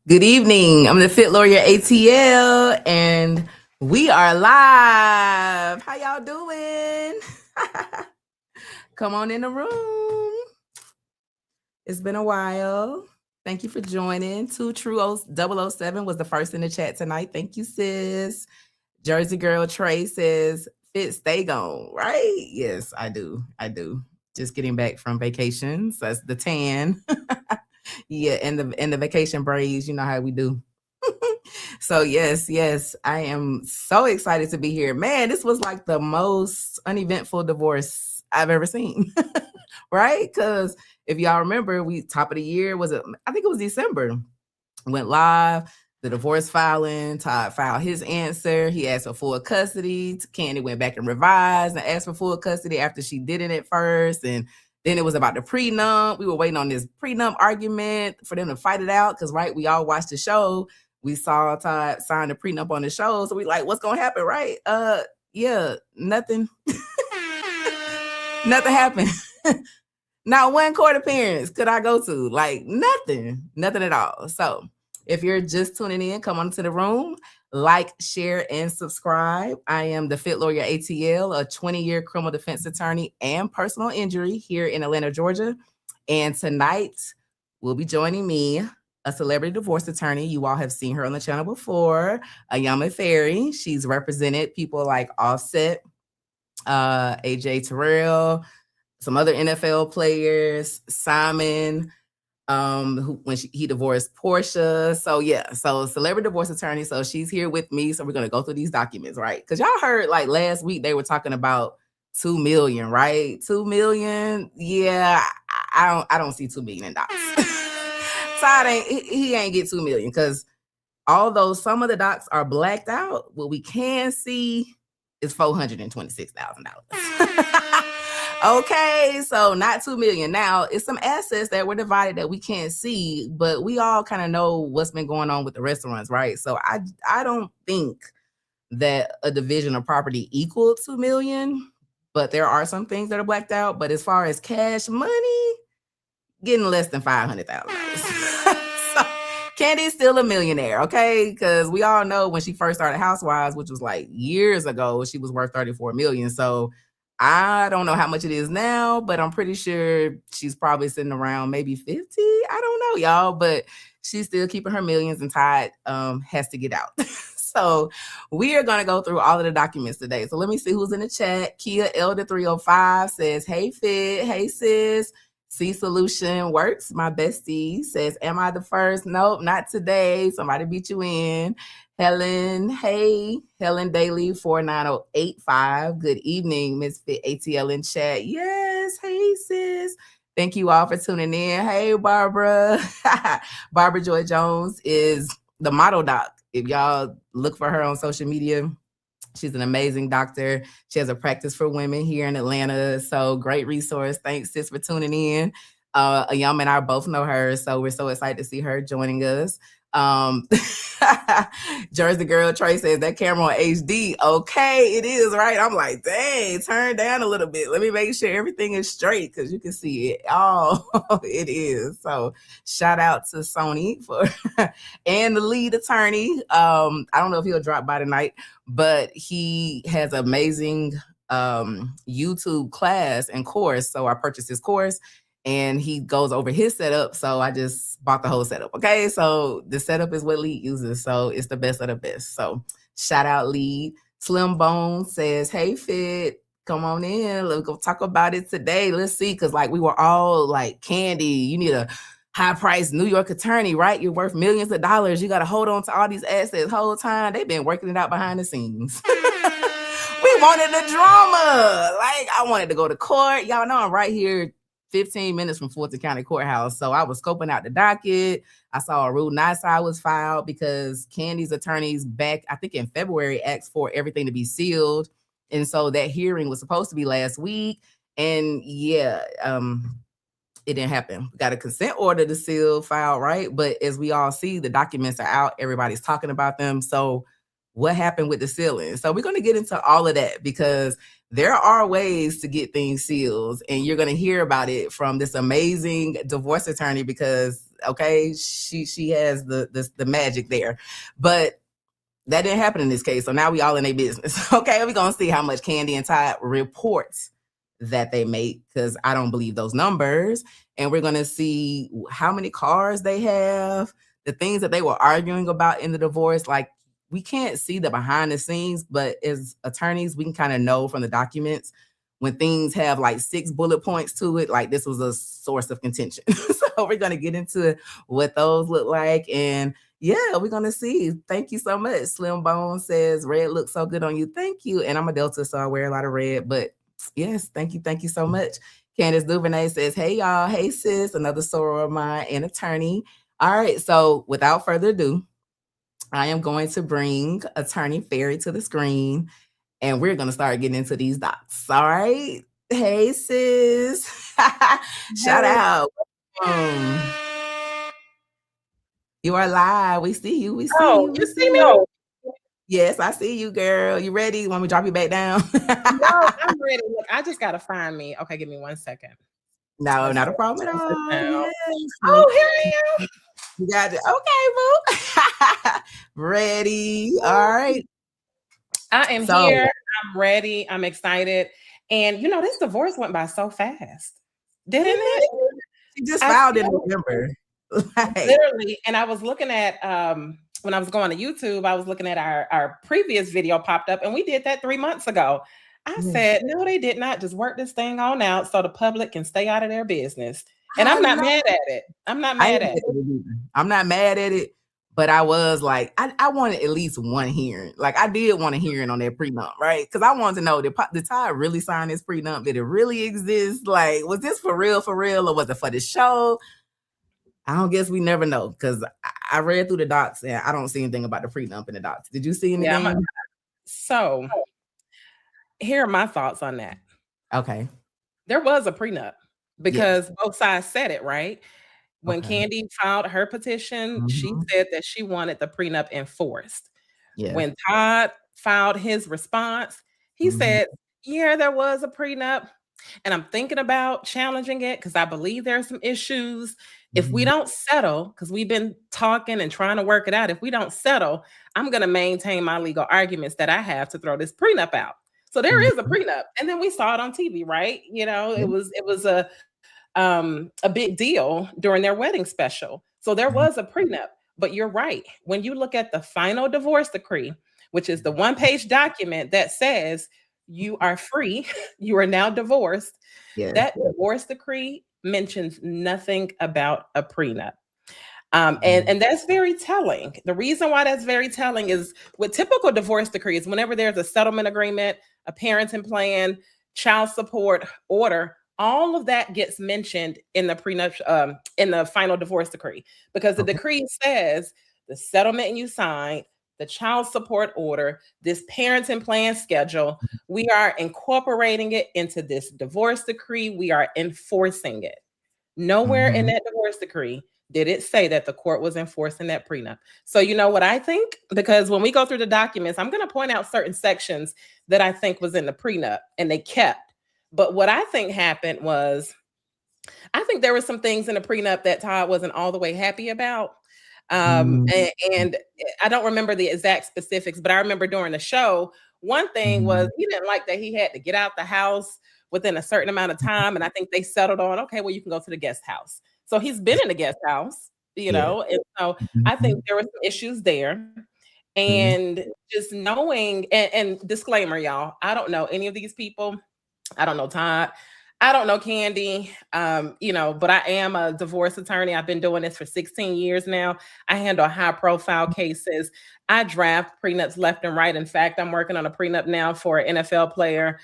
Good evening. I'm the Fit Lawyer ATL, and we are live. How y'all doing? Come on in the room. It's been a while. Thank you for joining. 2True007 was the first in the chat tonight. Thank you, sis. Jersey Girl Trey says, Fit, stay gone, right? Yes, I do. Just getting back from vacation. So that's the tan. Yeah, and the vacation braids, you know how we do. So yes, I am so excited to be here. Man, this was like the most uneventful divorce I've ever seen. Right? Because if y'all remember, top of the year, I think it was December, went live, the divorce filing. Todd filed his answer. He asked for full custody. Kandi went back and revised and asked for full custody after she did it at first. And then it was about the prenup. We were waiting on this prenup argument for them to fight it out because, right, we all watched the show. We saw Todd sign the prenup on the show. So we like, what's going to happen, right? Yeah, nothing. Nothing happened. Not one court appearance could I go to. Like, nothing at all. So if you're just tuning in, come on to the room, like, share, and subscribe. I am the Fit Lawyer ATL, a 20-year criminal defense attorney and personal injury here in Atlanta, Georgia. And tonight will be joining me, a celebrity divorce attorney. You all have seen her on the channel before, Onyema Farrey. She's represented people like Offset, AJ Terrell, some other NFL players, Simon, he divorced Portia. So yeah, so celebrity divorce attorney. So she's here with me. So we're gonna go through these documents, right? Because y'all heard like last week they were talking about 2 million, right? 2 million. Yeah, I don't see 2 million in dollars. Todd he ain't get 2 million because although some of the docs are blacked out, what we can see is $426,000. Okay, so not 2 million. Now, it's some assets that were divided that we can't see, but we all kind of know what's been going on with the restaurants, right? So I don't think that a division of property equal 2 million, but there are some things that are blacked out. But as far as cash money, getting less than $500,000. So Kandi's still a millionaire, okay? Because we all know when she first started Housewives, which was like years ago, she was worth $34 million. So I don't know how much it is now, but I'm pretty sure she's probably sitting around maybe 50. I don't know, y'all, but she's still keeping her millions, and Todd has to get out. So we are going to go through all of the documents today. So let me see who's in the chat. Kia Elder 305 says, hey, Fit. Hey, sis. C Solution Works, my bestie, says, am I the first? Nope, not today. Somebody beat you in. Helen, hey, Helen Daly 49085. Good evening, Miss Fit ATL in chat. Yes, hey sis. Thank you all for tuning in. Hey, Barbara. Barbara Joy Jones is the model doc. If y'all look for her on social media, she's an amazing doctor. She has a practice for women here in Atlanta. So great resource. Thanks, sis, for tuning in. Onyema and I both know her, so we're so excited to see her joining us. Jersey Girl Trey says that camera on HD. Okay, it is, right? I'm like, dang, turn down a little bit. Let me make sure everything is straight because you can see it. Oh, it is. So shout out to Sony for and the lead attorney. I don't know if he'll drop by tonight, but he has amazing YouTube class and course. So I purchased his course and he goes over his setup. So I just bought the whole setup. Okay. So the setup is what Lead uses. So it's the best of the best. So shout out Lead. Slim Bone says, hey, Fit, come on in. Let's go talk about it today. Let's see. Cause like we were all like, Kandi, you need a high-priced New York attorney, right? You're worth millions of dollars. You got to hold on to all these assets the whole time. They've been working it out behind the scenes. We wanted the drama. Like, I wanted to go to court. Y'all know I'm right here 15 minutes from Fulton County Courthouse. So I was scoping out the docket. I saw a Rule 9 was filed because Kandi's attorneys back, I think in February, asked for everything to be sealed. And so that hearing was supposed to be last week. And yeah, it didn't happen. We got a consent order to seal filed, right? But as we all see, the documents are out. Everybody's talking about them. So what happened with the sealing? So we're going to get into all of that because there are ways to get things sealed, and you're going to hear about it from this amazing divorce attorney because Okay, she has the magic there, but that didn't happen in this case. So now we all in a business. Okay, we're gonna see how much Kandi and Todd reports that they make, because I don't believe those numbers. And we're gonna see how many cars they have, the things that they were arguing about in the divorce. Like, we can't see the behind the scenes, but as attorneys, we can kind of know from the documents when things have like 6 bullet points to it, like this was a source of contention. So we're gonna get into what those look like. And yeah, we're gonna see. Thank you so much. Slim Bone says red looks so good on you. Thank you. And I'm a Delta, so I wear a lot of red. But yes, thank you so much. Candace Duvernay says, hey y'all, hey sis, another soror of mine and attorney. All right, so without further ado, I am going to bring attorney Farrey to the screen, and we're gonna start getting into these docs. All right. Hey sis. Shout out. You are live. We see you. We see you. You see me? Yes, I see you, girl. You ready? Want me to drop you back down? No, I'm ready. Look, I just gotta find me. Okay, give me 1 second. No, not a problem at all. Yes. Oh, here I am. You got it. Okay, boo. Ready. All right. I am here. I'm ready. I'm excited. And you know, this divorce went by so fast, didn't it? She just filed in November. Literally. And I was looking at when I was going to YouTube, I was looking at our previous video popped up, and we did that 3 months ago. I said, no, they did not. Just work this thing on out so the public can stay out of their business. And I'm not mad at it. I'm not mad at it. I'm not mad at it, but I was like, I wanted at least one hearing. Like, I did want a hearing on that prenup, right? Because I wanted to know, did Todd really sign this prenup? Did it really exist? Like, was this for real, or was it for the show? I don't guess we never know, because I read through the docs and I don't see anything about the prenup in the docs. Did you see anything? Yeah, so here are my thoughts on that. Okay. There was a prenup because both sides said it, right? When Kandi filed her petition, she said that she wanted the prenup enforced. Yeah. When Todd filed his response, he said, yeah, there was a prenup. And I'm thinking about challenging it because I believe there are some issues. If we don't settle, because we've been talking and trying to work it out, if we don't settle, I'm going to maintain my legal arguments that I have to throw this prenup out. So there is a prenup. And then we saw it on TV, right? You know, it was a big deal during their wedding special. So there was a prenup. But you're right. When you look at the final divorce decree, which is the 1-page document that says you are free, you are now divorced, that divorce decree mentions nothing about a prenup. And that's very telling. The reason why that's very telling is with typical divorce decrees, whenever there's a settlement agreement, a parenting plan, child support order, all of that gets mentioned in the prenup, in the final divorce decree, because the decree says the settlement you signed, the child support order, this parenting plan schedule, we are incorporating it into this divorce decree. We are enforcing it. Nowhere in that divorce decree did it say that the court was enforcing that prenup. So you know what I think? Because when we go through the documents, I'm going to point out certain sections that I think was in the prenup and they kept. But what I think happened was, I think there were some things in the prenup that Todd wasn't all the way happy about. And I don't remember the exact specifics, but I remember during the show, one thing was he didn't like that he had to get out the house within a certain amount of time. And I think they settled on, okay, well, you can go to the guest house. So he's been in the guest house, you know, and so I think there were some issues there. And just knowing, and disclaimer, y'all, I don't know any of these people. I don't know Todd. I don't know Kandi, you know, but I am a divorce attorney. I've been doing this for 16 years now. I handle high profile cases. I draft prenups left and right. In fact, I'm working on a prenup now for an NFL player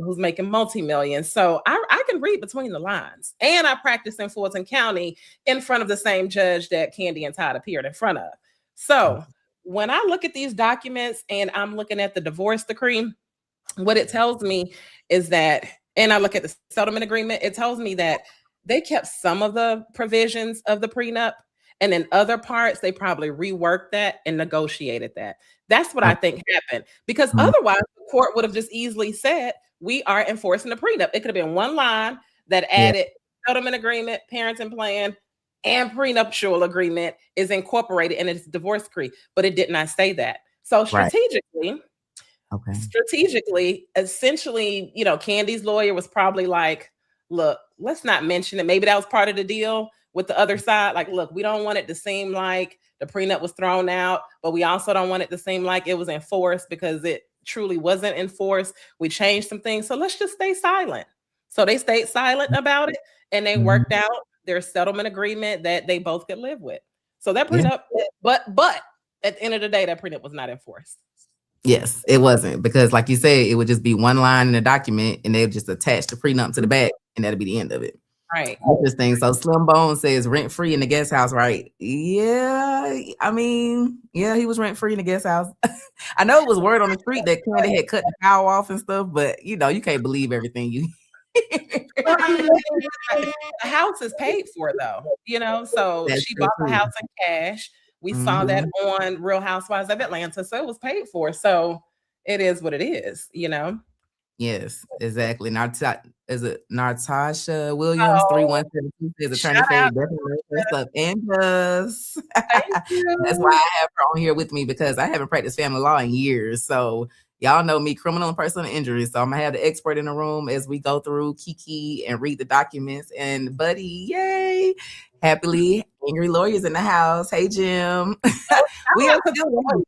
who's making multi-millions. So I can read between the lines. And I practice in Fulton County in front of the same judge that Kandi and Todd appeared in front of. So when I look at these documents and I'm looking at the divorce decree, what it tells me is that, and I look at the settlement agreement, it tells me that they kept some of the provisions of the prenup, and in other parts, they probably reworked that and negotiated that. That's what I think happened, because otherwise the court would have just easily said, we are enforcing the prenup. It could have been one line that added settlement agreement, parenting plan, and prenuptial agreement is incorporated in its divorce decree, but it did not say that. So strategically, essentially, Kandi's lawyer was probably like, look, let's not mention it. Maybe that was part of the deal with the other side. Like, look, we don't want it to seem like the prenup was thrown out, but we also don't want it to seem like it was enforced, because it truly wasn't enforced. We changed some things. So let's just stay silent. So they stayed silent about it, and they worked out their settlement agreement that they both could live with. So that prenup, but at the end of the day, that prenup was not enforced. Yes, it wasn't, because like you said, it would just be one line in the document and they would just attach the prenup to the back, and that'll be the end of it. Right. Interesting. So Slim Bone says rent free in the guest house, right? Yeah, I mean, yeah, he was rent free in the guest house. I know it was word on the street that Kandi had cut the power off and stuff, but you can't believe everything you. The house is paid for, though. So that's she bought the house in cash. We saw that on Real Housewives of Atlanta, so it was paid for. So it is what it is, Yes, exactly. Is it Natasha Williams 3172 says attorney Farrey definitely dressed up and does. That's why I have her on here with me, because I haven't practiced family law in years. So y'all know me, criminal and personal injury. So I'm gonna have the expert in the room as we go through Kiki and read the documents. And buddy, yay! Happily angry lawyers in the house. Hey Jim. We are still waiting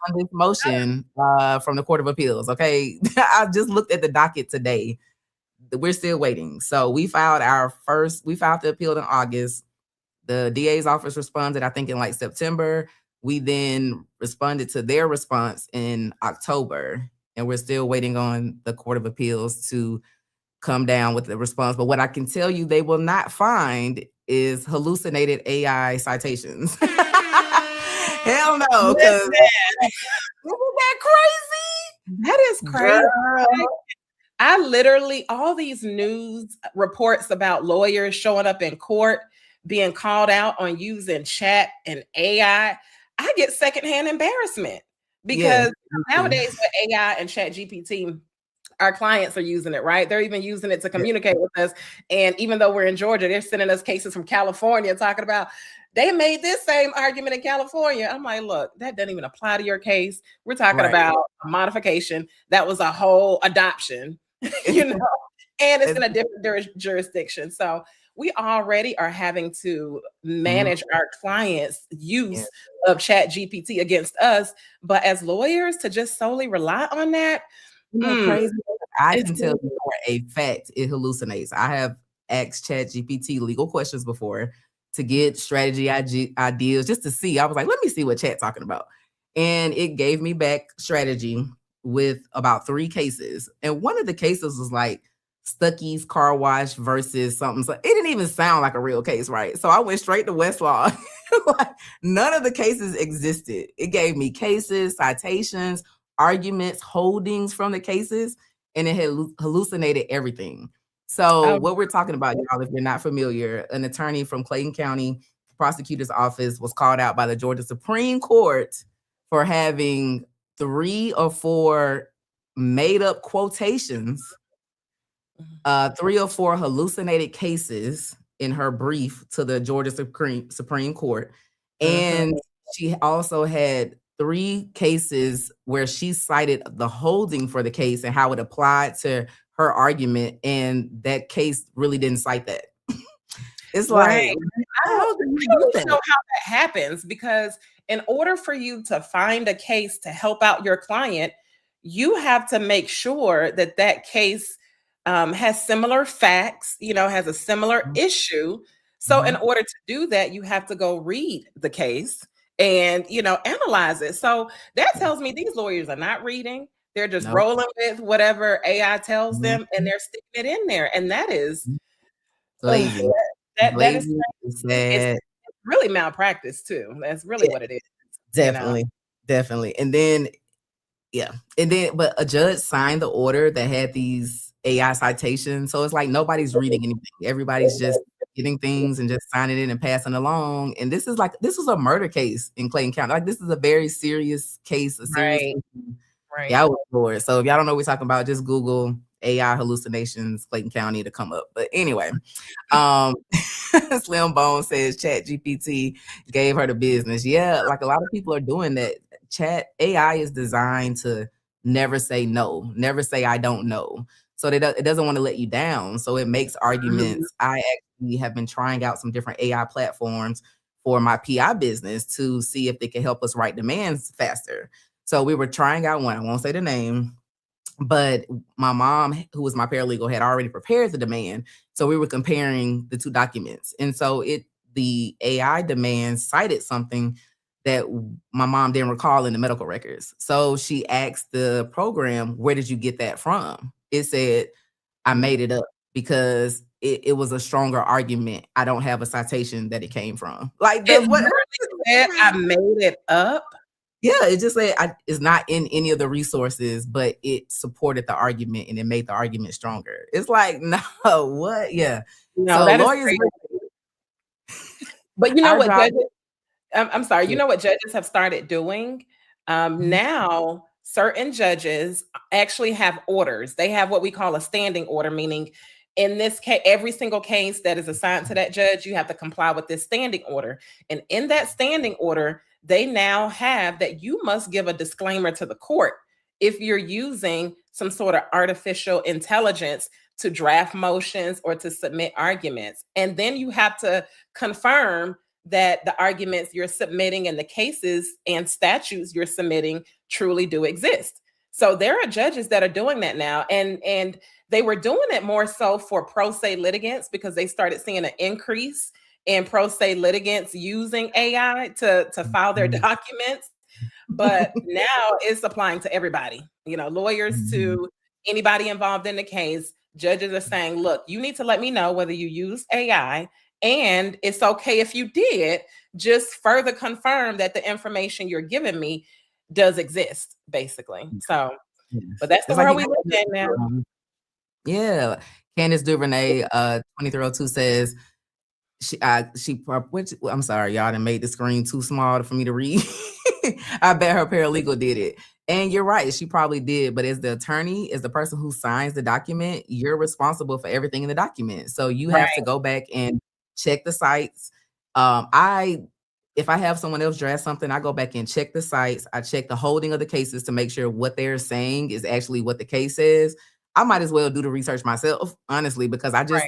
on this motion from the Court of Appeals. Okay. I just looked at the docket today. We're still waiting. So we filed the appeal in August. The DA's office responded, I think, in like September. We then responded to their response in October, and we're still waiting on the Court of Appeals to come down with the response. But what I can tell you they will not find is hallucinated AI citations. Hell no. Isn't that crazy? That is crazy. I literally, all these news reports about lawyers showing up in court, being called out on using chat and AI, I get secondhand embarrassment, because nowadays with AI and chat GPT, our clients are using it, right? They're even using it to communicate with us. And even though we're in Georgia, they're sending us cases from California talking about, they made this same argument in California. I'm like, look, that doesn't even apply to your case. We're talking about a modification. That was a whole adoption, and it's in a different jurisdiction. So we already are having to manage our clients' use of chat GPT against us. But as lawyers, to just solely rely on that, crazy. I can tell you for a fact it hallucinates. I have asked ChatGPT legal questions before to get strategy ideas, just to see. I was like, let me see what Chat's talking about. And it gave me back strategy with about 3 cases. And one of the cases was like Stuckey's Car Wash versus something. So it didn't even sound like a real case, right? So I went straight to Westlaw. Like, none of the cases existed. It gave me cases, citations, arguments, holdings from the cases, and it had hallucinated everything. So what we're talking about, y'all, if you're not familiar, an attorney from Clayton County Prosecutor's Office was called out by the Georgia Supreme Court for having 3 or 4 made up quotations, 3 or 4 hallucinated cases in her brief to the Georgia Supreme Court. And she also had 3 cases where she cited the holding for the case and how it applied to her argument, and that case really didn't cite that. It's like, I don't know how that happens, because in order for you to find a case to help out your client, you have to make sure that that case has similar facts, has a similar issue. So in order to do that, you have to go read the case and, analyze it. So that tells me these lawyers are not reading. They're just rolling with whatever AI tells them, and they're sticking it in there. And that is lazy. That is it's really malpractice too. That's really what it is. Definitely. And then, but a judge signed the order that had these AI citations. So it's like nobody's reading anything. Everybody's just getting things and just signing it and passing along. And this was a murder case in Clayton County. Like, this is a very serious case, a serious Right. Yeah, I was bored. So if y'all don't know what we're talking about, just Google AI hallucinations, Clayton County to come up. But anyway, Slim Bone says Chat GPT gave her the business. Yeah, like a lot of people are doing that. Chat AI is designed to never say no, never say I don't know. So it doesn't want to let you down. So it makes arguments. I actually have been trying out some different AI platforms for my PI business to see if they can help us write demands faster. So we were trying out one. I won't say the name, but my mom, who was my paralegal, had already prepared the demand. So we were comparing the two documents. And so the AI demand cited something that my mom didn't recall in the medical records. So she asked the program, where did you get that from? It said, I made it up because it was a stronger argument. I don't have a citation that it came from. Like it what said I made it up. Yeah, it just said it's not in any of the resources, but it supported the argument and it made the argument stronger. It's like, no, what? Yeah. No, so that lawyers, but you know what, judges? I'm sorry. You know what judges have started doing? Now, certain judges actually have orders. They have what we call a standing order, meaning in this case, every single case that is assigned to that judge, you have to comply with this standing order. And in that standing order, they now have that you must give a disclaimer to the court if you're using some sort of artificial intelligence to draft motions or to submit arguments. And then you have to confirm that the arguments you're submitting and the cases and statutes you're submitting truly do exist. So there are judges that are doing that now. And they were doing it more so for pro se litigants because they started seeing an increase in pro se litigants using AI to file their documents. But now it's applying to everybody, lawyers to anybody involved in the case. Judges are saying, look, you need to let me know whether you use AI, and it's okay if you did, just further confirm that the information you're giving me does exist, basically. So, but that's the world we live in now. Yeah. Candace Duvernay, 2302 says, I'm sorry, y'all done made the screen too small for me to read. I bet her paralegal did it. And you're right, she probably did. But as the attorney, as the person who signs the document, you're responsible for everything in the document. So you have to go back and check the sites. If I have someone else draft something, I go back and check the sites. I check the holding of the cases to make sure what they're saying is actually what the case is. I might as well do the research myself, honestly, because I'm just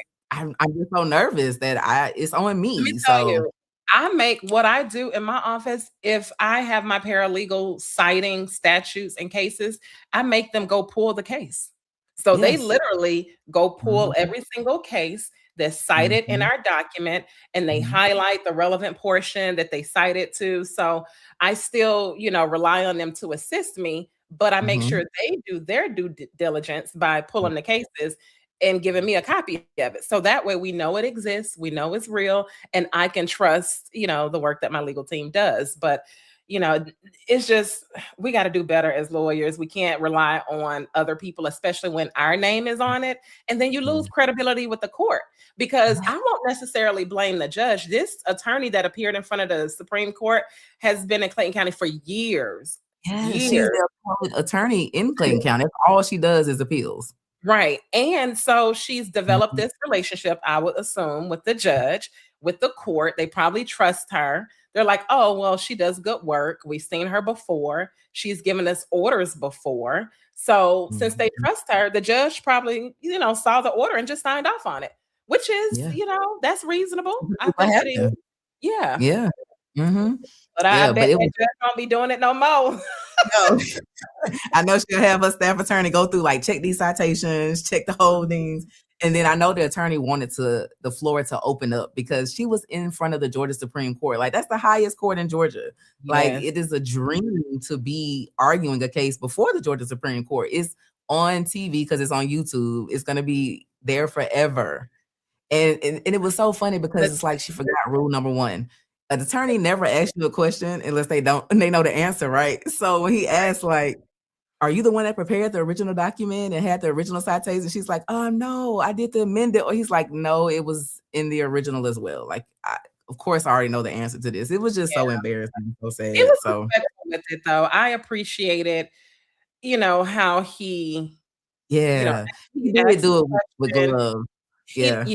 so nervous that it's on me. Let me tell you, I make what I do in my office. If I have my paralegal citing statutes and cases, I make them go pull the case. So they literally go pull every single case that's cited in our document, and they highlight the relevant portion that they cited to. So I still, rely on them to assist me, but I make sure they do their due diligence by pulling the cases and giving me a copy of it. So that way we know it exists, we know it's real, and I can trust, the work that my legal team does. But, it's just, we got to do better as lawyers. We can't rely on other people, especially when our name is on it. And then you lose credibility with the court, because I won't necessarily blame the judge. This attorney that appeared in front of the Supreme Court has been in Clayton County for years. She's the appellate attorney in Clayton County. All she does is appeals. Right. And so she's developed this relationship, I would assume, with the judge, with the court. They probably trust her. They're like, oh, well, she does good work. We've seen her before. She's given us orders before. So since they trust her, the judge probably, saw the order and just signed off on it, which is, that's reasonable. I think yeah. Yeah. But I bet that judge won't be doing it no more. No. I know she'll have her staff attorney go through, check these citations, check the holdings. And then I know the attorney wanted the floor to open up because she was in front of the Georgia Supreme Court. That's the highest court in Georgia. It is a dream to be arguing a case before the Georgia Supreme Court. It's on TV because it's on YouTube. It's going to be there forever. And it was so funny because it's like she forgot rule number 1. An attorney never asks you a question unless they know the answer, right? So when he asked, are you the one that prepared the original document and had the original citation? She's like, oh, no, I did the amended. Or he's like, no, it was in the original as well. Of course, I already know the answer to this. It was just so embarrassing, so sad. It was respectful with it, though. I appreciated, how he Yeah. He did do it with glove. Yeah.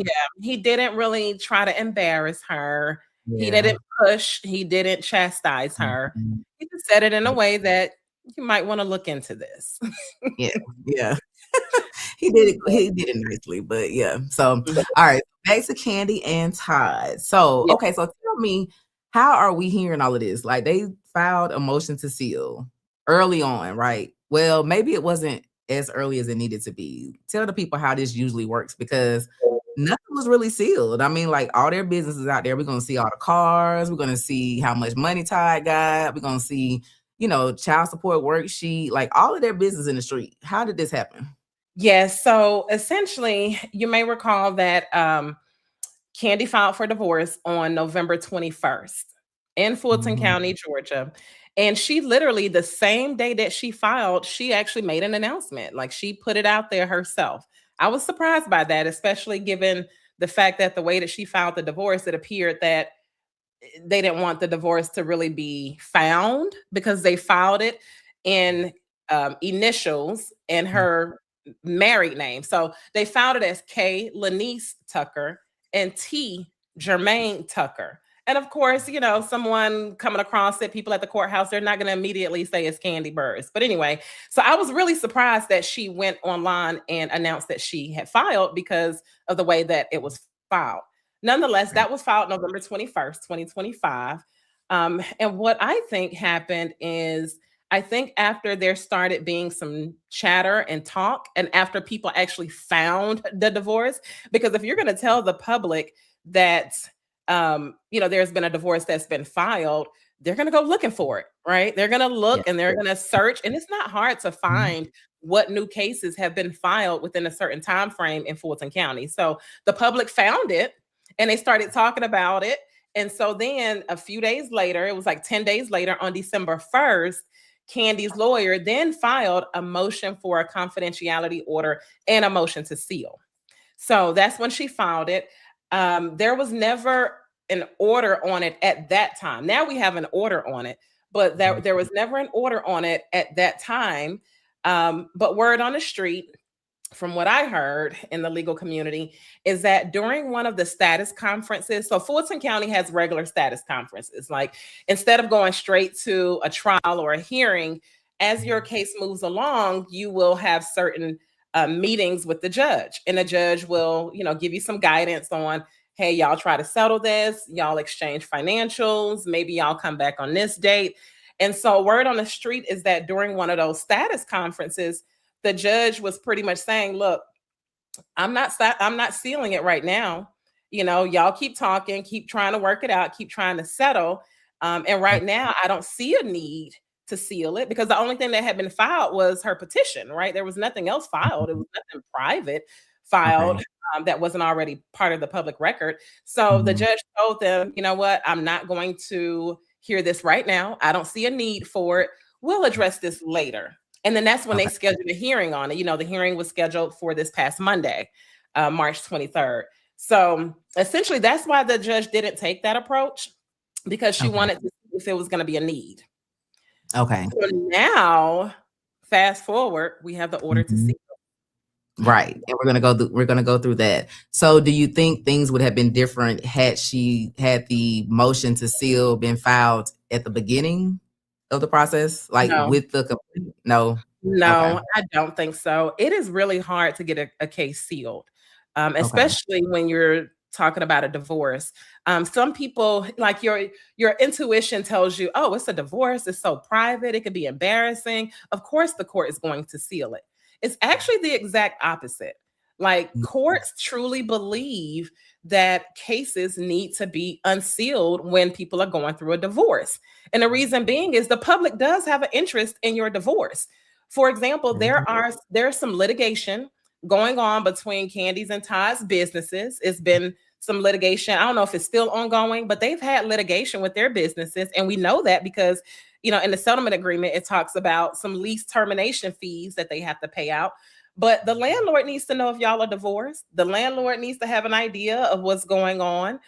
He didn't really try to embarrass her. He didn't push. He didn't chastise her. He just said it in a way that you might want to look into this. Yeah. He did it nicely, but yeah. So, all right, back to Kandi and Todd. So, okay, so tell me, how are we hearing all of this? Like, they filed a motion to seal early on, right? Well, maybe it wasn't as early as it needed to be. Tell the people how this usually works, because nothing was really sealed. I mean, like, all their businesses out there. We're gonna see all the cars. We're gonna see how much money Todd got. We're gonna see, child support worksheet, like all of their business in the street. How did this happen? Yes. So essentially, you may recall that Kandi filed for divorce on November 21st in Fulton County, Georgia. And she literally, the same day that she filed, she actually made an announcement. Like, she put it out there herself. I was surprised by that, especially given the fact that the way that she filed the divorce, it appeared that they didn't want the divorce to really be found, because they filed it in initials and her married name. So they filed it as K. Lanice Tucker and T. Jermaine Tucker. And of course, someone coming across it, people at the courthouse, they're not going to immediately say it's Kandi Burris. But anyway, so I was really surprised that she went online and announced that she had filed, because of the way that it was filed. Nonetheless, that was filed November 21st, 2025. And what I think happened is, I think after there started being some chatter and talk, and after people actually found the divorce, because if you're going to tell the public that, there's been a divorce that's been filed, they're going to go looking for it, right? They're going to look and they're going to search. And it's not hard to find what new cases have been filed within a certain time frame in Fulton County. So the public found it and they started talking about it. And so then a few days later, it was like 10 days later, on December 1st, Kandi's lawyer then filed a motion for a confidentiality order and a motion to seal. So that's when she filed it. There was never an order on it at that time. Now we have an order on it, but there was never an order on it at that time. But word on the street, from what I heard in the legal community, is that during one of the status conferences, so Fulton County has regular status conferences. Like, instead of going straight to a trial or a hearing, as your case moves along, you will have certain meetings with the judge, and the judge will, give you some guidance on, hey, y'all try to settle this, y'all exchange financials, maybe y'all come back on this date. And so word on the street is that during one of those status conferences, the judge was pretty much saying, look, I'm not sealing it right now. Y'all keep talking, keep trying to work it out, keep trying to settle. And right now, I don't see a need to seal it, because the only thing that had been filed was her petition, right? There was nothing else filed. It was nothing private filed that wasn't already part of the public record. So the judge told them, you know what? I'm not going to hear this right now. I don't see a need for it. We'll address this later. And then that's when they scheduled a hearing on it. The hearing was scheduled for this past Monday, March 23rd. So essentially, that's why the judge didn't take that approach, because she wanted to see if it was going to be a need. Okay. So now, fast forward, we have the order to seal. Right. And we're gonna go through that. So do you think things would have been different had she had the motion to seal been filed at the beginning of the process? Like, No. with the complete? No. No, I don't think so. It is really hard to get a case sealed, especially when you're talking about a divorce. Some people, like, your intuition tells you, oh, it's a divorce. It's so private. It could be embarrassing. Of course, the court is going to seal it. It's actually the exact opposite. Like, courts truly believe that cases need to be unsealed when people are going through a divorce. And the reason being is the public does have an interest in your divorce. For example, there's some litigation going on between Kandi's and Todd's businesses. It's been some litigation. I don't know if it's still ongoing, but they've had litigation with their businesses. And we know that because, in the settlement agreement, it talks about some lease termination fees that they have to pay out. But the landlord needs to know if y'all are divorced. The landlord needs to have an idea of what's going on.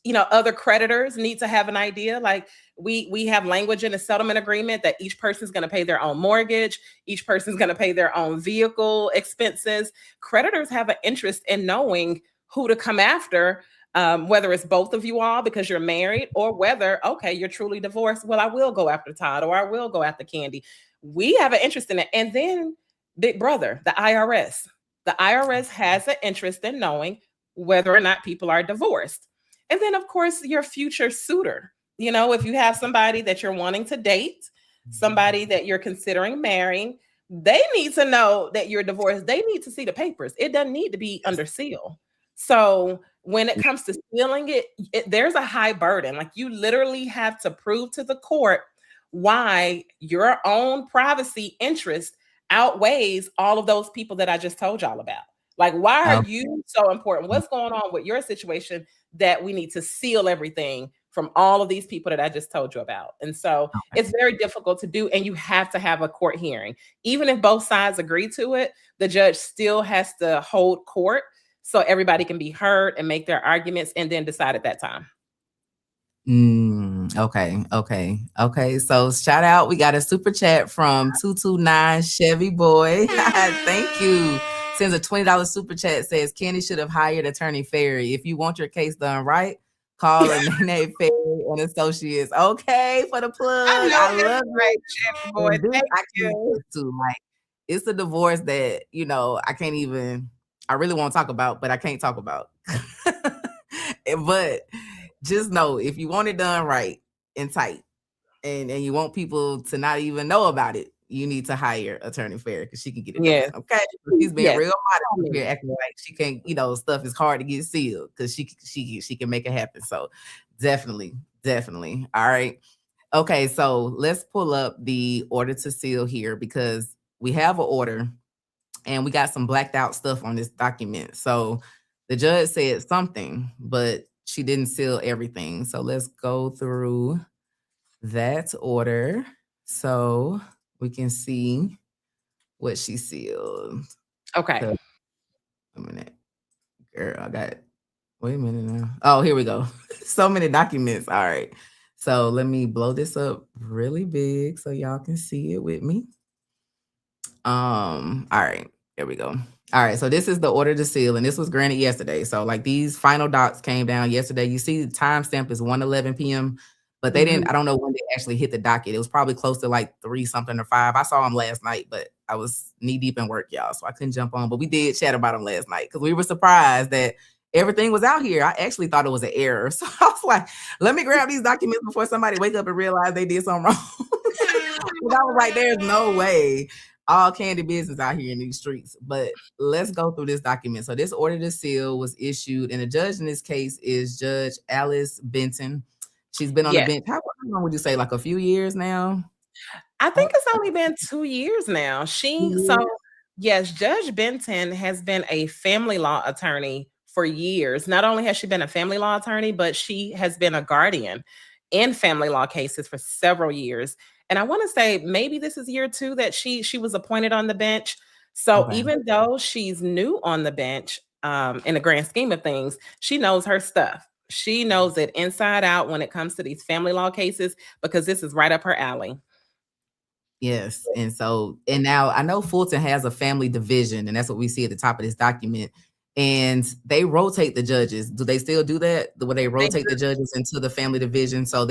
other creditors need to have an idea. Like we have language in a settlement agreement that each person's going to pay their own mortgage, each person's going to pay their own vehicle expenses. Creditors have an interest in knowing who to come after, whether it's both of you all because you're married, or whether, okay, you're truly divorced. Well, I will go after Todd, or I will go after Kandi. We have an interest in it. And then Big Brother, the IRS. The IRS has an interest in knowing whether or not people are divorced. And then, of course, your future suitor. If you have somebody that you're wanting to date, somebody that you're considering marrying, they need to know that you're divorced. They need to see the papers. It doesn't need to be under seal. So when it comes to sealing it, there's a high burden. Like, you literally have to prove to the court why your own privacy interest outweighs all of those people that I just told y'all about. Like, why are you so important? What's going on with your situation that we need to seal everything from all of these people that I just told you about? And so it's very difficult to do. And you have to have a court hearing. Even if both sides agree to it, the judge still has to hold court so everybody can be heard and make their arguments and then decide at that time. Okay. So shout out. We got a super chat from 229 Chevy Boy. Thank you. Sends a $20 super chat, says Kandi should have hired attorney Farrey. If you want your case done right, call Anene, Farrey and Associates. Okay, for the plug. I love it. Chevy Boy. Thank you. Like, it's a divorce that, I really want to talk about, but I can't talk about. But just know, if you want it done right and tight, and you want people to not even know about it, you need to hire attorney Farrey because she can get it done. Okay, she's being real modest here, acting like she can't. Stuff is hard to get sealed because she can make it happen. So definitely. All right. Okay, so let's pull up the order to seal here because we have an order and we got some blacked out stuff on this document. So the judge said something, but she didn't seal everything. So let's go through that order so we can see what she sealed. Okay. A minute. Girl, wait a minute now. Oh, here we go. So many documents. All right. So let me blow this up really big so y'all can see it with me. All right. There we go. All right. So this is the order to seal, and this was granted yesterday. So like these final docs came down yesterday. You see the timestamp is 1:11 p.m. But they didn't, I don't know when they actually hit the docket. It was probably close to like 3 something or 5. I saw them last night, but I was knee deep in work, y'all. So I couldn't jump on, but we did chat about them last night because we were surprised that everything was out here. I actually thought it was an error. So I was like, let me grab these documents before somebody wake up and realize they did something wrong. I was like, there's no way all Kandi business out here in these streets. But let's go through this document. So this order to seal was issued, and the judge in this case is Judge Alice Benton. She's been on the bench. How long would you say? Like a few years now? I think it's only been 2 years now. Yes, Judge Benton has been a family law attorney for years. Not only has she been a family law attorney, but she has been a guardian in family law cases for several years. And I want to say maybe this is year 2 that she was appointed on the bench. So even though she's new on the bench, in the grand scheme of things, she knows her stuff. She knows it inside out when it comes to these family law cases, because this is right up her alley. Yes. And now I know Fulton has a family division, and that's what we see at the top of this document. And they rotate the judges. Do they still do that? Where they rotate the judges into the family division? So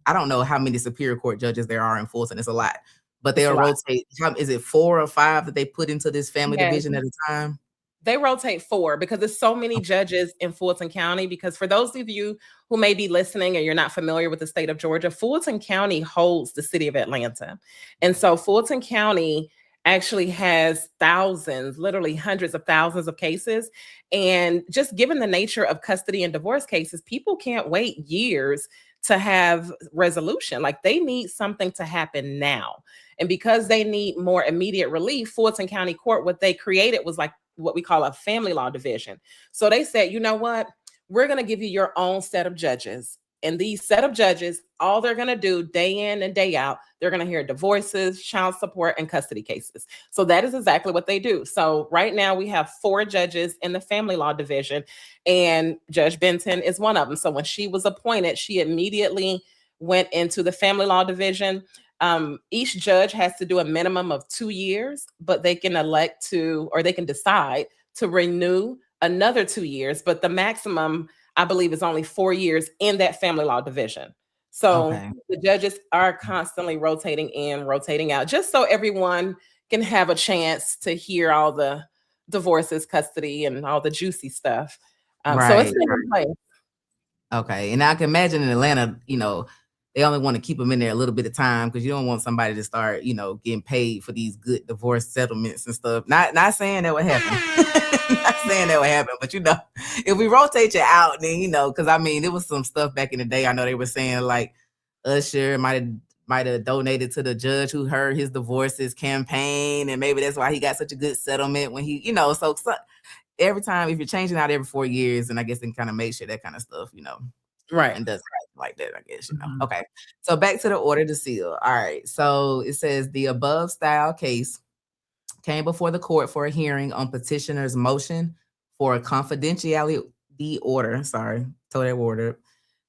I don't know how many Superior Court judges there are in Fulton. It's a lot. But they'll rotate. Is it 4 or 5 that they put into this family division at a time? They rotate 4 because there's so many judges in Fulton County. Because for those of you who may be listening and you're not familiar with the state of Georgia, Fulton County holds the city of Atlanta. And so Fulton County actually has thousands, literally hundreds of thousands of cases. And just given the nature of custody and divorce cases, people can't wait years to have resolution. Like, they need something to happen now. And because they need more immediate relief, Fulton County Court, what they created was like what we call a family law division. So they said, you know what? We're going to give you your own set of judges. And these set of judges, all they're going to do day in and day out, they're going to hear divorces, child support, and custody cases. So that is exactly what they do. So right now we have 4 judges in the family law division, and Judge Benton is one of them. So when she was appointed, she immediately went into the family law division. Each judge has to do a minimum of 2 years, but they can elect to, or they can decide to renew another 2 years. But the maximum, I believe, is only 4 years in that family law division. So the judges are constantly rotating in, rotating out, just so everyone can have a chance to hear all the divorces, custody, and all the juicy stuff. So it's in place. Okay. And I can imagine in Atlanta, you know, they only want to keep them in there a little bit of time because you don't want somebody to start, you know, getting paid for these good divorce settlements and stuff. Not saying that would happen. Not saying that would happen, but you know, if we rotate you out, then you know, because I mean, there was some stuff back in the day. I know they were saying like Usher might have donated to the judge who heard his divorces campaign, and maybe that's why he got such a good settlement when he, you know, so every time if you're changing out every 4 years, and I guess they kind of make sure that kind of stuff, you know, right, and does like that, I guess, you know. Okay, so back to the order to seal. All right, so it says the above style case came before the court for a hearing on petitioner's motion for a confidentiality order. Sorry, told that order.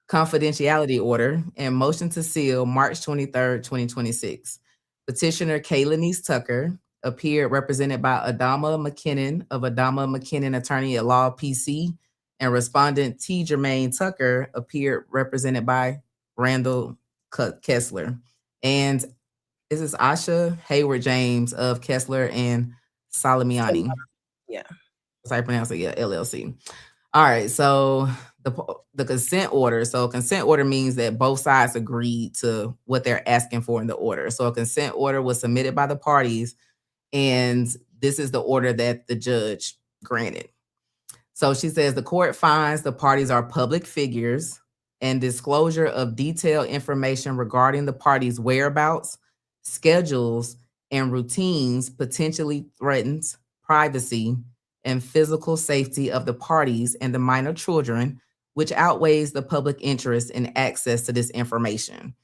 Confidentiality order and motion to seal March 23rd, 2026. Petitioner Kaylenise Tucker appeared represented by Adama McKinnon of Adama McKinnon Attorney at Law PC, and respondent T. Jermaine Tucker appeared represented by Randall Kessler. And this is Asha Hayward James of Kessler and Salamiani. Yeah. That's how I pronounce it. Yeah, LLC. All right, so the consent order. So consent order means that both sides agreed to what they're asking for in the order. So a consent order was submitted by the parties, and this is the order that the judge granted. So she says the court finds the parties are public figures, and disclosure of detailed information regarding the parties' whereabouts, schedules, and routines potentially threatens privacy and physical safety of the parties and the minor children, which outweighs the public interest in access to this information.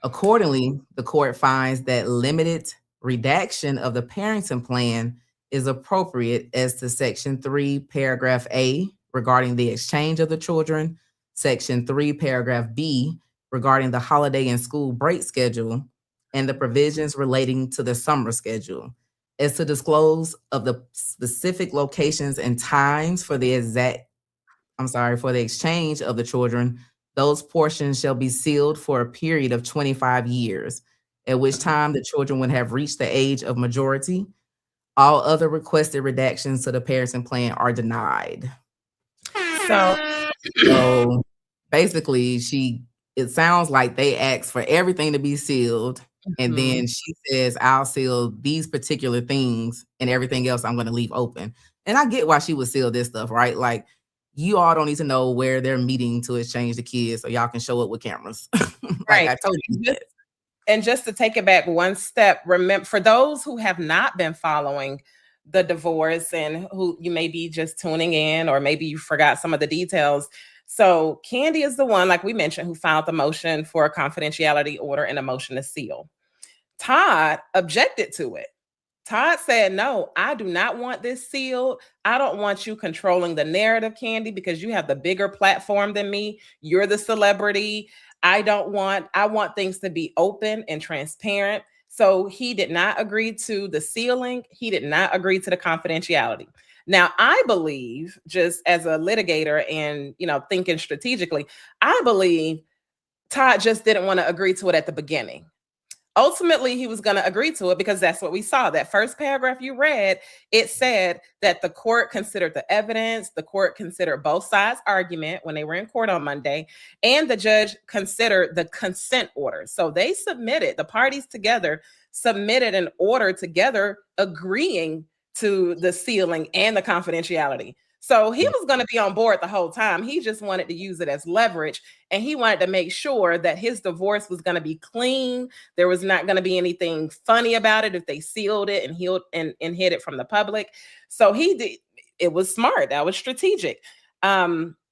Accordingly, the court finds that limited redaction of the parenting plan is appropriate as to Section 3, Paragraph A, regarding the exchange of the children, Section 3, Paragraph B, regarding the holiday and school break schedule, and the provisions relating to the summer schedule. As to disclose of the specific locations and times for the exchange of the children, those portions shall be sealed for a period of 25 years, at which time the children would have reached the age of majority. All other requested redactions to the parenting plan are denied. So basically, it sounds like they asked for everything to be sealed. And then she says, I'll seal these particular things and everything else I'm going to leave open. And I get why she would seal this stuff, right? Like, you all don't need to know where they're meeting to exchange the kids so y'all can show up with cameras. Right. I told you that. And just to take it back one step, remember, for those who have not been following the divorce and who you may be just tuning in, or maybe you forgot some of the details. So Kandi is the one, like we mentioned, who filed the motion for a confidentiality order and a motion to seal. Todd objected to it. Todd said, no, I do not want this sealed. I don't want you controlling the narrative, Kandi, because you have the bigger platform than me. You're the celebrity. I want things to be open and transparent. So he did not agree to the sealing. He did not agree to the confidentiality. Now, I believe, just as a litigator and, you know, thinking strategically, I believe Todd just didn't want to agree to it at the beginning. Ultimately, he was going to agree to it because that's what we saw. That first paragraph you read, it said that the court considered the evidence, the court considered both sides' argument when they were in court on Monday, and the judge considered the consent order. So they submitted, the parties together submitted an order together agreeing to the sealing and the confidentiality. So he was going to be on board the whole time. He just wanted to use it as leverage, and he wanted to make sure that his divorce was going to be clean. There was not going to be anything funny about it if they sealed it and hid it from the public. So he did. It was smart. That was strategic.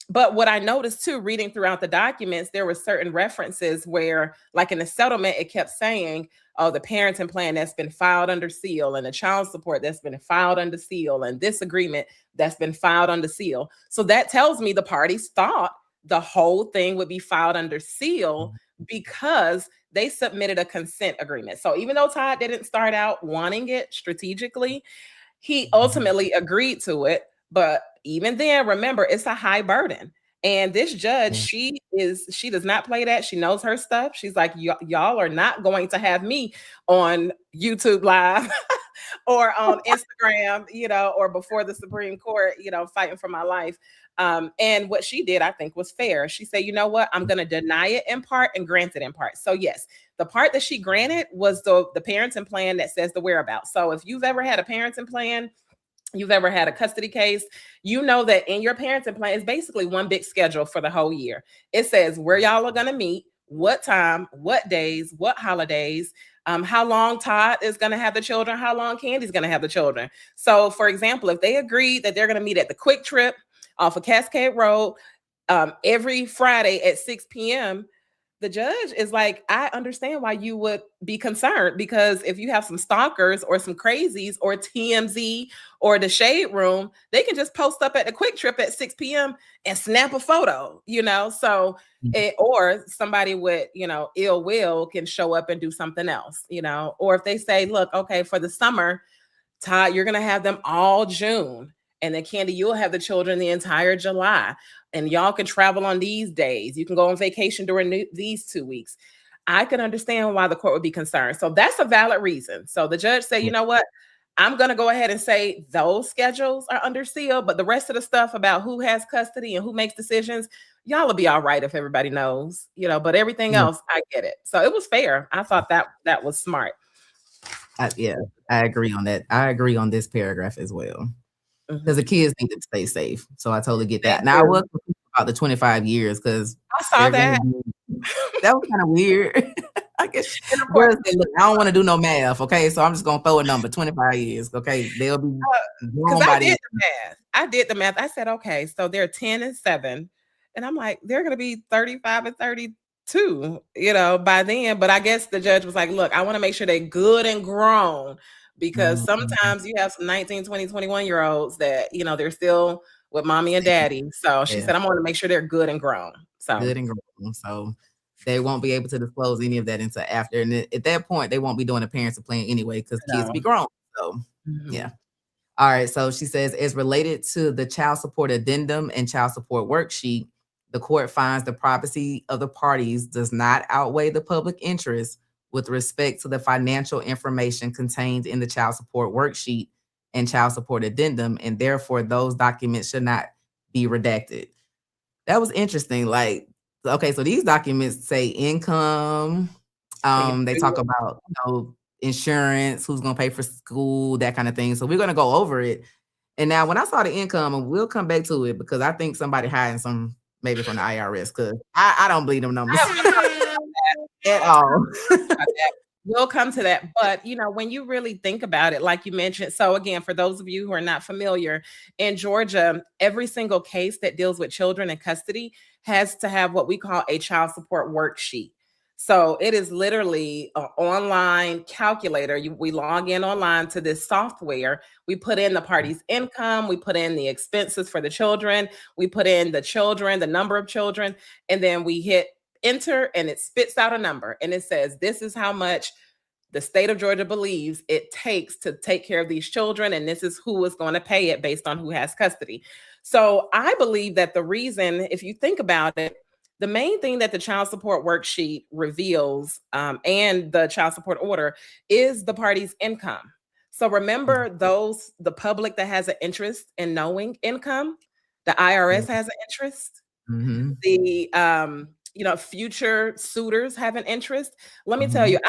But what I noticed too, reading throughout the documents, there were certain references where, like in the settlement, it kept saying, oh, the parenting plan that's been filed under seal, and the child support that's been filed under seal, and this agreement that's been filed under seal. So that tells me the parties thought the whole thing would be filed under seal because they submitted a consent agreement. So even though Todd didn't start out wanting it strategically, he ultimately agreed to it. But even then, remember, it's a high burden. And this judge, she does not play that. She knows her stuff. She's like, y'all are not going to have me on YouTube Live or on Instagram, or before the Supreme Court, fighting for my life. And what she did, I think, was fair. She said, you know what? I'm going to deny it in part and grant it in part. So yes, the part that she granted was the parenting plan that says the whereabouts. So if you've ever had a parenting plan, you've ever had a custody case, you know that in your parenting plan is basically one big schedule for the whole year. It says where y'all are going to meet, what time, what days, what holidays, how long Todd is going to have the children, how long Kandi's going to have the children. So for example, if they agreed that they're going to meet at the Quick Trip off of Cascade Road every Friday at 6 p.m., the judge is like, I understand why you would be concerned, because if you have some stalkers or some crazies or TMZ or the Shade Room, they can just post up at the Quick Trip at 6 p.m. and snap a photo, so or somebody with, ill will can show up and do something else, or if they say, look, okay, for the summer, Todd, you're going to have them all June. And then Kandi, you'll have the children the entire July. And y'all can travel on these days. You can go on vacation during these 2 weeks. I can understand why the court would be concerned. So that's a valid reason. So the judge said, you know what? I'm going to go ahead and say those schedules are under seal, but the rest of the stuff about who has custody and who makes decisions, y'all will be all right if everybody knows, but everything else, I get it. So it was fair. I thought that was smart. I agree on that. I agree on this paragraph as well. Because the kids need to stay safe. So I totally get that. Now I was confused about the 25 years because I saw that. That was kind of weird. I guess I don't want to do no math. Okay. So I'm just gonna throw a number, 25 years. Okay. They'll be because I did the math. I said, okay, so they're 10 and 7. And I'm like, they're gonna be 35 and 32, by then. But I guess the judge was like, look, I want to make sure they're good and grown. Because sometimes you have some 19, 20, 21-year-olds that, they're still with mommy and daddy. So she said, I'm going to make sure they're good and grown. So good and grown. So they won't be able to disclose any of that until after. And at that point, they won't be doing a parenting plan anyway, because kids be grown. So yeah. All right. So she says, as related to the child support addendum and child support worksheet, the court finds the privacy of the parties does not outweigh the public interest with respect to the financial information contained in the child support worksheet and child support addendum, and therefore those documents should not be redacted. That was interesting. Like, okay, so these documents say income. They talk about, insurance, who's going to pay for school, that kind of thing. So we're going to go over it. And now when I saw the income, and we'll come back to it because I think somebody hiding some, maybe from the IRS, because I don't believe them numbers at all. We'll come to that. But, when you really think about it, like you mentioned, so again, for those of you who are not familiar, in Georgia, every single case that deals with children in custody has to have what we call a child support worksheet. So it is literally an online calculator. We log in online to this software. We put in the party's income. We put in the expenses for the children. We put in the children, the number of children, and then we hit enter and it spits out a number. And it says, this is how much the state of Georgia believes it takes to take care of these children. And this is who is going to pay it based on who has custody. So I believe that the reason, if you think about it, the main thing that the child support worksheet reveals and the child support order is the party's income. So remember the public that has an interest in knowing income, the IRS has an interest, the future suitors have an interest. Let me tell you,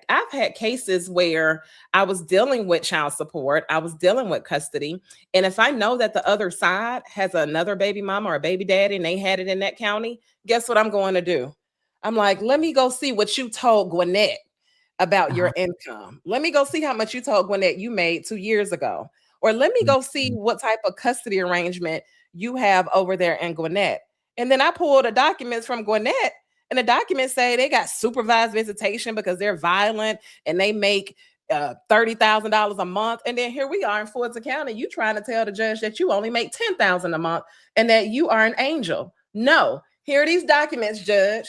I've had cases where I was dealing with child support, I was dealing with custody, and if I know that the other side has another baby mama or a baby daddy and they had it in that county, guess what I'm going to do? I'm like, let me go see what you told Gwinnett about your income. Let me go see how much you told Gwinnett you made 2 years ago. Or let me go see what type of custody arrangement you have over there in Gwinnett. And then I pulled the documents from Gwinnett, and the documents say they got supervised visitation because they're violent and they make $30,000 a month. And then here we are in Fulton County, you trying to tell the judge that you only make $10,000 a month and that you are an angel. No, here are these documents, judge.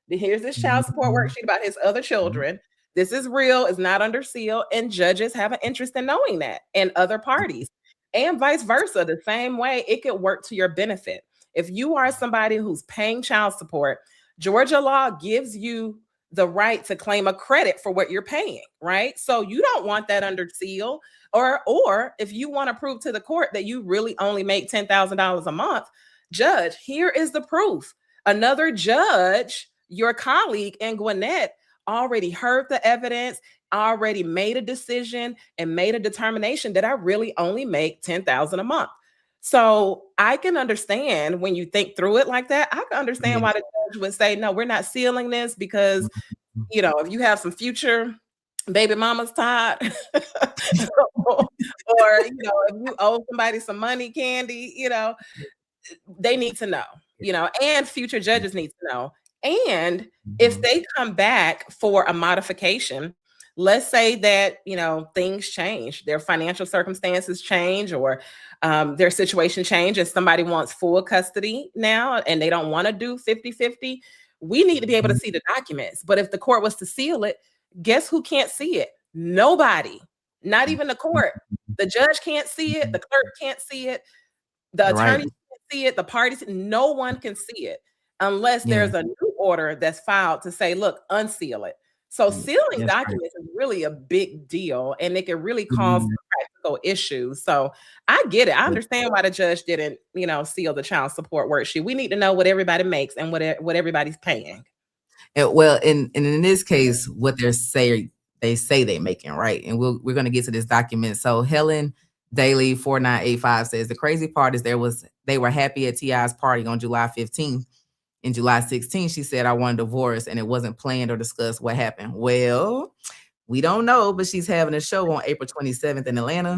Here's this child support worksheet about his other children. This is real, it's not under seal, and judges have an interest in knowing that, and other parties. And vice versa, the same way it could work to your benefit. If you are somebody who's paying child support, Georgia law gives you the right to claim a credit for what you're paying, right? So you don't want that under seal. Or if you want to prove to the court that you really only make $10,000 a month, judge, here is the proof. Another judge, your colleague in Gwinnett, already heard the evidence, already made a decision and made a determination that I really only make $10,000 a month. So I can understand when you think through it like that. I can understand why the judge would say, no, we're not sealing this because, if you have some future baby mamas, Todd, or, if you owe somebody some money, Kandi, they need to know, and future judges need to know. And if they come back for a modification, let's say that, things change, their financial circumstances change, or their situation change, and somebody wants full custody now and they don't want to do 50-50, we need to be able to see the documents. But if the court was to seal it, guess who can't see it? Nobody, not even the court. The judge can't see it, the clerk can't see it, the attorney can't see it, the parties, no one can see it unless there's a new order that's filed to say, look, unseal it. So sealing documents is really a big deal, and it can really cause practical issues. So I get it. I understand why the judge didn't, seal the child support worksheet. We need to know what everybody makes and what everybody's paying. Well, in this case, what they say they're making, right? And we're going to get to this document. So Helen Daily 4985 says the crazy part is they were happy at T.I.'s party on July 15th. In July 16th, she said, I want a divorce, and it wasn't planned or discussed. What happened? Well, we don't know, but she's having a show on April 27th in Atlanta,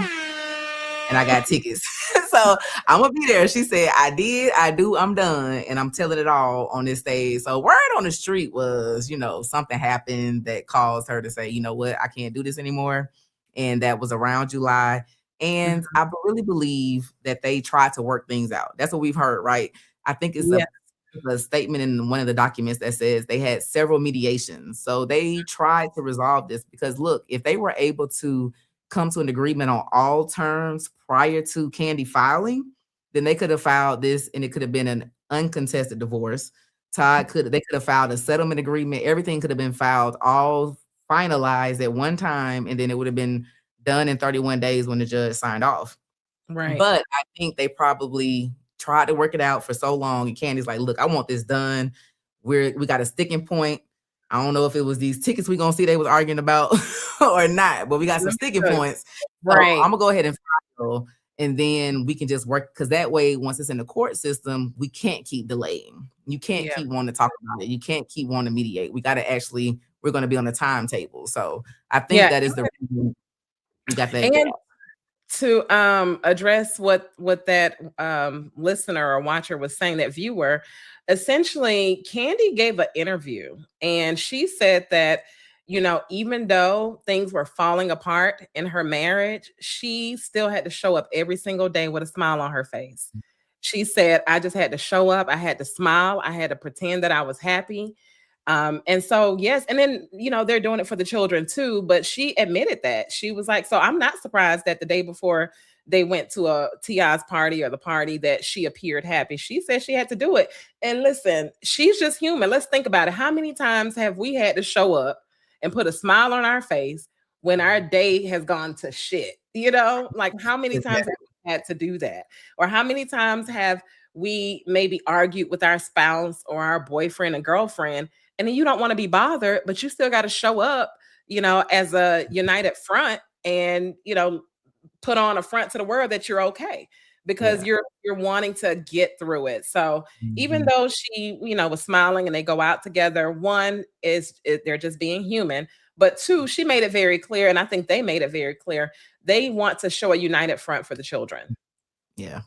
and I got tickets. So I'm going to be there. She said, I did, I do, I'm done, and I'm telling it all on this stage. So word on the street was, something happened that caused her to say, you know what, I can't do this anymore. And that was around July. And I really believe that they tried to work things out. That's what we've heard, right? I think it's a statement in one of the documents that says they had several mediations. So they tried to resolve this because, look, if they were able to come to an agreement on all terms prior to Kandi filing, then they could have filed this and it could have been an uncontested divorce. They could have filed a settlement agreement. Everything could have been filed, all finalized at one time, and then it would have been done in 31 days when the judge signed off. Right. But I think they probably tried to work it out for so long, and Kandi's like, look, I want this done. We got a sticking point. I don't know if it was these tickets we're gonna see they was arguing about or not, but we got some sticking points. Right. So I'm gonna go ahead and file, and then we can just work, because that way, once it's in the court system, we can't keep delaying. You can't keep wanting to talk about it. You can't keep wanting to mediate. We gotta we're gonna be on the timetable. So I think that is the reason we got that. And to address what that listener or watcher was saying, that viewer, essentially Kandi gave an interview and she said that, even though things were falling apart in her marriage, she still had to show up every single day with a smile on her face. She said, I just had to show up. I had to smile. I had to pretend that I was happy. And so, yes. And then, they're doing it for the children too, but she admitted that. She was like, so I'm not surprised that the day before they went to a T.I.'s party or the party that she appeared happy. She said she had to do it. And listen, she's just human. Let's think about it. How many times have we had to show up and put a smile on our face when our day has gone to shit? Like how many times have we had to do that? Or how many times have we maybe argued with our spouse or our boyfriend and girlfriend, and then you don't want to be bothered, but you still got to show up, as a united front and, put on a front to the world that you're okay, because you're wanting to get through it. So even though she, was smiling and they go out together, one is they're just being human, but two, she made it very clear. And I think they made it very clear. They want to show a united front for the children. Yeah.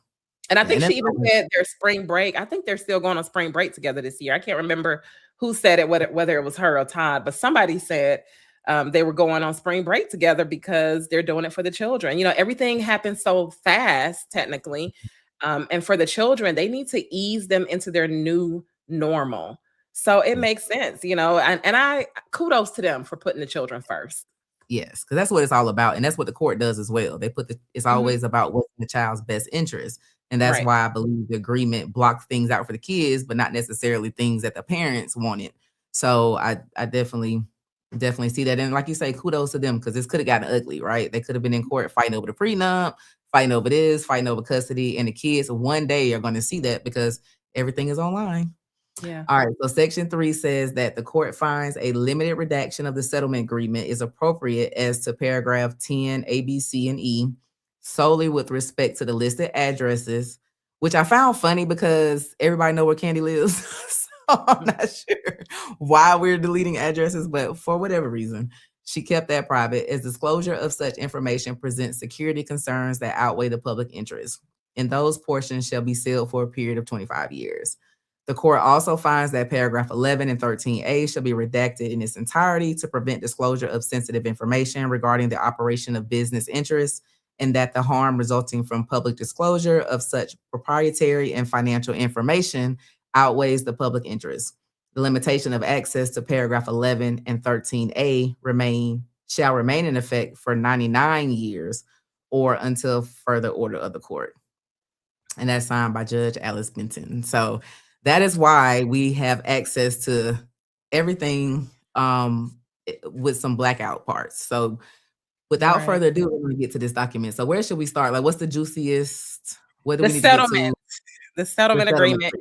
And I think she even said their spring break. I think they're still going on spring break together this year. I can't remember who said it, whether it was her or Todd, but somebody said they were going on spring break together because they're doing it for the children. You know, everything happens so fast, technically. And for the children, they need to ease them into their new normal. So it makes sense, you know, and I kudos to them for putting the children first. Yes, because that's what it's all about. And that's what the court does as well. They put it's always about what's in the child's best interest. And that's why I believe the agreement blocks things out for the kids, but not necessarily things that the parents wanted. So I definitely see that. And like you say, kudos to them, because this could have gotten ugly, right? They could have been in court fighting over the prenup, fighting over this, fighting over custody. And the kids one day are going to see that because everything is online. Yeah. All right. So Section 3 says that the court finds a limited redaction of the settlement agreement is appropriate as to paragraph 10, A, B, C, and E, solely with respect to the listed addresses, which I found funny because everybody know where Kandi lives. So I'm not sure why we're deleting addresses, but for whatever reason, she kept that private, as disclosure of such information presents security concerns that outweigh the public interest. And those portions shall be sealed for a period of 25 years. The court also finds that paragraph 11 and 13A shall be redacted in its entirety to prevent disclosure of sensitive information regarding the operation of business interests, and that the harm resulting from public disclosure of such proprietary and financial information outweighs the public interest. The limitation of access to paragraph 11 and 13A shall remain in effect for 99 years or until further order of the court. And that's signed by Judge Alice Benton. So that is why we have access to everything with some blackout parts. So without further ado, we're going to get to this document. So where should we start? Like, what's the juiciest? What do we need to get to? The settlement agreement.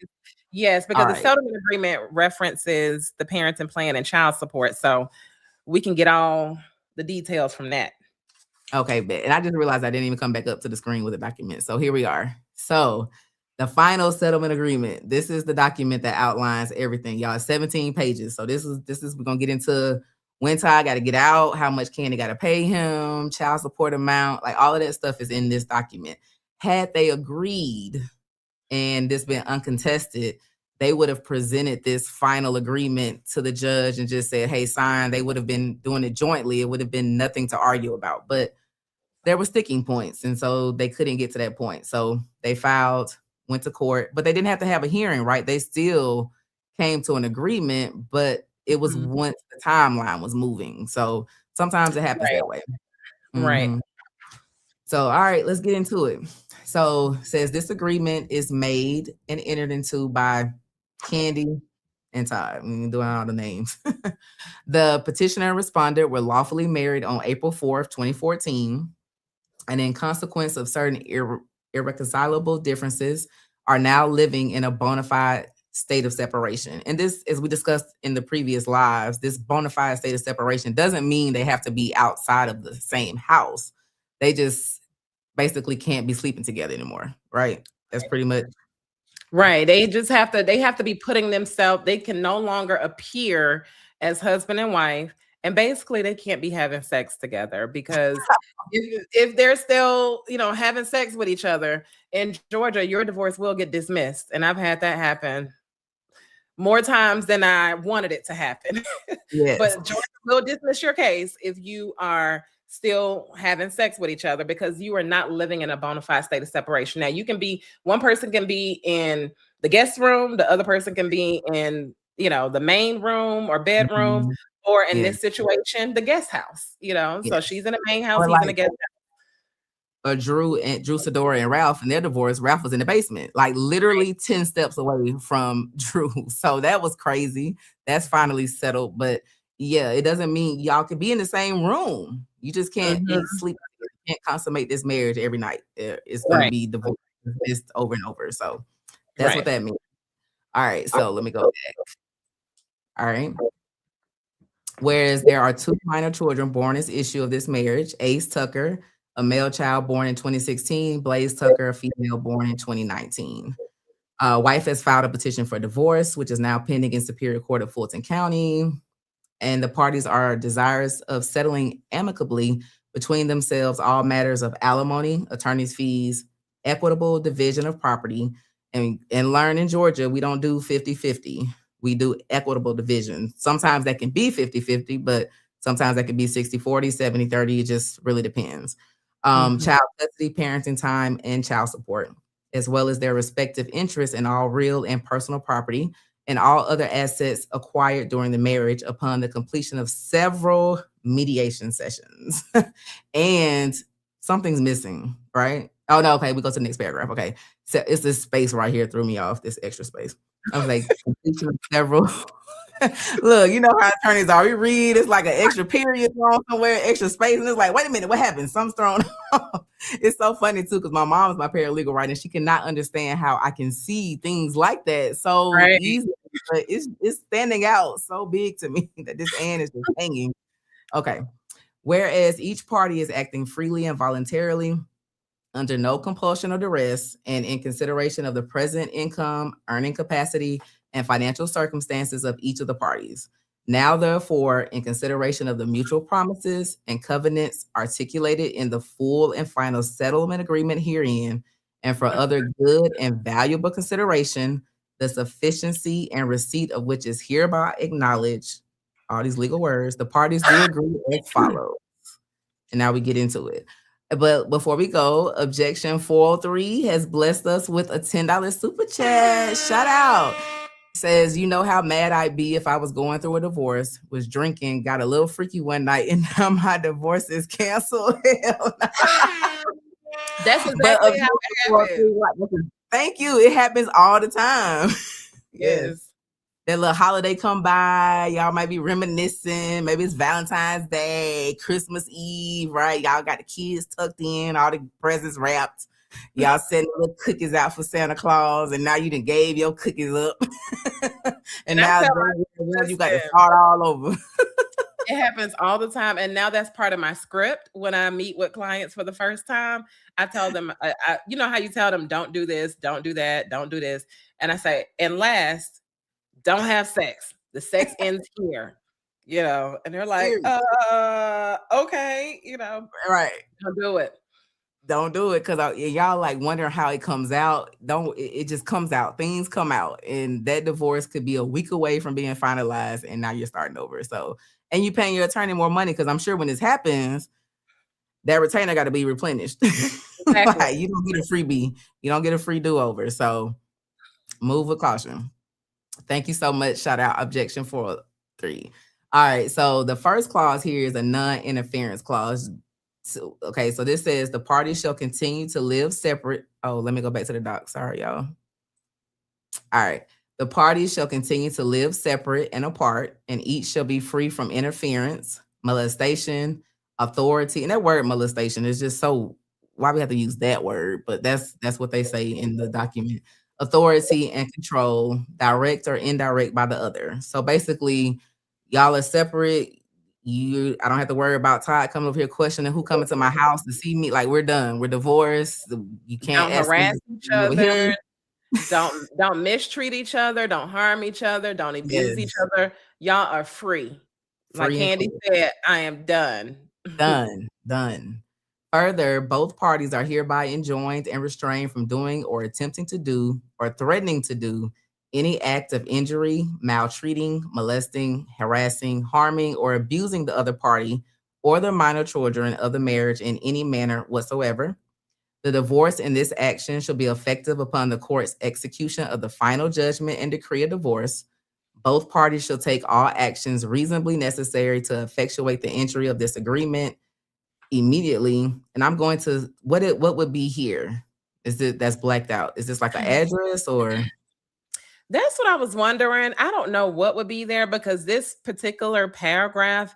Yes, because the settlement agreement references the parenting plan and child support. So we can get all the details from that. Okay, and I just realized I didn't even come back up to the screen with the document. So here we are. So the final settlement agreement. This is the document that outlines everything, y'all. 17 pages. So this is we're gonna get into when Todd got to get out, how much Kandi got to pay him, child support amount, like all of that stuff is in this document. Had they agreed and this been uncontested, they would have presented this final agreement to the judge and just said, hey, sign. They would have been doing it jointly. It would have been nothing to argue about. But there were sticking points, and so they couldn't get to that point. So they filed, went to court, but they didn't have to have a hearing, right? They still came to an agreement, but it was once the timeline was moving. So sometimes it happens that way. Right. So, all right, let's get into it. So it says this agreement is made and entered into by Kandi and Todd. I'm doing all the names. The petitioner and respondent were lawfully married on April 4th, 2014. And in consequence of certain irreconcilable differences, are now living in a bona fide state of separation. And this, as we discussed in the previous lives, this bona fide state of separation doesn't mean they have to be outside of the same house. They just basically can't be sleeping together anymore, right? That's pretty much right. They have to be putting themselves, they can no longer appear as husband and wife, and basically they can't be having sex together, because if they're still, having sex with each other in Georgia, your divorce will get dismissed. And I've had that happen more times than I wanted it to happen. Yes. But Georgia will dismiss your case if you are still having sex with each other, because you are not living in a bona fide state of separation. Now, one person can be in the guest room, the other person can be in, the main room or bedroom, or in this situation, the guest house, so she's in the main house, he's in the guest house. Drew, Sadora, and Ralph, and their divorce, Ralph was in the basement, like literally 10 steps away from Drew. So that was crazy. That's finally settled. But yeah, it doesn't mean y'all can be in the same room. You just can't sleep. You can't consummate this marriage every night. It's going to be divorced over and over. So that's what that means. All right. So let me go back. All right. Whereas there are 2 minor children born as issue of this marriage: Ace Tucker, a male child born in 2016, Blaze Tucker, a female born in 2019. Wife has filed a petition for divorce, which is now pending in Superior Court of Fulton County. And the parties are desirous of settling amicably between themselves all matters of alimony, attorney's fees, equitable division of property. And learn in Georgia, we don't do 50-50. We do equitable division. Sometimes that can be 50-50, but sometimes that can be 60-40, 70-30. It just really depends. Child custody, parenting time, and child support, as well as their respective interests in all real and personal property and all other assets acquired during the marriage upon the completion of several mediation sessions. And something's missing, right? Oh, no, okay, we go to the next paragraph. Okay, so it's this space right here threw me off, this extra space. I was like, completion of several. Look, you know how attorneys are. We read, it's like an extra period thrown somewhere, extra space, and it's like, wait a minute, what happened? Something's thrown off. It's so funny too, because my mom is my paralegal, right? And she cannot understand how I can see things like that so easy. But it's standing out so big to me that this and is just hanging. Okay. Whereas each party is acting freely and voluntarily, under no compulsion or duress, and in consideration of the present income, earning capacity, and financial circumstances of each of the parties. Now, therefore, in consideration of the mutual promises and covenants articulated in the full and final settlement agreement herein, and for other good and valuable consideration, the sufficiency and receipt of which is hereby acknowledged, all these legal words, the parties do agree as follows. And now we get into it. But before we go, Objection 403 has blessed us with a $10 super chat. Shout out. Says, you know how mad I'd be if I was going through a divorce, was drinking, got a little freaky one night, and now my divorce is canceled. Hell no. That's exactly how it happens. Thank you. It happens all the time. Yes. That little holiday come by, y'all might be reminiscing. Maybe it's Valentine's Day, Christmas Eve, right? Y'all got the kids tucked in, all the presents wrapped. Y'all sending little cookies out for Santa Claus, and now you done gave your cookies up. and now you got to start all over. It happens all the time. And now that's part of my script. When I meet with clients for the first time, I tell them, you know how you tell them, don't do this, don't do that, don't do this. And I say, and last, don't have sex. The sex ends here, you know, and they're like, okay, you know, right. Don't do it. Don't do it. Cause y'all like wondering how it comes out. It just comes out. Things come out, and that divorce could be a week away from being finalized, and now you're starting over. So, and you paying your attorney more money, because I'm sure when this happens, that retainer got to be replenished. Exactly. Like, you don't get a freebie. You don't get a free do-over. So move with caution. Thank you so much. Shout out Objection 403. All right. So the first clause here is a non-interference clause. So, okay. So this says the parties shall continue to live separate. Oh, let me go back to the doc. Sorry, y'all. All right. The parties shall continue to live separate and apart, and each shall be free from interference, molestation, authority. And that word molestation is just so, why we have to use that word, but that's what they say in the document. Authority and control, direct or indirect, by the other. So basically, y'all are separate. I don't have to worry about Todd coming over here questioning who coming to my house to see me. Like, we're done. We're divorced. You can't harass each other. Don't mistreat each other. Don't harm each other. Don't abuse each other. Y'all are free. Like Kandi said, I am done. Done. Further, both parties are hereby enjoined and restrained from doing or attempting to do or threatening to do any act of injury, maltreating, molesting, harassing, harming, or abusing the other party or the minor children of the marriage in any manner whatsoever. The divorce in this action shall be effective upon the court's execution of the final judgment and decree of divorce. Both parties shall take all actions reasonably necessary to effectuate the entry of this agreement immediately. And I'm going to, what would be here? That's blacked out? Is this like an address or? That's what I was wondering. I don't know what would be there, because this particular paragraph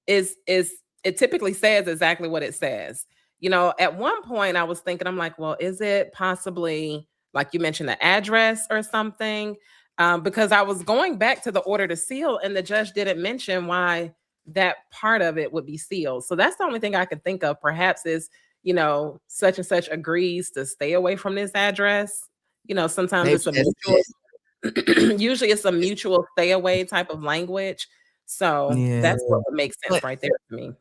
it typically says exactly what it says. You know, at one point I was thinking, I'm like, well, is it possibly, like you mentioned, the address or something? Because I was going back to the order to seal, and the judge didn't mention why that part of it would be sealed. So that's the only thing I could think of. Perhaps is, you know, such and such agrees to stay away from this address. You know, sometimes it's a mutual, usually it's a mutual stay away type of language. So that's what makes sense right there to me.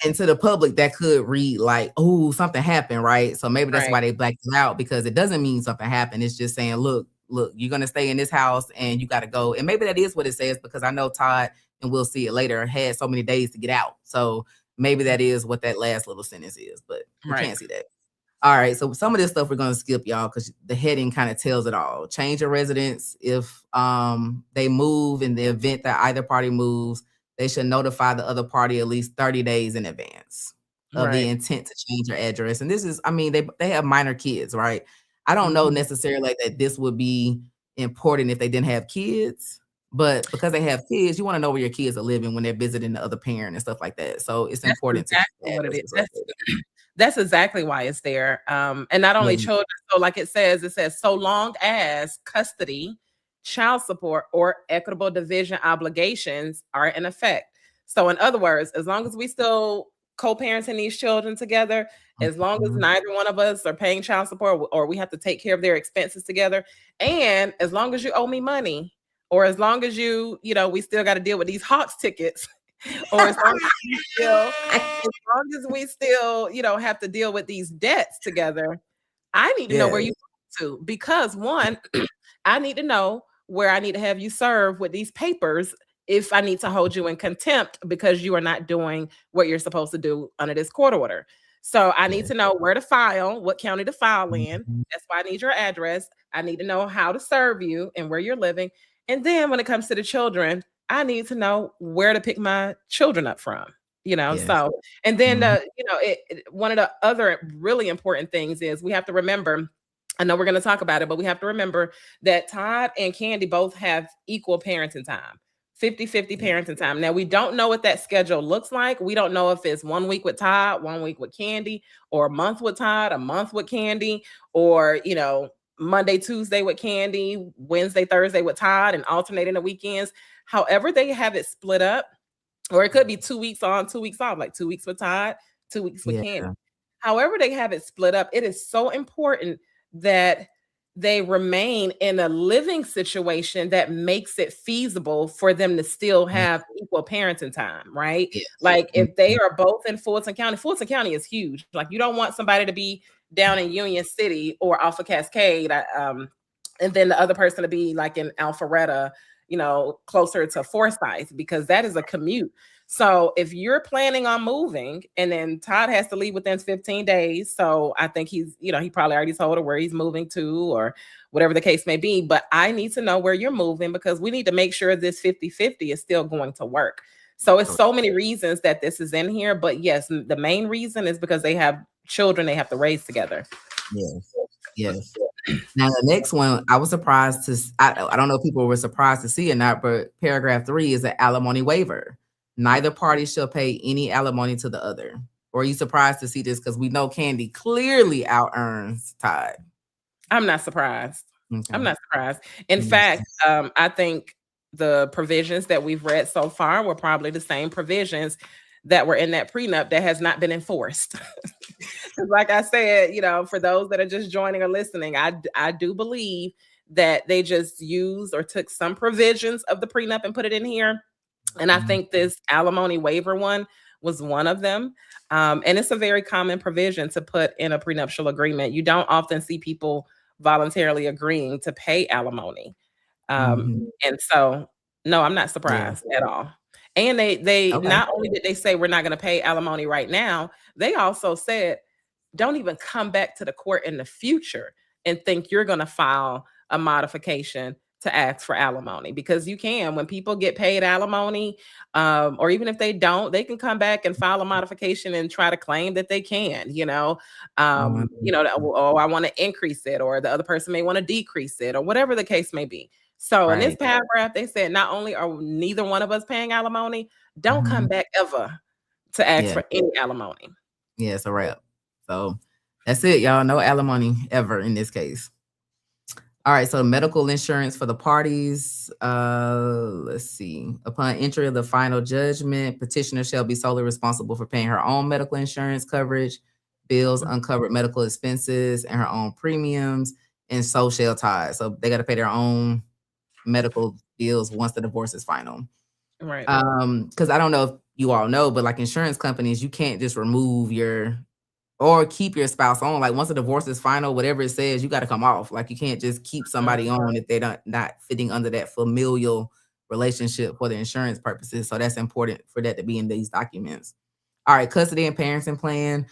And to the public, that could read like, oh, something happened, right? So maybe that's why they blacked it out, because it doesn't mean something happened. It's just saying, look, you're gonna stay in this house and you gotta go. And maybe that is what it says, because I know Todd, and we'll see it later, had so many days to get out. So maybe that is what that last little sentence is, but we can't see that. All right, so some of this stuff we're gonna skip, y'all, because the heading kind of tells it all. Change of residence. If they move, in the event that either party moves, they should notify the other party at least 30 days in advance of the intent to change your address. And this is, I mean, they have minor kids, right? I don't know necessarily that this would be important if they didn't have kids, but because they have kids, you want to know where your kids are living when they're visiting the other parent and stuff like that. So it's important to what it is. That's exactly why it's there. And not only children, so like it says, so long as custody, child support, or equitable division obligations are in effect. So in other words, as long as we still co-parenting these children together, as long as neither one of us are paying child support, or we have to take care of their expenses together, and as long as you owe me money, or as long as we still got to deal with these Hawks tickets, or as long as we still, have to deal with these debts together, I need to know where you go to, because one, I need to know where I need to have you serve with these papers if I need to hold you in contempt because you are not doing what you're supposed to do under this court order. So I need to know where to file, what county to file in. That's why I need your address. I need to know how to serve you and where you're living. And then when it comes to the children, I need to know where to pick my children up from, so, and then, one of the other really important things is we have to remember, I know we're going to talk about it, but we have to remember that Todd and Kandi both have equal parenting time, 50-50 parenting time. Now, we don't know what that schedule looks like. We don't know if it's 1 week with Todd, 1 week with Kandi, or a month with Todd, a month with Kandi, or, Monday, Tuesday with Kandi, Wednesday, Thursday with Todd, and alternating the weekends. However they have it split up, or it could be 2 weeks on, 2 weeks off, like 2 weeks with Todd, 2 weeks with Kandi. However they have it split up, it is so important that they remain in a living situation that makes it feasible for them to still have equal parenting time, right? Like if they are both in Fulton County is huge. Like you don't want somebody to be down in Union City or off of Cascade, and then the other person to be like in Alpharetta, closer to Forsyth, because that is a commute. So if you're planning on moving, and then Todd has to leave within 15 days. So I think he's, he probably already told her where he's moving to or whatever the case may be. But I need to know where you're moving, because we need to make sure this 50-50 is still going to work. So it's so many reasons that this is in here. But yes, the main reason is because they have children they have to raise together. Yes. Now the next one, I was surprised to, I don't know if people were surprised to see it or not, but paragraph 3 is an alimony waiver. Neither party shall pay any alimony to the other. Or are you surprised to see this? Because we know Kandi clearly out-earns Todd. I'm not surprised. I'm not surprised. In fact, I think the provisions that we've read so far were probably the same provisions that were in that prenup that has not been enforced. Like I said, for those that are just joining or listening, I do believe that they just used or took some provisions of the prenup and put it in here. And I think this alimony waiver one was one of them. And it's a very common provision to put in a prenuptial agreement. You don't often see people voluntarily agreeing to pay alimony. And so, no, I'm not surprised at all. And they not only did they say we're not going to pay alimony right now, they also said, don't even come back to the court in the future and think you're going to file a modification to ask for alimony, because you can, when people get paid alimony, or even if they don't, they can come back and file a modification and try to claim that they can, oh, I want to increase it, or the other person may want to decrease it, or whatever the case may be. So in this paragraph, they said, not only are neither one of us paying alimony, don't come back ever to ask for any alimony. Yeah, it's a wrap. So that's it, y'all. No alimony ever in this case. All right, so medical insurance for the parties. Let's see. Upon entry of the final judgment, petitioner shall be solely responsible for paying her own medical insurance coverage, bills, uncovered medical expenses, and her own premiums, and so shall Todd. So they got to pay their own medical bills once the divorce is final. Right. Because I don't know if you all know, but like insurance companies, you can't just remove your or keep your spouse on. Like once a divorce is final, whatever it says, you got to come off. Like you can't just keep somebody on if they're not fitting under that familial relationship for the insurance purposes. So that's important for that to be in these documents. All right, custody and parenting plan.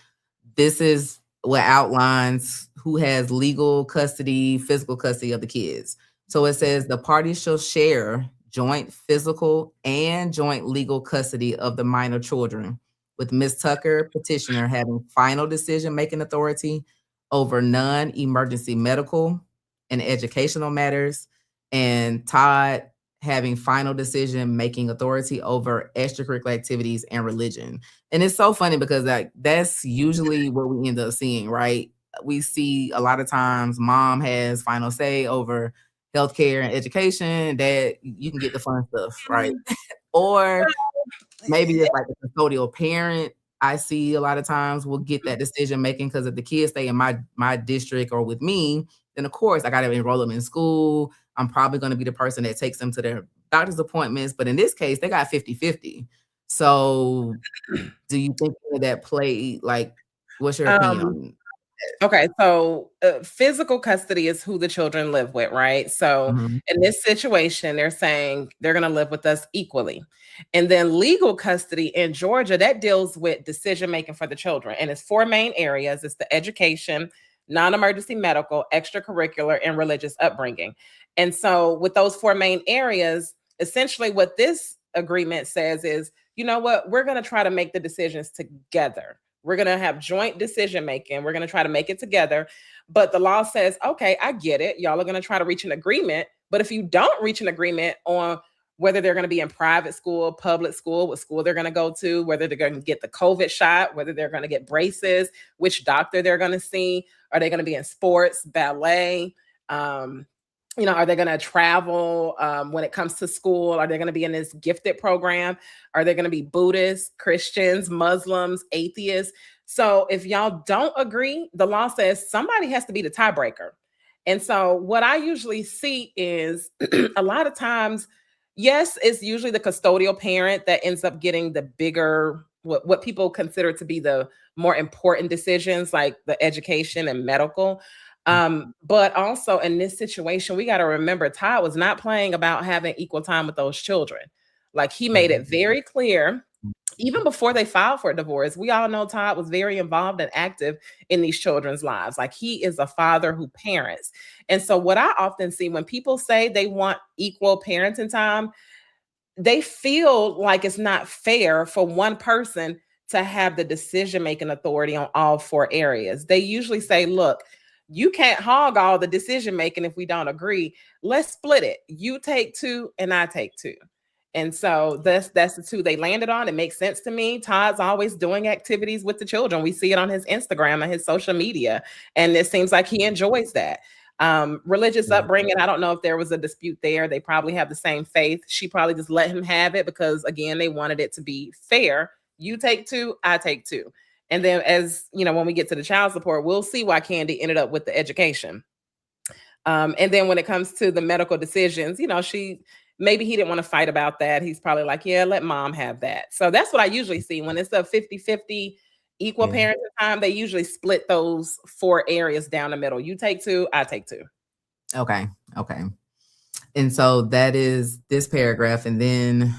This is what outlines who has legal custody, physical custody of the kids. So it says the parties shall share joint physical and joint legal custody of the minor children, with Ms. Tucker, petitioner, having final decision-making authority over non-emergency medical and educational matters, and Todd having final decision-making authority over extracurricular activities and religion. And it's so funny because like that's usually what we end up seeing, right? We see a lot of times mom has final say over healthcare and education, dad, you can get the fun stuff, right? Or maybe it's like a custodial parent. I see a lot of times will get that decision making because if the kids stay in my district or with me, then of course I got to enroll them in school. I'm probably going to be the person that takes them to their doctor's appointments. But in this case, they got 50-50. So do you think that play, like, what's your opinion on that? Okay, so physical custody is who the children live with, right? So in this situation, they're saying they're going to live with us equally. And then legal custody in Georgia, that deals with decision making for the children. And it's 4 main areas. It's the education, non-emergency medical, extracurricular, and religious upbringing. And so with those 4 main areas, essentially what this agreement says is, you know what, we're going to try to make the decisions together. We're going to have joint decision making. We're going to try to make it together. But the law says, okay, I get it. Y'all are going to try to reach an agreement. But if you don't reach an agreement on whether they're going to be in private school, public school, what school they're going to go to, whether they're going to get the COVID shot, whether they're going to get braces, which doctor they're going to see, are they going to be in sports, ballet, are they going to travel when it comes to school? Are they going to be in this gifted program? Are they going to be Buddhists, Christians, Muslims, atheists? So if y'all don't agree, the law says somebody has to be the tiebreaker. And so what I usually see is a lot of times, yes, it's usually the custodial parent that ends up getting the bigger, what people consider to be the more important decisions, like the education and medical. But also in this situation, we got to remember Todd was not playing about having equal time with those children. Like he made it very clear, even before they filed for a divorce. We all know Todd was very involved and active in these children's lives. Like he is a father who parents. And so what I often see when people say they want equal parenting time, they feel like it's not fair for one person to have the decision-making authority on all 4 areas. They usually say, look, you can't hog all the decision making if we don't agree. Let's split it. You take 2 and I take 2. And so that's the 2 they landed on. It makes sense to me. Todd's always doing activities with the children. We see it on his Instagram and his social media. And it seems like he enjoys that. Religious upbringing, I don't know if there was a dispute there. They probably have the same faith. She probably just let him have it because, again, they wanted it to be fair. You take 2, I take 2. And then as, when we get to the child support, we'll see why Kandi ended up with the education. And then when it comes to the medical decisions, maybe he didn't want to fight about that. He's probably like, yeah, let mom have that. So that's what I usually see when it's a 50-50 equal parenting time. They usually split those 4 areas down the middle. You take 2, I take 2. Okay. And so that is this paragraph. And then,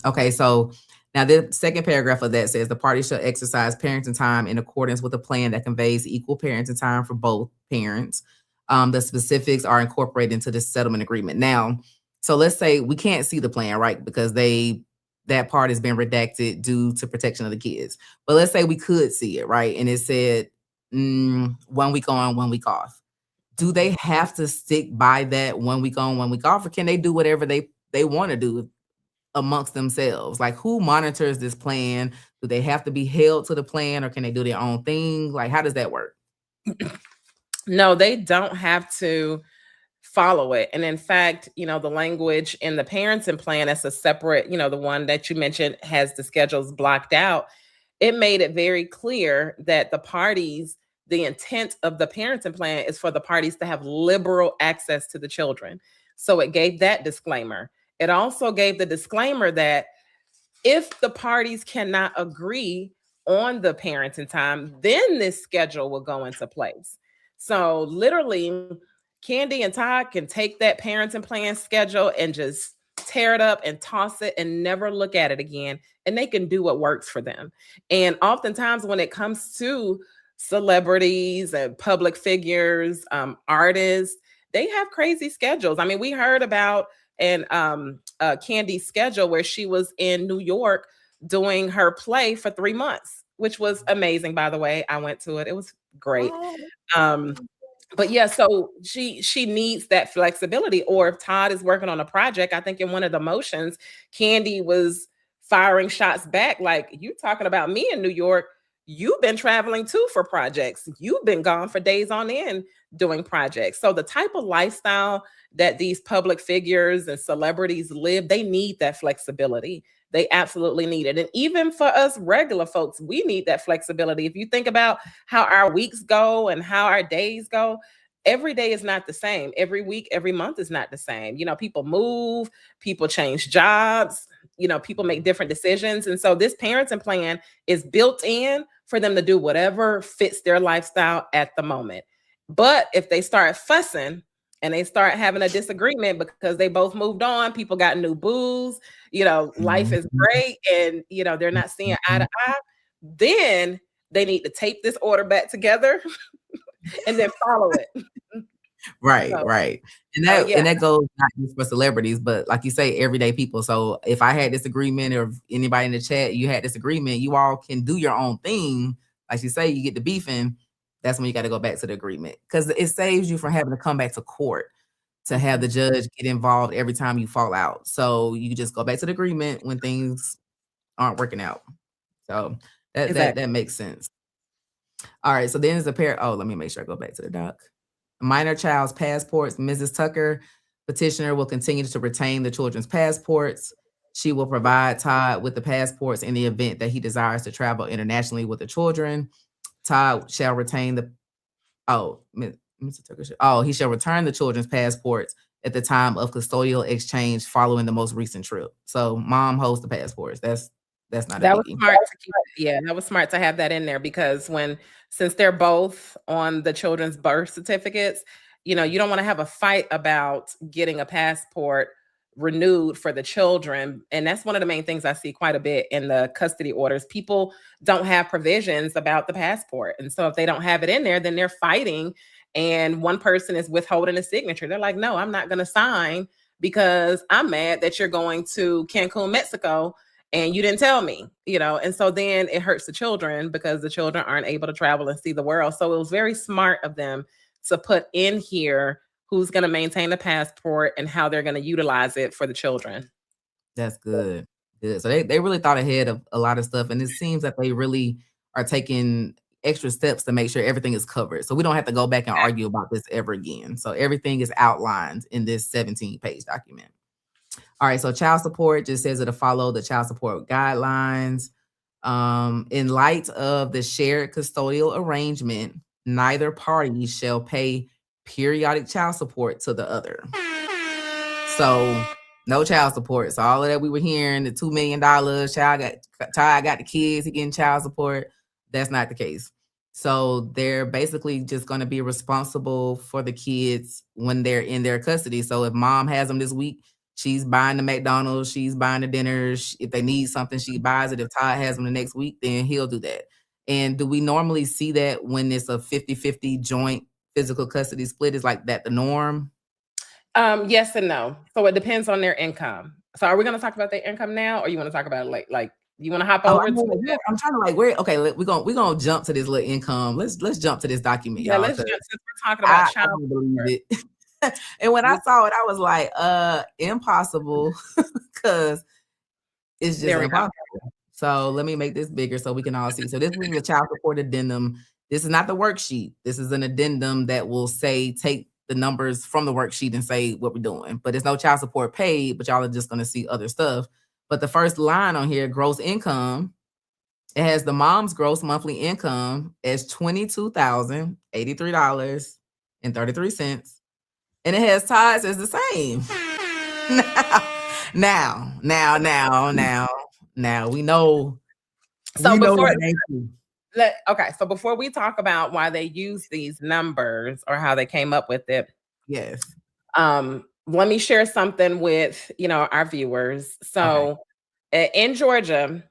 okay, so now the second paragraph of that says the party shall exercise parenting time in accordance with a plan that conveys equal parenting time for both parents. The specifics are incorporated into the settlement agreement. Now, so let's say we can't see the plan, right? Because that part has been redacted due to protection of the kids. But let's say we could see it, right? And it said 1 week on, 1 week off. Do they have to stick by that 1 week on, 1 week off, or can they do whatever they want to do amongst themselves? Like, who monitors this plan? Do they have to be held to the plan, or can they do their own thing? Like, how does that work? No, they don't have to follow it. And in fact, the language in the parenting plan, that's a separate, the one that you mentioned has the schedules blocked out. It made it very clear that the intent of the parenting plan is for the parties to have liberal access to the children. So it gave that disclaimer. It also gave the disclaimer that If the parties cannot agree on the parenting time, then this schedule will go into place. So literally, Kandi and Todd can take that parenting plan schedule and just tear it up and toss it and never look at it again. And they can do what works for them. And oftentimes, when it comes to celebrities and public figures, artists, they have crazy schedules. I mean, we heard about Kandi's schedule where she was in New York doing her play for 3 months, which was amazing, by the way. I went to it. It was great. But yeah, so she needs that flexibility. Or if Todd is working on a project, I think in one of the motions, Kandi was firing shots back like, you talking about me in New York, you've been traveling too for projects. You've been gone for days on end doing projects. So the type of lifestyle that these public figures and celebrities live, they need that flexibility. They absolutely need it. And even for us regular folks, we need that flexibility. If you think about how our weeks go and how our days go, every day is not the same. Every week, every month is not the same. You know, people move, people change jobs, you know, people make different decisions. And so this parenting plan is built in for them to do whatever fits their lifestyle at the moment. But if they start fussing and they start having a disagreement because they both moved on, people got new booze, you know, life is great, and, you know, they're not seeing eye to eye, then they need to tape this order back together and then follow it. Right, so, right. And that goes not just for celebrities, but like you say, everyday people. So if I had disagreement, or if anybody in the chat, you had disagreement, you all can do your own thing. Like you say, you get the beefing, that's when you got to go back to the agreement, because it saves you from having to come back to court to have the judge get involved every time you fall out. So you just go back to the agreement when things aren't working out. So that makes sense. All right. So then there's a pair. Oh, let me make sure I go back to the doc. Minor child's passports. Mrs. Tucker, petitioner, will continue to retain the children's passports. She will provide Todd with the passports in the event that he desires to travel internationally with the children. Todd shall retain the, Mr. Tucker, he shall return the children's passports at the time of custodial exchange following the most recent trip. So mom holds the passports. That's not that was smart to keep. Yeah, that was smart to have that in there, because since they're both on the children's birth certificates, you know, you don't want to have a fight about getting a passport renewed for the children. And that's one of the main things I see quite a bit in the custody orders. People don't have provisions about the passport. And so if they don't have it in there, then they're fighting, and one person is withholding a signature. They're like, no, I'm not going to sign because I'm mad that you're going to Cancun, Mexico, and you didn't tell me, you know. And so then it hurts the children because the children aren't able to travel and see the world. So it was very smart of them to put in here who's going to maintain the passport and how they're going to utilize it for the children. That's good. Good. So they really thought ahead of a lot of stuff. And it seems that they really are taking extra steps to make sure everything is covered. So we don't have to go back and argue about this ever again. So everything is outlined in this 17-page document. All right, so child support just says it'll follow the child support guidelines. In light of the shared custodial arrangement, neither party shall pay periodic child support to the other. So no child support. So all of that we were hearing, the $2 million, Todd got the kids, he getting child support. That's not the case. So they're basically just going to be responsible for the kids when they're in their custody. So if mom has them this week, she's buying the McDonald's, she's buying the dinners. If they need something, she buys it. If Todd has them the next week, then he'll do that. And do we normally see that when it's a 50-50 joint physical custody split? Is like that the norm? Yes and no. So it depends on their income. So are we going to talk about their income now, or you want to talk about it like you want to hop over? I'm trying to we're gonna jump to this little income. Let's jump to this document. Yeah, let's jump, since we're talking about child support. And when I saw it, I was like, impossible, because it's just impossible. So let me make this bigger so we can all see. So this is the child support addendum. This is not the worksheet. This is an addendum that will say, take the numbers from the worksheet and say what we're doing. But there's no child support paid, but y'all are just going to see other stuff. But the first line on here, gross income, it has the mom's gross monthly income as $22,083.33. And it has Todd's as the same. Now. Now we know. So before that ain't true. Okay, so before we talk about why they use these numbers or how they came up with it, yes. Let me share something with our viewers. So, in Georgia,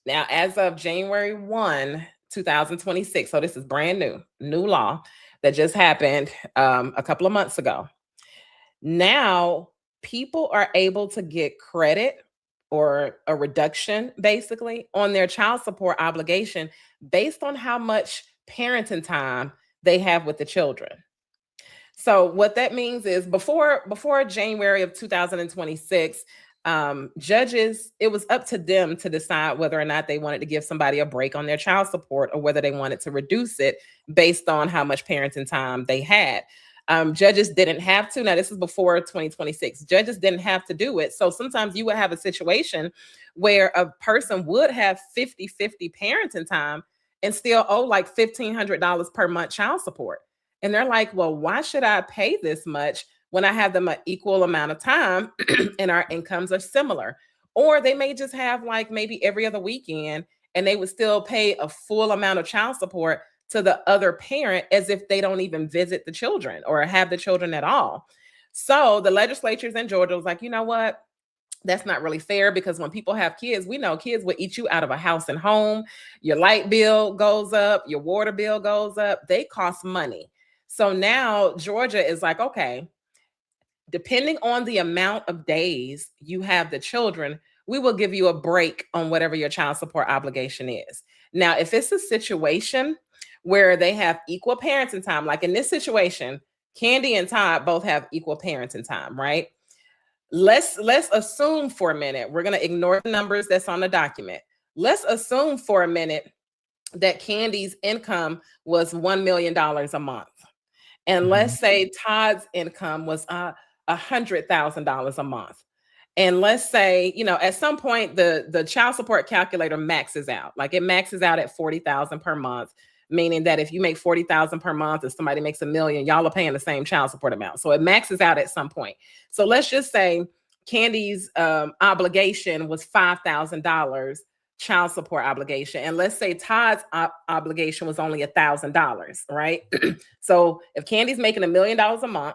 now as of January 1, 2026, so this is brand new law that just happened a couple of months ago. Now, people are able to get credit or a reduction basically on their child support obligation based on how much parenting time they have with the children. So what that means is before January of 2026, judges, it was up to them to decide whether or not they wanted to give somebody a break on their child support or whether they wanted to reduce it based on how much parenting time they had. Judges didn't have to. Now, this is before 2026. Judges didn't have to do it. So sometimes you would have a situation where a person would have 50-50 parenting time and still owe like $1,500 per month child support. And they're like, well, why should I pay this much when I have them an equal amount of time and our incomes are similar? Or they may just have like maybe every other weekend and they would still pay a full amount of child support to the other parent as if they don't even visit the children or have the children at all. So the legislatures in Georgia was like, you know what? That's not really fair because when people have kids, we know kids will eat you out of a house and home. Your light bill goes up, your water bill goes up. They cost money. So now Georgia is like, okay, depending on the amount of days you have the children, we will give you a break on whatever your child support obligation is. Now, if it's a situation where they have equal parenting time, like in this situation, Kandi and Todd both have equal parenting time, right? Let's assume for a minute, we're going to ignore the numbers that's on the document. Let's assume for a minute that Kandi's income was $1 million a month. And let's say Todd's income was $100,000 a month. And let's say, at some point the child support calculator maxes out. Like it maxes out at $40,000 per month, meaning that if you make $40,000 per month and somebody makes $1 million, y'all are paying the same child support amount. So it maxes out at some point. So let's just say Kandi's obligation was $5,000 child support obligation. And let's say Todd's obligation was only $1,000, right? So if Kandi's making $1 million a month,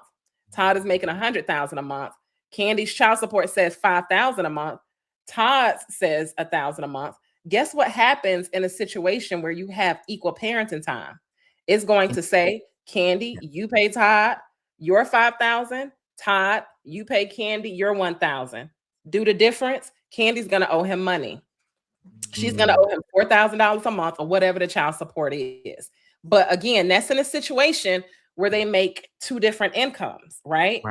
Todd is making $100,000 a month. Kandi's child support says $5,000 a month. Todd says $1,000 a month. Guess what happens in a situation where you have equal parenting time? It's going to say, Kandi, you pay Todd your $5,000. Todd, you pay Kandi your $1,000. Do the difference. Kandi's going to owe him money. She's going to owe him $4,000 a month or whatever the child support is. But again, that's in a situation where they make two different incomes, right?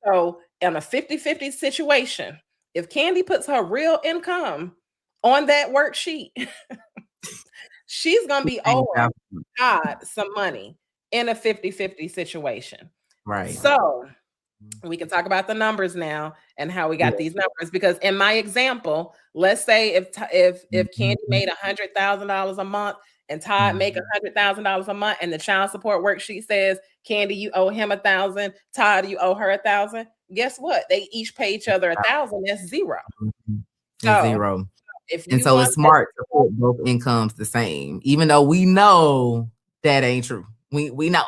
So in a 50-50 situation, if Kandi puts her real income on that worksheet, she's going to be owing Todd some money in a 50-50 situation. Right. So we can talk about the numbers now and how we got these numbers, because in my example, let's say if Kandi made $100,000 a month and Todd make $100,000 a month, and the child support worksheet says, Kandi, you owe him $1,000, Todd, you owe her $1,000. Guess what? They each pay each other $1,000. That's zero. So, zero. So it's smart to put both incomes the same, even though we know that ain't true. We know.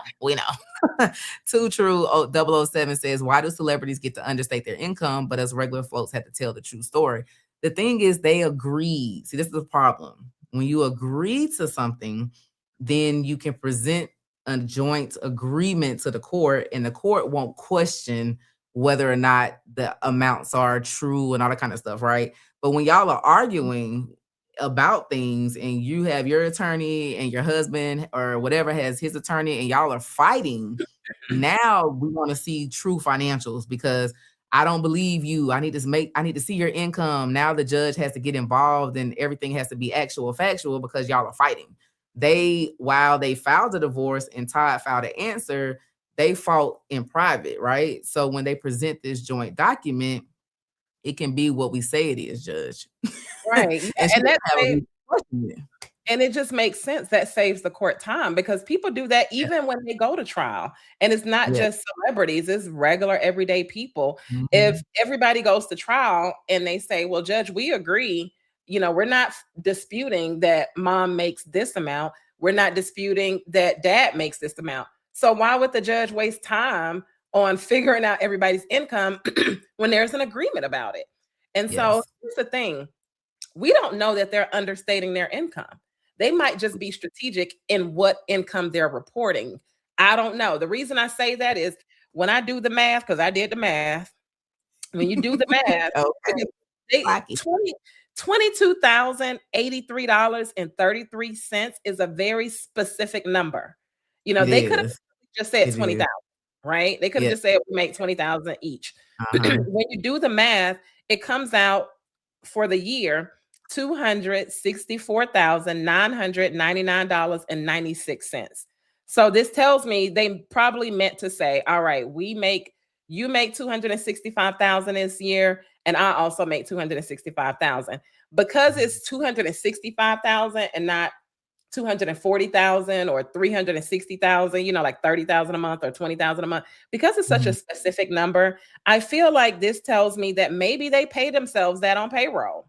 Too True 007 says, why do celebrities get to understate their income, but us regular folks have to tell the true story? The thing is, they agree. See, this is the problem. When you agree to something, then you can present a joint agreement to the court, and the court won't question whether or not the amounts are true and all that kind of stuff, right? But when y'all are arguing about things and you have your attorney and your husband or whatever has his attorney and y'all are fighting, now we want to see true financials, because I don't believe you. I need to see your income. Now the judge has to get involved and everything has to be actual factual because y'all are fighting. While they filed a divorce and Todd filed an answer, they fought in private, right? So when they present this joint document, it can be what we say it is, Judge. Right. And it just makes sense. That saves the court time, because people do that even when they go to trial. And it's not just celebrities, it's regular everyday people. If everybody goes to trial and they say, well, Judge, we agree, we're not disputing that mom makes this amount. We're not disputing that dad makes this amount. So why would the judge waste time on figuring out everybody's income when there's an agreement about it? And so here's the thing. We don't know that they're understating their income. They might just be strategic in what income they're reporting. I don't know. The reason I say that is when I do the math, because I did the math, when you do the math, $22,083.33 is a very specific number. They could have just said 20,000, right? They could have just said we make 20,000 each. When you do the math, it comes out for the year $264,999.96. So this tells me they probably meant to say, all right, you make 265,000 this year, and I also make 265,000. Because it's 265,000 and not 240,000 or 360,000, like 30,000 a month or 20,000 a month, because it's such a specific number, I feel like this tells me that maybe they pay themselves that on payroll.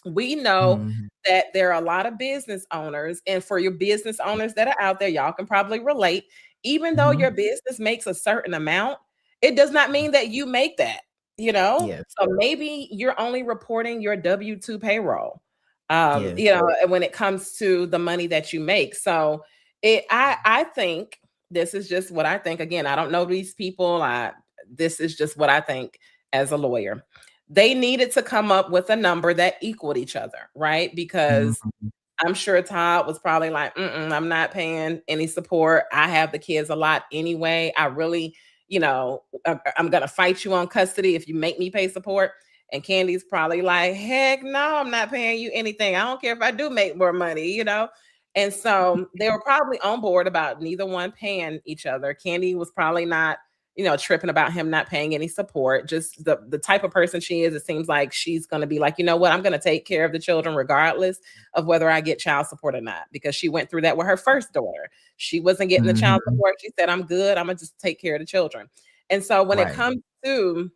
We know that there are a lot of business owners, and for your business owners that are out there, y'all can probably relate. Even though your business makes a certain amount, it does not mean that you make that, So maybe you're only reporting your W-2 payroll, when it comes to the money that you make. So I think this is just what I think. Again, I don't know these people. This is just what I think as a lawyer. They needed to come up with a number that equaled each other, right? Because I'm sure Todd was probably like, I'm not paying any support. I have the kids a lot anyway. I really, I'm going to fight you on custody if you make me pay support. And Kandi's probably like, heck no, I'm not paying you anything. I don't care if I do make more money, And so they were probably on board about neither one paying each other. Kandi was probably not, tripping about him not paying any support. Just the type of person she is, it seems like she's going to be like, you know what, I'm going to take care of the children regardless of whether I get child support or not, because she went through that with her first daughter. She wasn't getting the child support. She said, I'm good. I'm going to just take care of the children. And so when it comes to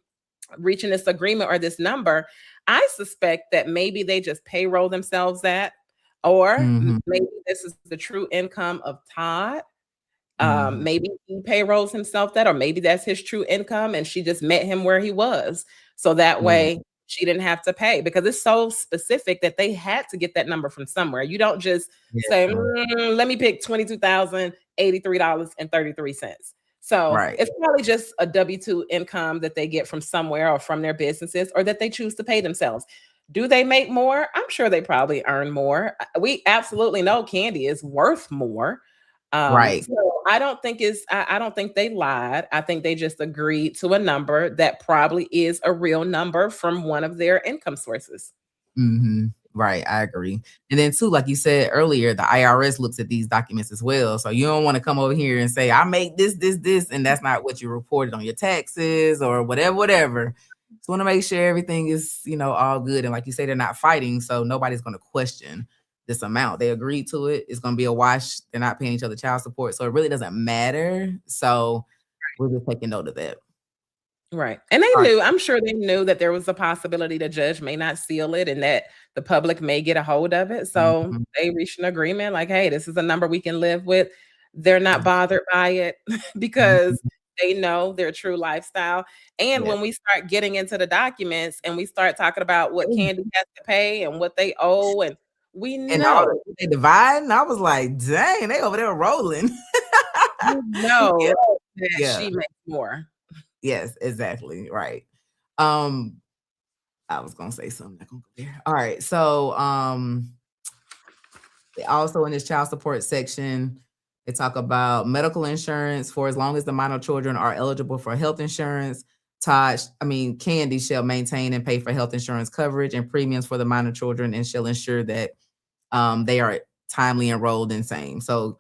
reaching this agreement or this number, I suspect that maybe they just payroll themselves that, or maybe this is the true income of Todd. Maybe he payrolls himself that, or maybe that's his true income and she just met him where he was. So that way she didn't have to pay, because it's so specific that they had to get that number from somewhere. You don't just say, let me pick $22,083.33. So it's probably just a W-2 income that they get from somewhere or from their businesses, or that they choose to pay themselves. Do they make more? I'm sure they probably earn more. We absolutely know Kandi is worth more. So I don't think they lied. I think they just agreed to a number that probably is a real number from one of their income sources. Right. I agree. And then too, like you said earlier, the IRS looks at these documents as well. So you don't want to come over here and say, I make this, and that's not what you reported on your taxes or whatever. Just want to make sure everything is, all good. And like you say, they're not fighting. So nobody's going to question this amount. They agreed to it. It's going to be a wash. They're not paying each other child support. So it really doesn't matter. So we're just taking note of that. Right. And they knew, I'm sure they knew that there was a possibility the judge may not seal it and that the public may get a hold of it. So they reached an agreement like, hey, this is a number we can live with. They're not bothered by it because they know their true lifestyle. And when we start getting into the documents and we start talking about what Kandi has to pay and what they owe, and we know they divide, and I was like, dang, they over there rolling. that she makes more. Yes, exactly. Right. I was gonna say something. All right. So also in this child support section, they talk about medical insurance for as long as the minor children are eligible for health insurance. Kandi shall maintain and pay for health insurance coverage and premiums for the minor children, and shall ensure that they are timely enrolled in same. So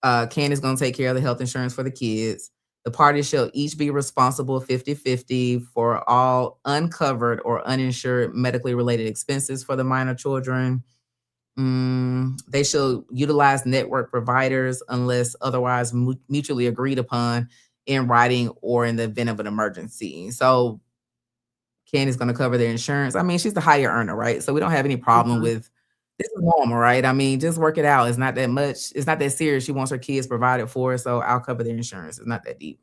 Kandi's going to take care of the health insurance for the kids. The parties shall each be responsible 50-50 for all uncovered or uninsured medically related expenses for the minor children. They shall utilize network providers unless otherwise mutually agreed upon in writing or in the event of an emergency. So Candy's going to cover their insurance. I mean, she's the higher earner, right? So we don't have any problem with this is normal, right? I mean, just work it out. It's not that much. It's not that serious. She wants her kids provided for, so I'll cover their insurance. It's not that deep.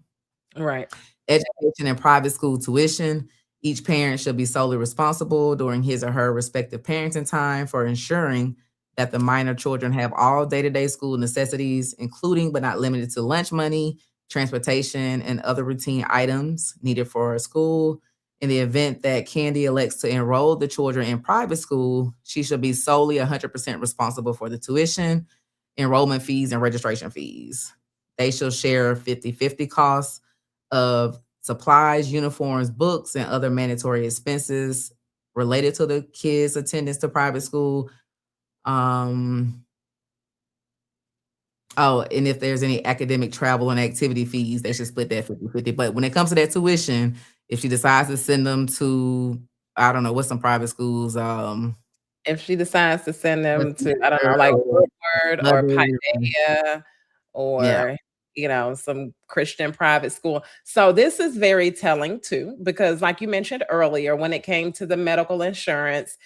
Right. Education and private school tuition. Each parent should be solely responsible during his or her respective parenting time for ensuring that the minor children have all day-to-day school necessities, including but not limited to lunch money, transportation, and other routine items needed for school. In the event that Kandi elects to enroll the children in private school, she should be solely 100% responsible for the tuition, enrollment fees, and registration fees. They shall share 50-50 costs of supplies, uniforms, books, and other mandatory expenses related to the kids' attendance to private school. And if there's any academic travel and activity fees, they should split that 50-50. But when it comes to that tuition, if she decides to send them to, I don't know, what's some private schools? If she decides to send them to, I don't know, like Woodward or Payout or, some Christian private school. So this is very telling too, because like you mentioned earlier, when it came to the medical insurance,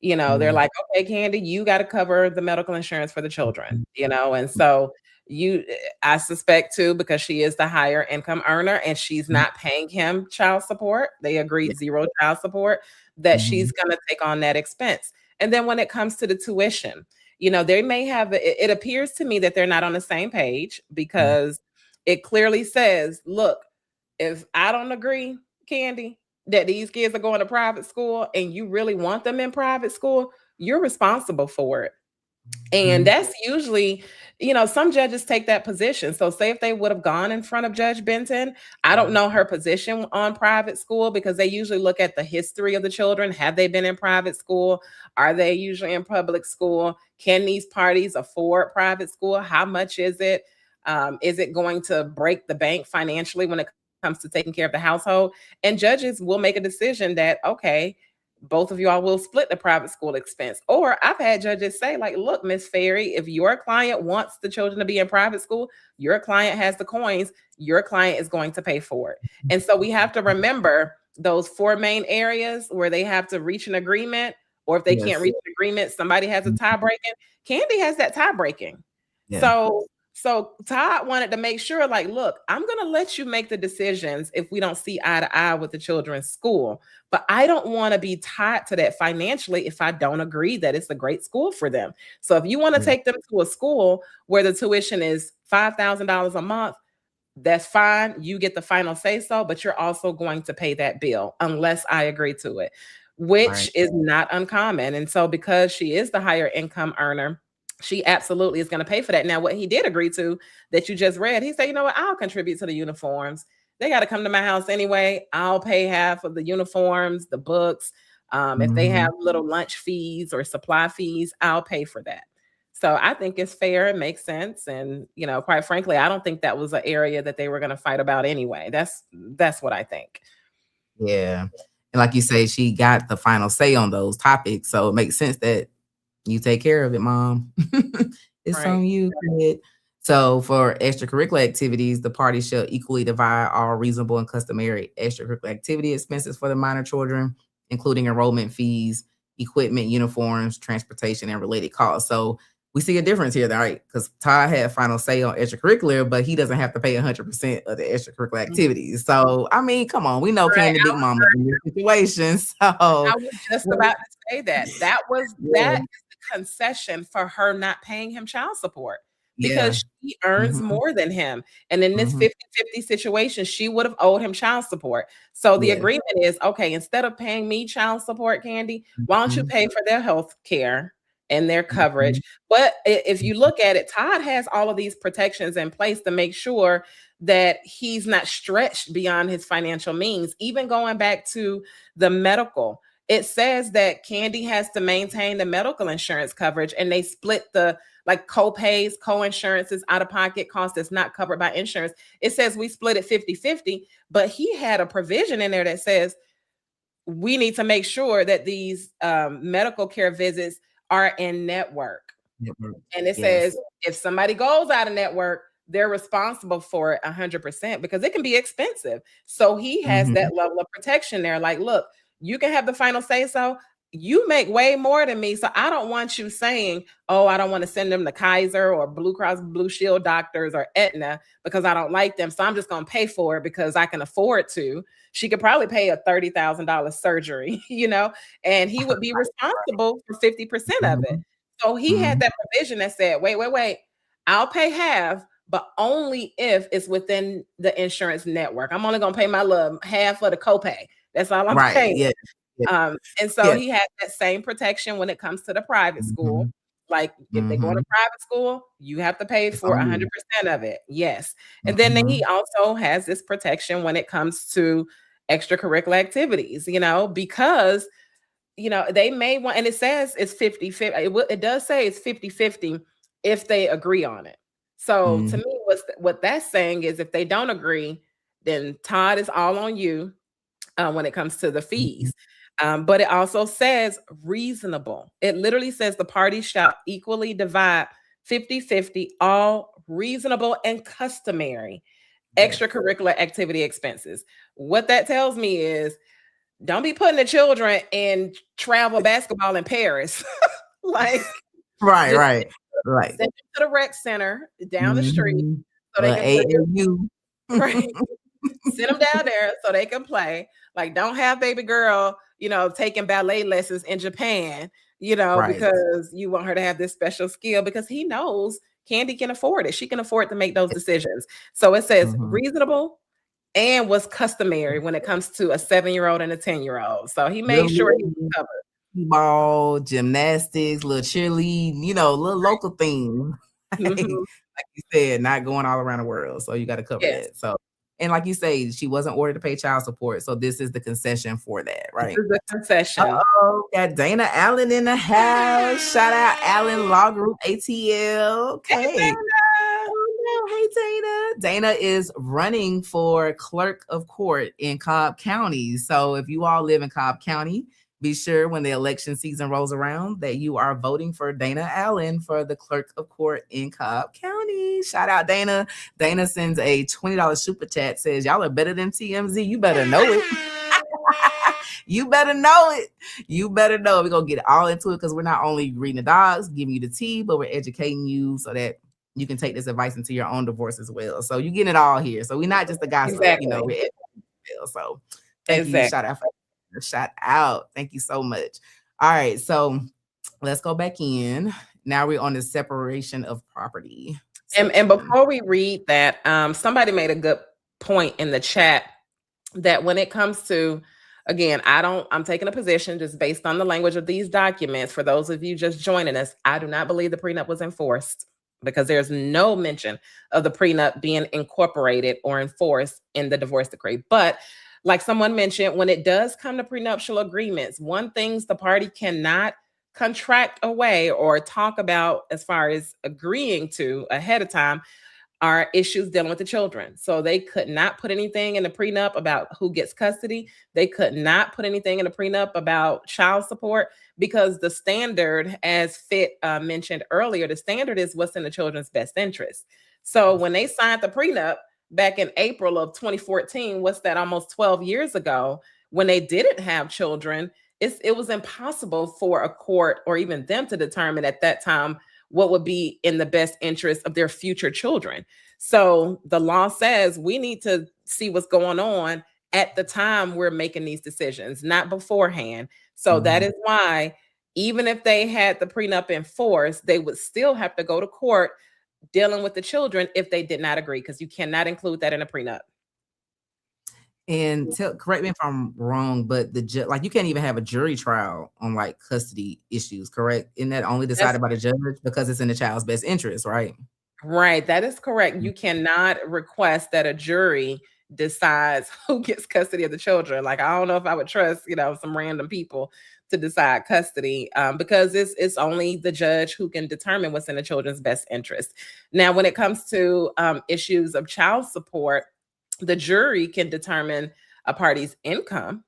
they're like, okay, Kandi, you got to cover the medical insurance for the children, and so I suspect too, because she is the higher income earner and she's not paying him child support. They agreed zero child support, that she's going to take on that expense. And then when it comes to the tuition, they may have, it appears to me that they're not on the same page, because it clearly says, look, if I don't agree, Kandi, that these kids are going to private school and you really want them in private school, you're responsible for it. And that's usually, some judges take that position. So say if they would have gone in front of Judge Benton, I don't know her position on private school, because they usually look at the history of the children. Have they been in private school? Are they usually in public school? Can these parties afford private school? How much is it? Is it going to break the bank financially when it comes to taking care of the household? And judges will make a decision that, okay, both of y'all will split the private school expense. Or I've had judges say, like, look, Miss Farrey, if your client wants the children to be in private school, your client has the coins, your client is going to pay for it. And so we have to remember those four main areas where they have to reach an agreement, or if they can't reach an agreement, somebody has a tie breaking. Kandi has that tie breaking. So Todd wanted to make sure, like, look, I'm going to let you make the decisions if we don't see eye to eye with the children's school, but I don't want to be tied to that financially if I don't agree that it's a great school for them. So if you want to take them to a school where the tuition is $5,000 a month, that's fine. You get the final say so, but you're also going to pay that bill unless I agree to it, which is not uncommon. And so because she is the higher income earner, she absolutely is going to pay for that. Now, what he did agree to that you just read, he said, you know what, I'll contribute to the uniforms. They got to come to my house anyway. I'll pay half of the uniforms, the books. If they have little lunch fees or supply fees, I'll pay for that. So I think it's fair. It makes sense. And, quite frankly, I don't think that was an area that they were going to fight about anyway. That's what I think. Yeah. And like you say, she got the final say on those topics. So it makes sense that you take care of it, Mom. It's on you, kid. So for extracurricular activities, the parties shall equally divide all reasonable and customary extracurricular activity expenses for the minor children, including enrollment fees, equipment, uniforms, transportation, and related costs. So we see a difference here, right? Because Todd had final say on extracurricular, but he doesn't have to pay 100% of the extracurricular activities. So, I mean, come on. We know Kandi Big Mama in this situation. So I was just about to say that. That is the concession for her not paying him child support, because she earns more than him. And in this 50-50 situation, she would have owed him child support. So the agreement is, okay, instead of paying me child support, Kandi, why don't you pay for their health care and their coverage? But if you look at it, Todd has all of these protections in place to make sure that he's not stretched beyond his financial means. Even going back to the medical, it says that Kandi has to maintain the medical insurance coverage, and they split the co-pays, co-insurances, out-of-pocket costs that's not covered by insurance. It says we split it 50-50, but he had a provision in there that says we need to make sure that these medical care visits are in network. And it says if somebody goes out of network, they're responsible for it 100%, because it can be expensive. So he has that level of protection there. Like, look, you can have the final say so. You make way more than me, so I don't want you saying, oh, I don't want to send them to Kaiser or Blue Cross Blue Shield doctors or Aetna because I don't like them, so I'm just going to pay for it because I can afford to. She could probably pay a $30,000 surgery, and he would be responsible for 50% of it. So he had that provision that said, wait, I'll pay half, but only if it's within the insurance network. I'm only going to pay my half of the copay. That's all I'm paying. Yeah. And so he had that same protection when it comes to the private school. Like if they go to private school, you have to pay for 100% of it. Yes. And then he also has this protection when it comes to extracurricular activities, because, they may want, and it says it's 50-50. It does say it's 50-50 if they agree on it. So to me, what that's saying is if they don't agree, then Todd is all on you when it comes to the fees. But it also says reasonable. It literally says the parties shall equally divide 50-50 all reasonable and customary extracurricular activity expenses. What that tells me is don't be putting the children in travel basketball in Paris. Right. Send them to the rec center down the street so they can AAU. Right. Send them down there so they can play. Like, don't have baby girl, taking ballet lessons in Japan, because you want her to have this special skill because he knows Kandi can afford it. She can afford to make those decisions. So it says reasonable and what's customary when it comes to a 7-year-old and a 10-year-old. So he made sure he was covered. Ball, gymnastics, little cheerleading, little local thing. Like you said, not going all around the world. So you got to cover that. So, and like you say, she wasn't ordered to pay child support. So this is the concession for that, right? This is the concession. Got Dana Allen in the house. Shout out Allen Law Group ATL. Okay. Hey, Hey, Dana. Dana is running for clerk of court in Cobb County. So if you all live in Cobb County, be sure when the election season rolls around that you are voting for Dana Allen for the clerk of court in Cobb County. Shout out Dana. Dana sends a $20 super chat, says, y'all are better than TMZ. You better know it. You better know it. You better know. We're going to get all into it because we're not only reading the docs, giving you the tea, but we're educating you so that you can take this advice into your own divorce as well. So you're getting it all here. So we're not just the gossip, we're educating. So thank you. Shout out. Thank you so much. All right. So let's go back in. Now we're on the separation of property. And before we read that, somebody made a good point in the chat that when it comes to, again, I'm taking a position just based on the language of these documents. For those of you just joining us, I do not believe the prenup was enforced because there's no mention of the prenup being incorporated or enforced in the divorce decree. But like someone mentioned, when it does come to prenuptial agreements, one things the party cannot contract away or talk about as far as agreeing to ahead of time are issues dealing with the children. So they could not put anything in the prenup about who gets custody. They could not put anything in the prenup about child support because the standard, as Fit mentioned earlier, the standard is what's in the children's best interest. So when they signed the prenup back in April of 2014, what's that, almost 12 years ago, when they didn't have children, it was impossible for a court or even them to determine at that time what would be in the best interest of their future children. So the law says we need to see what's going on at the time we're making these decisions, not beforehand. So that is why even if they had the prenup in force, they would still have to go to court dealing with the children if they did not agree, because you cannot include that in a prenup. And correct me if I'm wrong, but like you can't even have a jury trial on like custody issues, correct? Isn't that only decided by the judge because it's in the child's best interest, right? Right, that is correct. You cannot request that a jury decides who gets custody of the children. Like, I don't know if I would trust, some random people to decide custody because it's only the judge who can determine what's in the children's best interest. Now, when it comes to issues of child support, the jury can determine a party's income.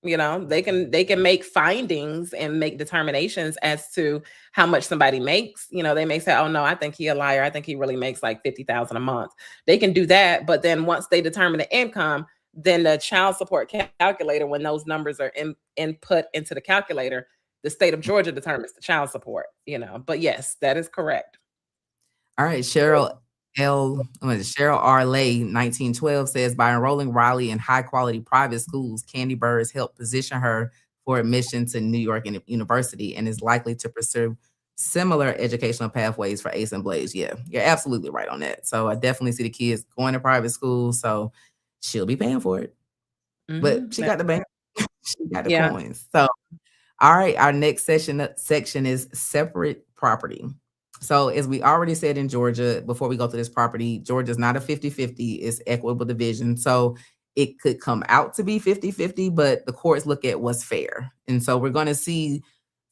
They can make findings and make determinations as to how much somebody makes. They may say, oh no, I think he's a liar. I think he really makes like $50,000 a month. They can do that. But then once they determine the income, then the child support calculator, when those numbers are input into the calculator, the state of Georgia determines the child support, but yes, that is correct. All right, Cheryl R. Lay, 1912 says, by enrolling Riley in high quality private schools, Kandi Burrs helped position her for admission to New York University and is likely to pursue similar educational pathways for Ace and Blaze. Yeah, you're absolutely right on that. So I definitely see the kids going to private school, so she'll be paying for it. But she got the bank, she got the coins. So, all right, our next section is separate property. So as we already said in Georgia, before we go to this property, Georgia's not a 50-50, it's equitable division. So it could come out to be 50-50, but the courts look at what's fair. And so we're going to see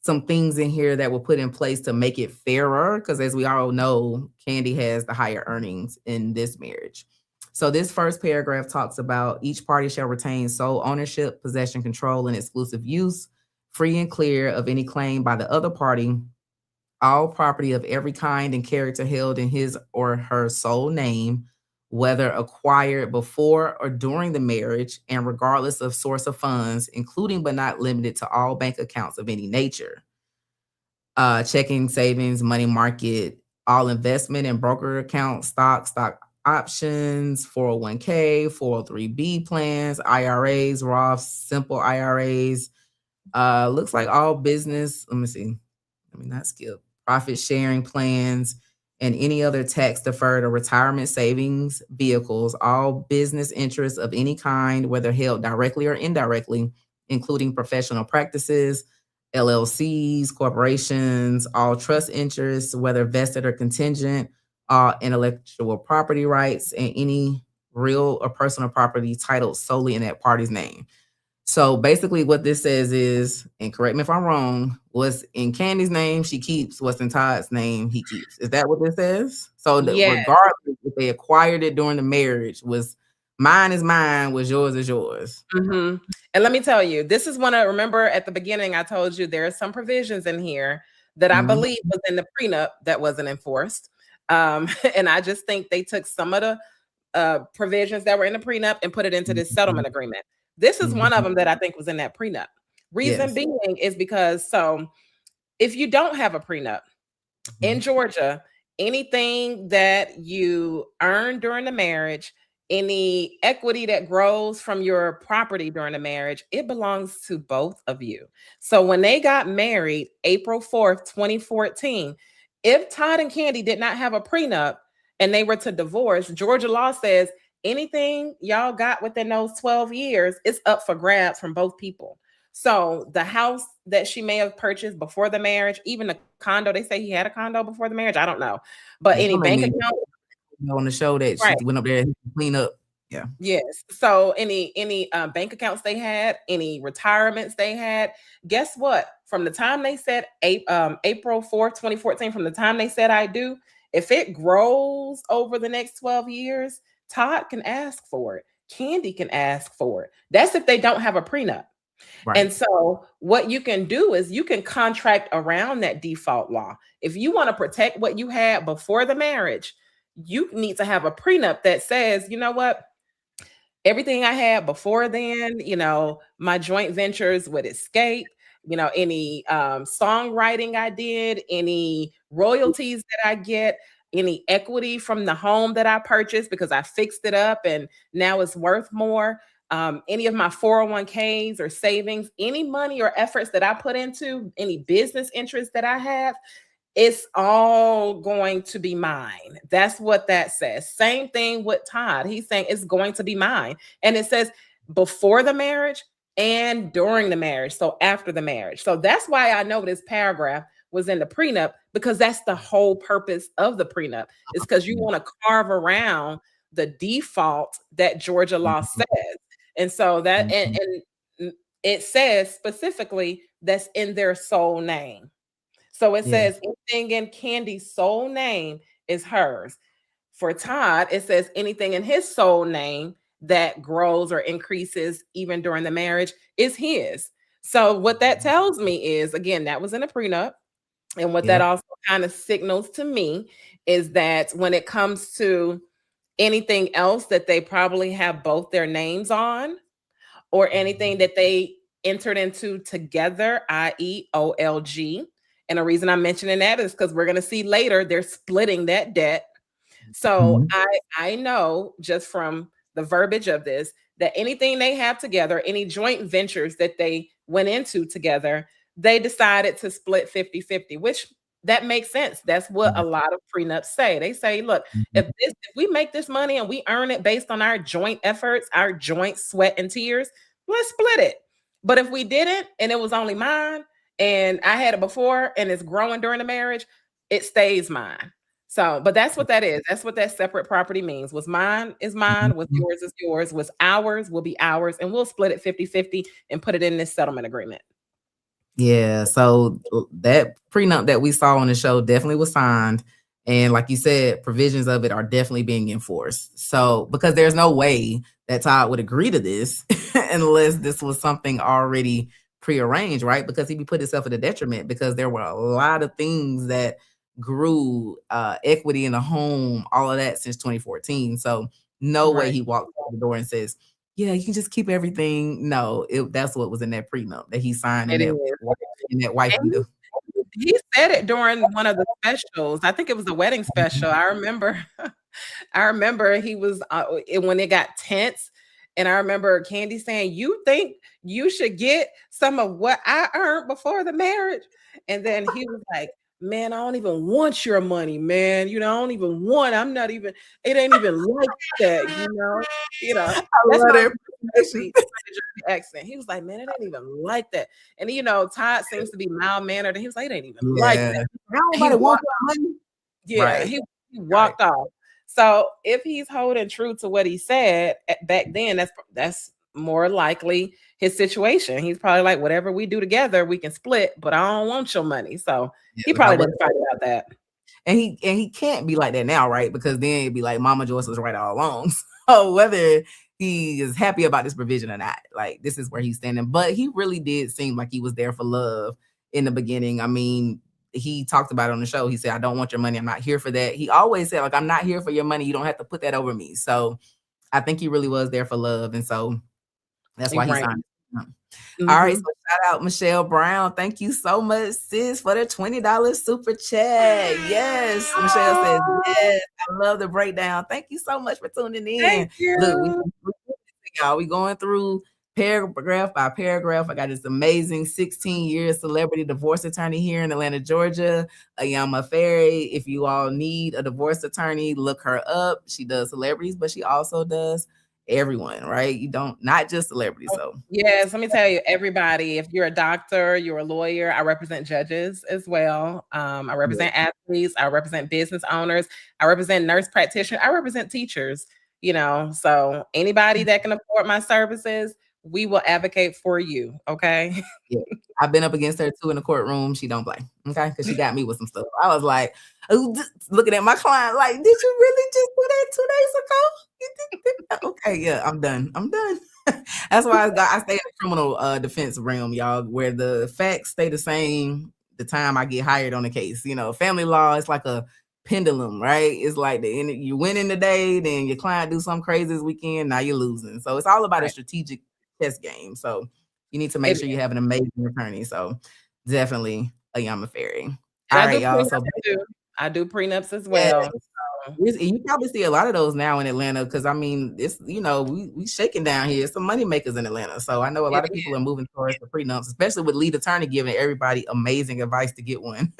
some things in here that will put in place to make it fairer, because as we all know, Kandi has the higher earnings in this marriage. So this first paragraph talks about each party shall retain sole ownership, possession, control, and exclusive use, free and clear of any claim by the other party, all property of every kind and character held in his or her sole name, whether acquired before or during the marriage, and regardless of source of funds, including but not limited to all bank accounts of any nature, checking, savings, money market, all investment and broker accounts, stock options, 401k, 403b plans, IRAs, Roths, simple IRAs, looks like all business, let me not skip, profit sharing plans, and any other tax deferred or retirement savings vehicles, all business interests of any kind, whether held directly or indirectly, including professional practices, LLCs, corporations, all trust interests, whether vested or contingent, all intellectual property rights, and any real or personal property titled solely in that party's name. So basically what this says is, and correct me if I'm wrong, what's in Kandi's name, she keeps. What's in Todd's name, he keeps. Is that what this says? So regardless if they acquired it during the marriage, was mine is mine, was yours is yours. And let me tell you, this is remember at the beginning, I told you there are some provisions in here that I believe was in the prenup that wasn't enforced. And I just think they took some of the provisions that were in the prenup and put it into this settlement agreement. This is one of them that I think was in that prenup. Reason being is because, so if you don't have a prenup in Georgia, anything that you earn during the marriage, any equity that grows from your property during the marriage, it belongs to both of you. So when they got married, April 4th, 2014, if Todd and Kandi did not have a prenup and they were to divorce, Georgia law says anything y'all got within those 12 years is up for grabs from both people. So the house that she may have purchased before the marriage, even the condo, they say he had a condo before the marriage, I don't know. But any bank account on the show that she went up there and clean up. Yeah. Yes. So any bank accounts they had, any retirements they had, guess what? From the time they said April 4th, 2014, from the time they said I do, if it grows over the next 12 years, Todd can ask for it. Kandi can ask for it. That's if they don't have a prenup. Right. And so what you can do is you can contract around that default law. If you want to protect what you had before the marriage, you need to have a prenup that says, you know what? Everything I had before then, my joint ventures would escape, any songwriting I did, any royalties that I get, any equity from the home that I purchased because I fixed it up and now it's worth more. Any of my 401ks or savings, any money or efforts that I put into, any business interests that I have, it's all going to be mine. That's what that says. Same thing with Todd. He's saying it's going to be mine. And it says before the marriage and during the marriage. So after the marriage. So that's why I know this paragraph was in the prenup, because that's the whole purpose of the prenup. It's because you want to carve around the default that Georgia law says. And so that, and it says specifically that's in their sole name. So it says anything in Kandi's sole name is hers. For Todd, it says anything in his sole name that grows or increases even during the marriage is his. So what that tells me is, again, that was in a prenup. And what that also kind of signals to me is that when it comes to anything else that they probably have both their names on, or anything that they entered into together, i.e. OLG. And the reason I'm mentioning that is because we're going to see later they're splitting that debt. So I know just from the verbiage of this that anything they have together, any joint ventures that they went into together, they decided to split 50-50, which that makes sense. That's what a lot of prenups say. They say, look, if we make this money and we earn it based on our joint efforts, our joint sweat and tears, let's split it. But if we didn't and it was only mine and I had it before and it's growing during the marriage, it stays mine. So, but that's what that is. That's what that separate property means. What's mine is mine. What's yours is yours. What's ours will be ours. And we'll split it 50-50 and put it in this settlement agreement. Yeah. So that prenup that we saw on the show definitely was signed. And like you said, provisions of it are definitely being enforced. So because there's no way that Todd would agree to this unless this was something already prearranged, right? Because he'd be put himself at a detriment because there were a lot of things that grew equity in the home, all of that since 2014. So no way he walked out the door and says, yeah, you can just keep everything. No, that's what was in that prenup that he signed in that wife beater. He said it during one of the specials. I think it was the wedding special. I remember he was when it got tense. And I remember Kandi saying, you think you should get some of what I earned before the marriage? And then he was like, man, I don't even want your money, man. You know, I don't even want, I'm not even, it ain't even like that, you know. That's my accent. He was like, man, it ain't even like that. And Todd seems to be mild-mannered, and he was like, it ain't even like that. Nobody wants money. Yeah, he walked off. So if he's holding true to what he said back then, that's more likely his situation. He's probably like, whatever we do together, we can split, but I don't want your money. So he probably didn't fight about that. And he can't be like that now, right? Because then it'd be like Mama Joyce was right all along. So whether he is happy about this provision or not, like this is where he's standing. But he really did seem like he was there for love in the beginning. I mean, he talked about it on the show. He said, I don't want your money. I'm not here for that. He always said, like, I'm not here for your money. You don't have to put that over me. So I think he really was there for love. And so that's why he signed it. All right, so shout out Michelle Brown. Thank you so much, sis, for the $20 super chat. Yes, Michelle says, yes, I love the breakdown. Thank you so much for tuning in. Thank you. Look, y'all, we going through paragraph by paragraph. I got this amazing 16-year celebrity divorce attorney here in Atlanta, Georgia, Onyema Farrey. If you all need a divorce attorney, look her up. She does celebrities, but she also does everyone, right? You don't, not just celebrities. So yes, let me tell you, everybody, if you're a doctor, you're a lawyer, I represent judges as well. I represent athletes, I represent business owners, I represent nurse practitioners, I represent teachers, so anybody that can afford my services, we will advocate for you. Okay. Yeah. I've been up against her too in the courtroom. She don't play. Okay. Cause she got me with some stuff. I was like, looking at my client, like, did you really just do that 2 days ago? Okay. Yeah, I'm done. That's why I stay in the criminal defense realm, y'all, where the facts stay the same the time I get hired on the case. Family law is like a pendulum, right? It's like you win in the day, then your client do something crazy this weekend, now you're losing. So it's all about a strategic chess game. So you need to make sure you have an amazing attorney. So definitely Onyema Farrey. All right, y'all. So I do prenups as well. Yeah. You probably see a lot of those now in Atlanta because I mean, it's we shaking down here. Some money makers in Atlanta, so I know a lot of people are moving towards the prenups, especially with lead attorney giving everybody amazing advice to get one.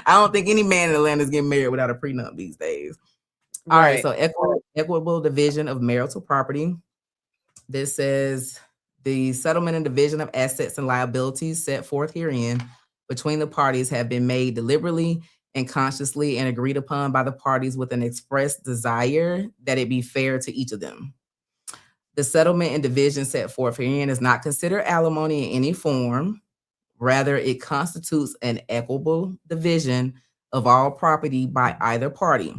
I don't think any man in Atlanta is getting married without a prenup these days. All right, so equitable division of marital property. This says the settlement and division of assets and liabilities set forth herein between the parties have been made deliberately and consciously and agreed upon by the parties with an express desire that it be fair to each of them. The settlement and division set forth herein is not considered alimony in any form. Rather, it constitutes an equitable division of all property by either party.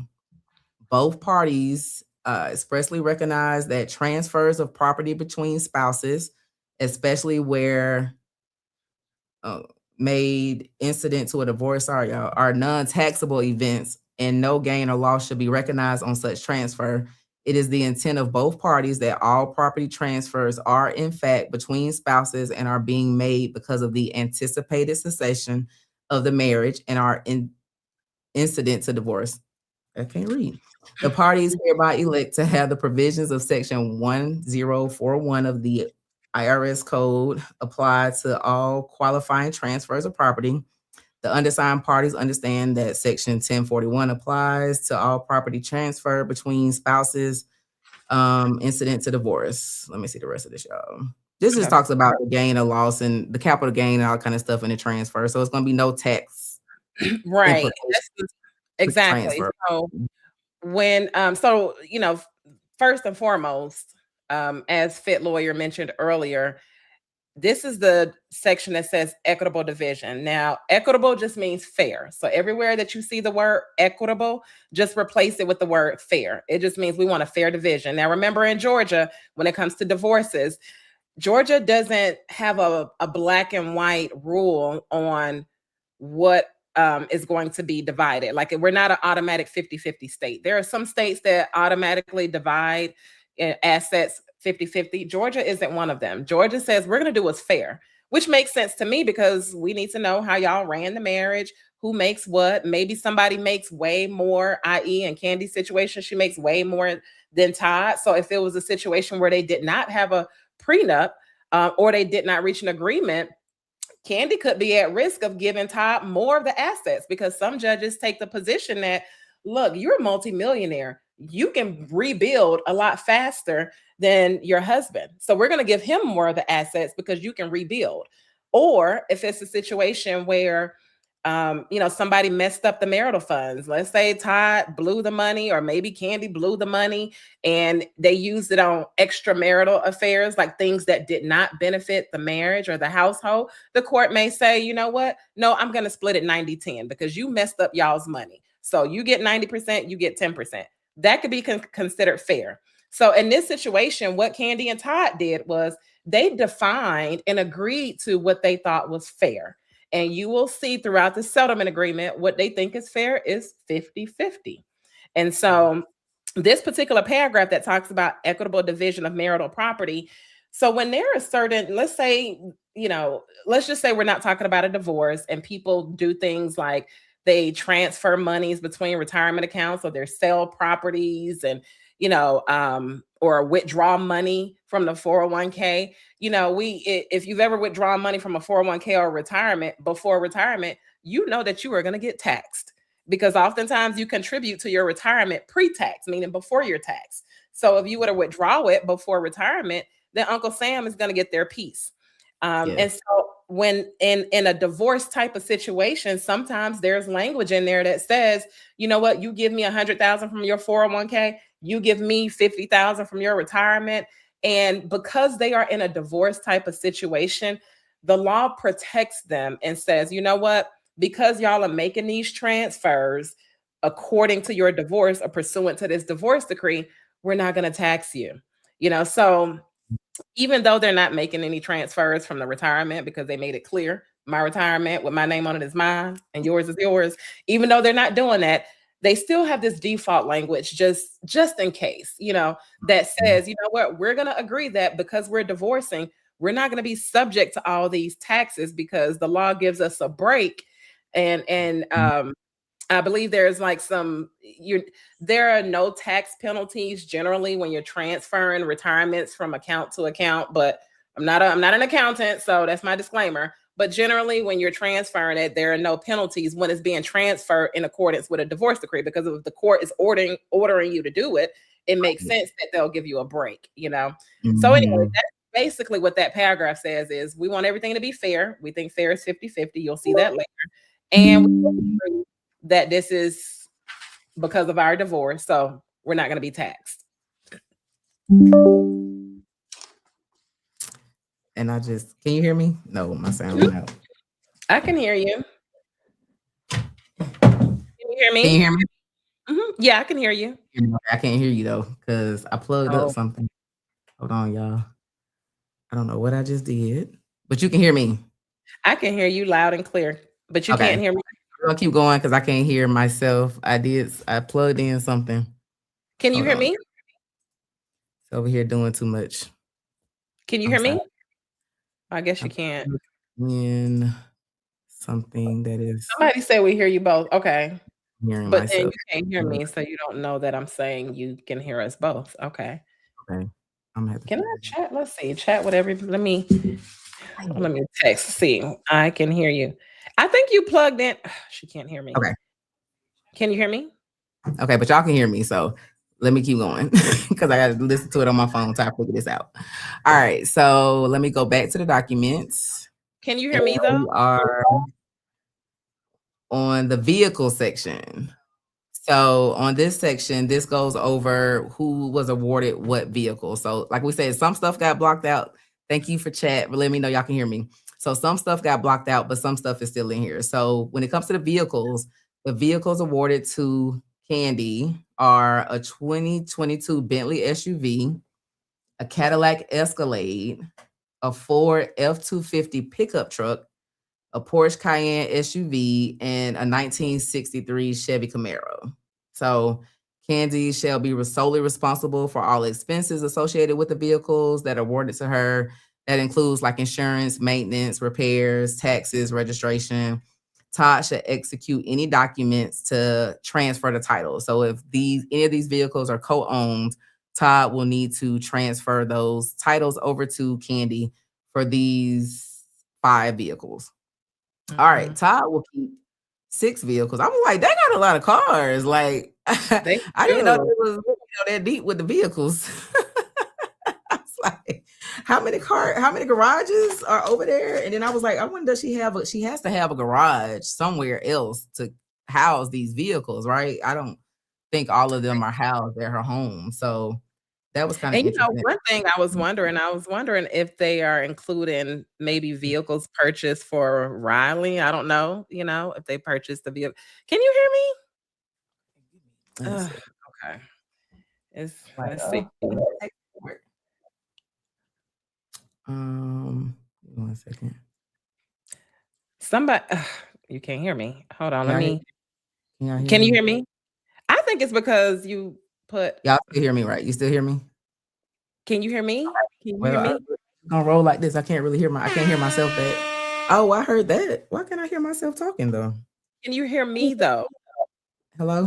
Both parties expressly recognize that transfers of property between spouses, especially where made incident to a divorce are non-taxable events and no gain or loss should be recognized on such transfer. It is the intent of both parties that all property transfers are in fact between spouses and are being made because of the anticipated cessation of the marriage and are incident to divorce. I can't read. The parties hereby elect to have the provisions of section 1041 of the IRS code apply to all qualifying transfers of property. The undersigned parties understand that section 1041 applies to all property transfer between spouses, incident to divorce. Let me see the rest of this, y'all. This just talks about the gain or loss and the capital gain and all kind of stuff in the transfer. So it's going to be no tax. Right. Exactly. So when, first and foremost, as Fit Lawyer mentioned earlier, this is the section that says equitable division. Now, equitable just means fair. So everywhere that you see the word equitable, just replace it with the word fair. It just means we want a fair division. Now, remember in Georgia, when it comes to divorces, Georgia doesn't have a black and white rule on what is going to be divided. Like, we're not an automatic 50-50 state. There are some states that automatically divide assets 50-50. Georgia isn't one of them. Georgia says we're going to do what's fair, which makes sense to me because we need to know how y'all ran the marriage, who makes what. Maybe somebody makes way more, i.e. in Kandi's situation, she makes way more than Todd. So if it was a situation where they did not have a prenup or they did not reach an agreement, Kandi could be at risk of giving Todd more of the assets because some judges take the position that, look, you're a multimillionaire. You can rebuild a lot faster than your husband. So we're going to give him more of the assets because you can rebuild. Or if it's a situation where, somebody messed up the marital funds. Let's say Todd blew the money, or maybe Kandi blew the money and they used it on extramarital affairs, like things that did not benefit the marriage or the household. The court may say, you know what? No, I'm going to split it 90-10 because you messed up y'all's money. So you get 90%, you get 10%. That could be considered fair. So in this situation, what Kandi and Todd did was they defined and agreed to what they thought was fair. And you will see throughout the settlement agreement, what they think is fair is 50-50. And so this particular paragraph that talks about equitable division of marital property. So when there are certain, let's say, let's just say we're not talking about a divorce and people do things like they transfer monies between retirement accounts or they sell properties and, or withdraw money from the 401k. If you've ever withdrawn money from a 401k or before retirement, you know that you are going to get taxed because oftentimes you contribute to your retirement pre-tax, meaning before your tax. So if you were to withdraw it before retirement, then Uncle Sam is going to get their piece. And so when in a divorce type of situation, sometimes there's language in there that says, you know what, you give me 100,000 from your 401k, you give me 50,000 from your retirement. And because they are in a divorce type of situation, the law protects them and says, you know what, because y'all are making these transfers according to your divorce or pursuant to this divorce decree, we're not going to tax you. So even though they're not making any transfers from the retirement because they made it clear, my retirement with my name on it is mine and yours is yours. Even though they're not doing that, they still have this default language just in case, that says, you know what, we're going to agree that because we're divorcing, we're not going to be subject to all these taxes because the law gives us a break. And I believe there's like there are no tax penalties generally when you're transferring retirements from account to account, but I'm not an accountant, so that's my disclaimer. But generally, when you're transferring it, there are no penalties when it's being transferred in accordance with a divorce decree, because if the court is ordering you to do it, it makes sense that they'll give you a break, So anyway, that's basically what that paragraph says is we want everything to be fair. We think fair is 50-50. You'll see that later. And we agree that this is because of our divorce, so we're not going to be taxed. And can you hear me? No, my sound went out. I can hear you. Can you hear me? Can you hear me? Yeah, I can hear you. I can't hear you though, because I plugged up something. Hold on, y'all. I don't know what I just did, but you can hear me. I can hear you loud and clear, but you can't hear me. We're gonna keep going because I can't hear myself. I plugged in something. Can you hear me? It's over here doing too much. Can you hear me? I guess you can't. In something that is. Somebody say we hear you both. Okay. Hearing but then myself. you can't hear me, so you don't know that I'm saying you can hear us both. Okay. Okay. I'm gonna have to. Can I chat? Let's see. Chat whatever. Let me text. See. I can hear you. I think you plugged in. She can't hear me. Okay. Can you hear me? Okay, but y'all can hear me, so let me keep going because I got to listen to it on my phone to figure this out. All right, so let me go back to the documents. Can you hear me though? We are on the vehicle section. So on this section, this goes over who was awarded what vehicle. So like we said, some stuff got blocked out. Thank you for chat, but let me know y'all can hear me. So some stuff got blocked out, but some stuff is still in here. So when it comes to the vehicles awarded to Kandi are a 2022 Bentley SUV, a Cadillac Escalade, a Ford F-250 pickup truck, a Porsche Cayenne SUV, and a 1963 Chevy Camaro. So Kandi shall be solely responsible for all expenses associated with the vehicles that are awarded to her. That includes like insurance, maintenance, repairs, taxes, registration. Todd should execute any documents to transfer the title. So if any of these vehicles are co-owned, Todd will need to transfer those titles over to Kandi for these 5 vehicles. All right, Todd will keep 6 vehicles. I'm like, they got a lot of cars. Like, I didn't know it was that deep with the vehicles. I was like, how many garages are over there? And then I was like, I wonder, she has to have a garage somewhere else to house these vehicles, right? I don't think all of them are housed at her home. So that was kind of interesting. One thing I was wondering if they are including maybe vehicles purchased for Riley. I don't know, if they purchased the vehicle. Can you hear me? Okay. Let's see. 1 second. Somebody, you can't hear me. Hold on, Can you hear me? I think it's because you put. Y'all still hear me, right? You still hear me? Can you hear me? Can you hear me? I'm gonna roll like this. I can't hear myself back. Oh, I heard that. Why can't I hear myself talking though? Can you hear me though? Hello?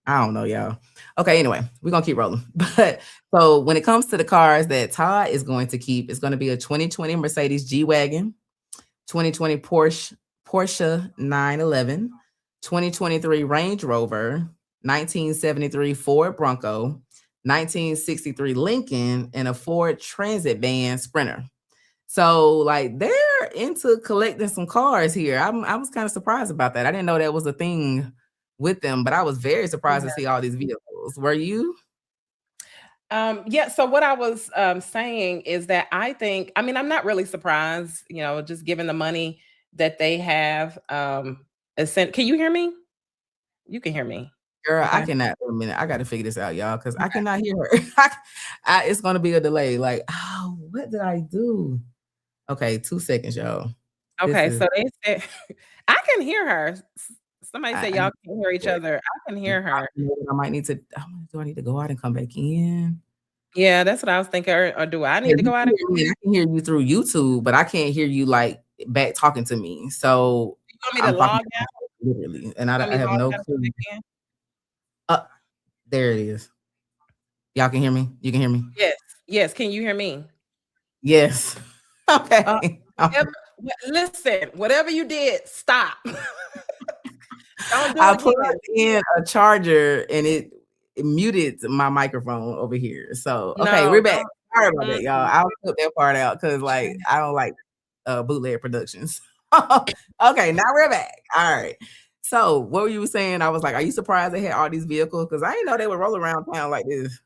I don't know, y'all. Okay, anyway, we're gonna keep rolling. But so when it comes to the cars that Todd is going to keep, it's gonna be a 2020 Mercedes G-Wagon, 2020 Porsche 911, 2023 Range Rover, 1973 Ford Bronco, 1963 Lincoln, and a Ford Transit van Sprinter. So like they're into collecting some cars here. I was kind of surprised about that. I didn't know that was a thing with them, but I was very surprised to see all these vehicles. Were you? Yeah. So what I was saying is that I'm not really surprised, just given the money that they have. Can you hear me? You can hear me. Girl, okay. I cannot. Wait a minute. I got to figure this out, y'all, because I cannot hear her. It's going to be a delay. Like, oh, what did I do? Okay, 2 seconds, y'all. Okay, so they said I can hear her. Somebody said y'all can hear each other. I can hear her. I might need to. Do I need to go out and come back in? Yeah, that's what I was thinking. Or do I need to go out? I can hear you through YouTube, but I can't hear you like back talking to me. So you want me to log out? Literally, and I have no clue. There it is. Y'all can hear me? You can hear me? Yes. Can you hear me? Yes. Okay. Listen, whatever you did, stop. Don't do I plugged in a charger and it muted my microphone over here. So okay, we're back. Sorry about that, y'all. I'll put that part out because I don't like bootleg productions. Okay, now we're back. All right. So what were you saying? I was like, are you surprised they had all these vehicles? Because I didn't know they would roll around town like this.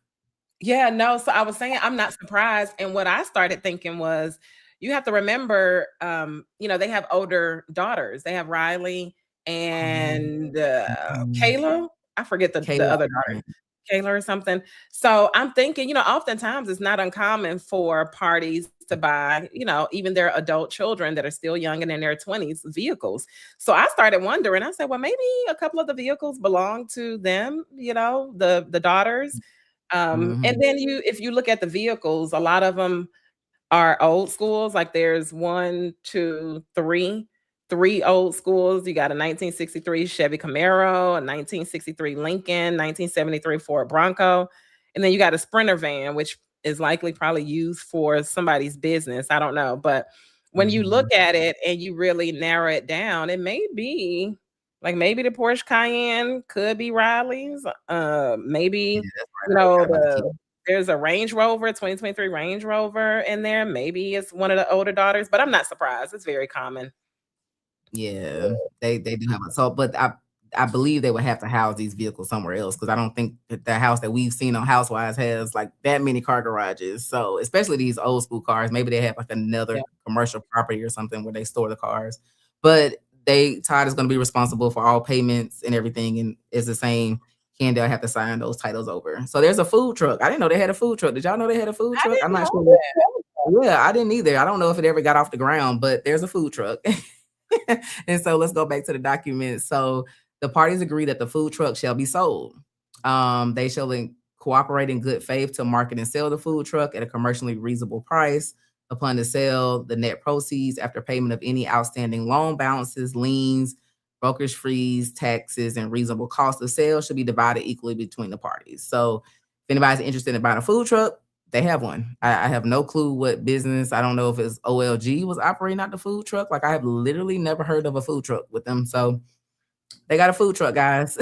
Yeah, no. So I was saying I'm not surprised. And what I started thinking was, you have to remember, they have older daughters. They have Riley and Kayla. I forget the other daughter. Kayla or something. So I'm thinking, oftentimes it's not uncommon for parties to buy, even their adult children that are still young and in their 20s vehicles. So I started wondering, I said, well, maybe a couple of the vehicles belong to them, the daughters. And then if you look at the vehicles, a lot of them are old schools. Like there's one, two, three old schools. You got a 1963 Chevy Camaro, a 1963 Lincoln, 1973 Ford Bronco, and then you got a Sprinter van, which is likely probably used for somebody's business. I don't know. But when you look at it and you really narrow it down, it may be like maybe the Porsche Cayenne could be Riley's. Maybe, there's a Range Rover, 2023 Range Rover in there. Maybe it's one of the older daughters, but I'm not surprised. It's very common. Yeah, they do have it. So, but I believe they would have to house these vehicles somewhere else because I don't think that the house that we've seen on Housewives has like that many car garages. So, especially these old school cars, maybe they have like another commercial property or something where they store the cars. But Todd is going to be responsible for all payments and everything, and is the same. Kandi will have to sign those titles over. So there's a food truck. I didn't know they had a food truck. Did y'all know they had a food truck? I'm not sure. Yeah, I didn't either. I don't know if it ever got off the ground, but there's a food truck. And so let's go back to the document. So the parties agree that the food truck shall be sold. They shall cooperate in good faith to market and sell the food truck at a commercially reasonable price. Upon the sale, the net proceeds after payment of any outstanding loan balances, liens, brokerage fees, taxes, and reasonable cost of sale should be divided equally between the parties. So if anybody's interested in buying a food truck, they have one. I have no clue what business. I don't know if it's OLG was operating out the food truck. Like I have literally never heard of a food truck with them. So they got a food truck, guys.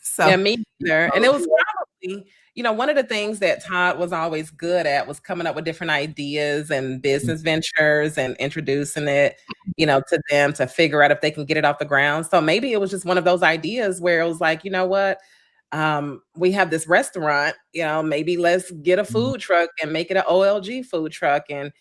So yeah, me either. And it was probably, one of the things that Todd was always good at was coming up with different ideas and business ventures and introducing it, to them to figure out if they can get it off the ground. So maybe it was just one of those ideas where it was like, you know what? We have this restaurant, maybe let's get a food truck and make it an OLG food truck. And,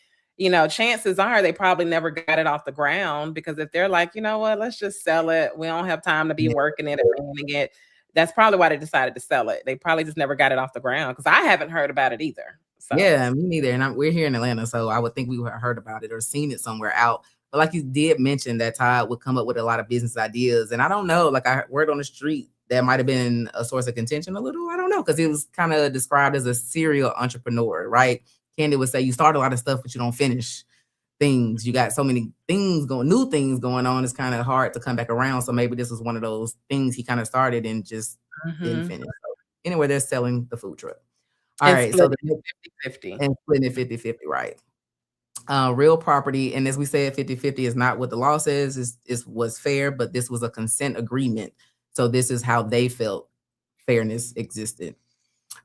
chances are they probably never got it off the ground because if they're like, you know what, let's just sell it. We don't have time to be working it and managing it. That's probably why they decided to sell it. They probably just never got it off the ground because I haven't heard about it either. So. Yeah, me neither. And we're here in Atlanta, so I would think we would have heard about it or seen it somewhere out. But like you did mention that Todd would come up with a lot of business ideas. And I don't know, like I word on the street, that might have been a source of contention a little. I don't know, because he was kind of described as a serial entrepreneur, right? Kandi would say you start a lot of stuff, but you don't finish things. You got so many new things going on. It's kind of hard to come back around. So maybe this was one of those things he kind of started and just didn't finish. So anyway, they're selling the food truck. All right, so the 50-50. And splitting it 50-50, right? Real property, and as we said, 50-50 is not what the law says is was fair, but this was a consent agreement. So this is how they felt fairness existed.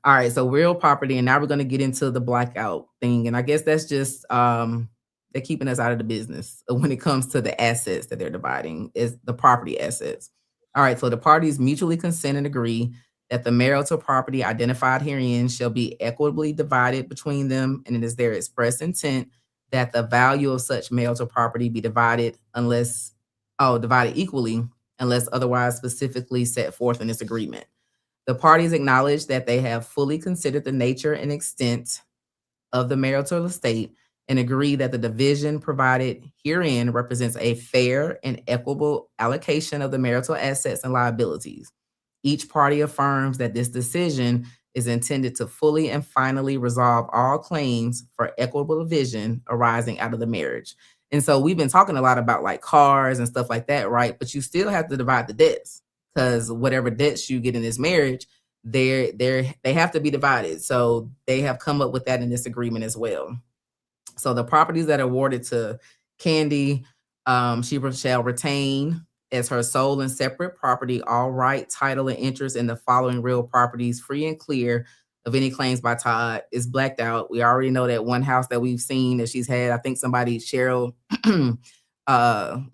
All right, so real property, and now we're going to get into the blackout thing. And I guess that's just they're keeping us out of the business when it comes to the assets that they're dividing, is the property assets. All right, so the parties mutually consent and agree that the marital property identified herein shall be equitably divided between them, and it is their express intent that the value of such marital property be divided equally unless otherwise specifically set forth in this agreement. The parties acknowledge that they have fully considered the nature and extent of the marital estate and agree that the division provided herein represents a fair and equitable allocation of the marital assets and liabilities. Each party affirms that this decision is intended to fully and finally resolve all claims for equitable division arising out of the marriage. And so we've been talking a lot about like cars and stuff like that, right? But you still have to divide the debts because whatever debts you get in this marriage, they have to be divided. So they have come up with that in this agreement as well. So the properties that are awarded to Kandi, she shall retain as her sole and separate property all right, title, and interest in the following real properties, free and clear of any claims by Todd. Is blacked out. We already know that one house that we've seen that she's had. I think somebody, Cheryl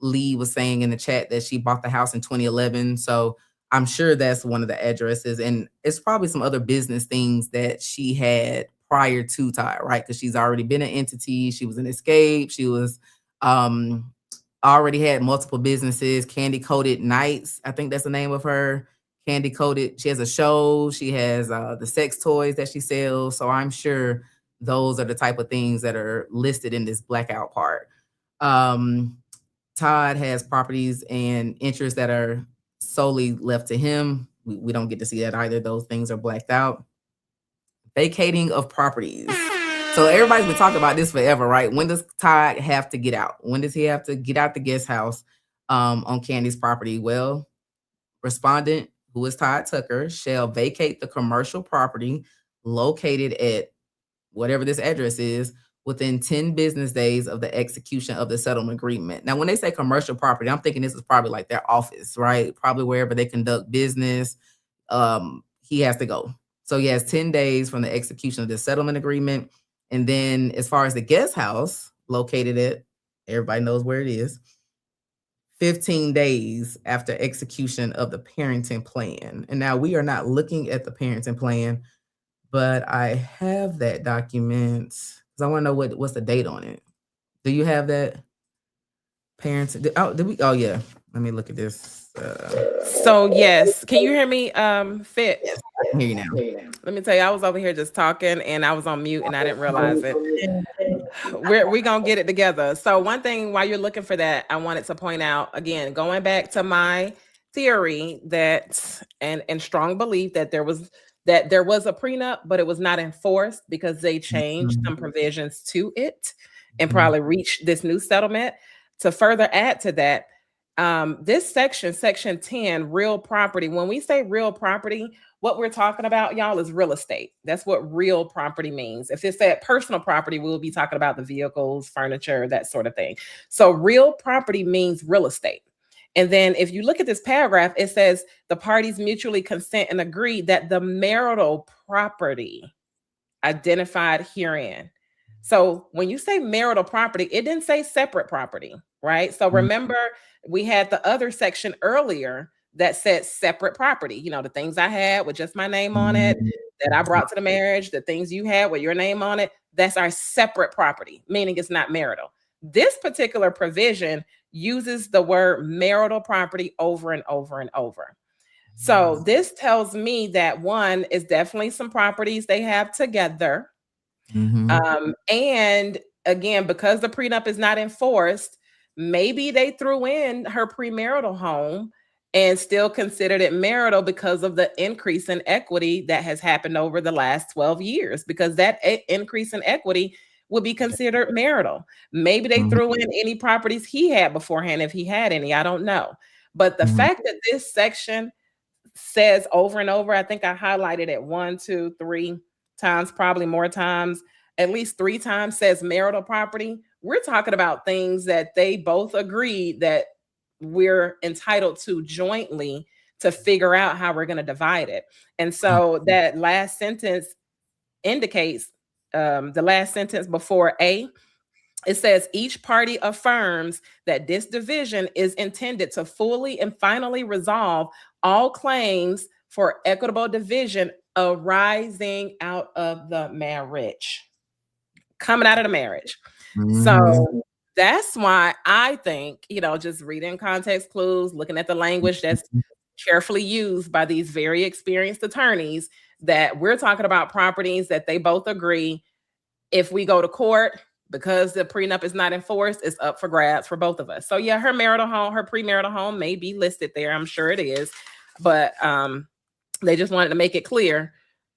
Lee, was saying in the chat that she bought the house in 2011. So I'm sure that's one of the addresses. And it's probably some other business things that she had prior to Todd, right? Because she's already been an entity. She was an escape. She was already had multiple businesses. Candy Coated Nights, I think that's the name of her candy coated. She has a show. She has the sex toys that she sells. So I'm sure those are the type of things that are listed in this blackout part. Todd has properties and interests that are solely left to him. We don't get to see that either. Those things are blacked out. Vacating of properties. So everybody's been talking about this forever, right? When does Todd have to get out? When does he have to get out the guest house on Kandi's property? Well, respondent, who is Todd Tucker, shall vacate the commercial property located at whatever this address is within 10 business days of the execution of the settlement agreement. Now, when they say commercial property, I'm thinking this is probably like their office, right? Probably wherever they conduct business. He has to go. So he has 10 days from the execution of the settlement agreement. And then as far as the guest house located at, everybody knows where it is, 15 days after execution of the parenting plan. And now we are not looking at the parenting plan, but I have that document because I want to know what's the date on it. Do you have that? Parents? Oh yeah. Let me look at this. So yes, can you hear me, Fit? Yes, I can hear you now. Let me tell you, I was over here just talking and I was on mute and I didn't realize it. We're gonna get it together. So one thing while you're looking for that, I wanted to point out again, going back to my theory that and strong belief that there was a prenup, but it was not enforced because they changed some provisions to it and probably reached this new settlement. To further add to that, this section 10, real property. When we say real property, what we're talking about, y'all, is real estate. That's what real property means. If it's that personal property, we'll be talking about the vehicles, furniture, that sort of thing. So real property means real estate. And then if you look at this paragraph, it says the parties mutually consent and agree that the marital property identified herein. So when you say marital property, it didn't say separate property, right? So remember, we had the other section earlier that said separate property. You know, the things I had with just my name on it, that I brought to the marriage, the things you had with your name on it, that's our separate property, meaning it's not marital. This particular provision uses the word marital property over and over and over. So this tells me that one is definitely some properties they have together. And again, because the prenup is not enforced, maybe they threw in her premarital home and still considered it marital because of the increase in equity that has happened over the last 12 years, because that increase in equity would be considered marital. Maybe they threw in any properties he had beforehand, if he had any, I don't know. But the fact that this section says over and over, I think I highlighted it 1, 2, 3 times, probably more times, at least 3 times says marital property. We're talking about things that they both agreed that we're entitled to jointly to figure out how we're going to divide it. And so that last sentence indicates the last sentence before A, it says each party affirms that this division is intended to fully and finally resolve all claims for equitable division arising out of the marriage, coming out of the marriage. So that's why I think, you know, just reading context clues, looking at the language that's carefully used by these very experienced attorneys, that we're talking about properties that they both agree, if we go to court, because the prenup is not enforced, it's up for grabs for both of us. So yeah, her marital home, her premarital home may be listed there. I'm sure it is. But they just wanted to make it clear,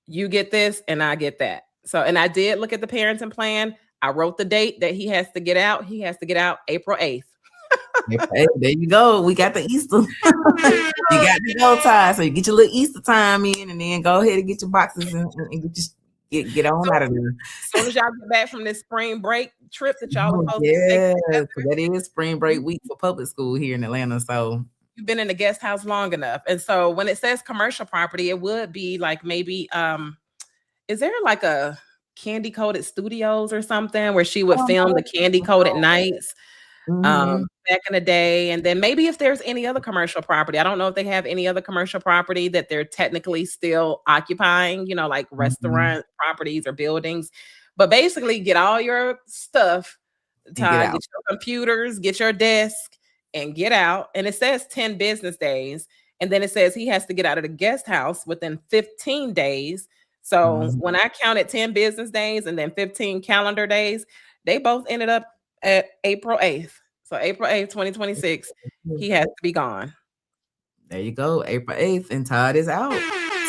you get this and I get that. So, and I did look at the parenting plan. I wrote the date that he has to get out. He has to get out April 8th. Hey, there you go. We got the Easter. You got the go time. So you get your little Easter time in and then go ahead and get your boxes and get on out of there. As soon as y'all get back from this spring break trip that y'all are supposed to take. That is spring break week for public school here in Atlanta. So you've been in the guest house long enough. And so when it says commercial property, it would be like maybe, is there like a Candy Coated Studios or something where she would film the Candy Coated nights back in the day? And then maybe if there's any other commercial property, I don't know if they have any other commercial property that they're technically still occupying, you know, like restaurant properties or buildings. But basically get all your stuff, Todd, get your computers, get your desk, and get out. And it says 10 business days. And then it says he has to get out of the guest house within 15 days. So when I counted 10 business days and then 15 calendar days, they both ended up at April 8th. So April 8th, 2026, he has to be gone. There you go, April 8th, and Todd is out.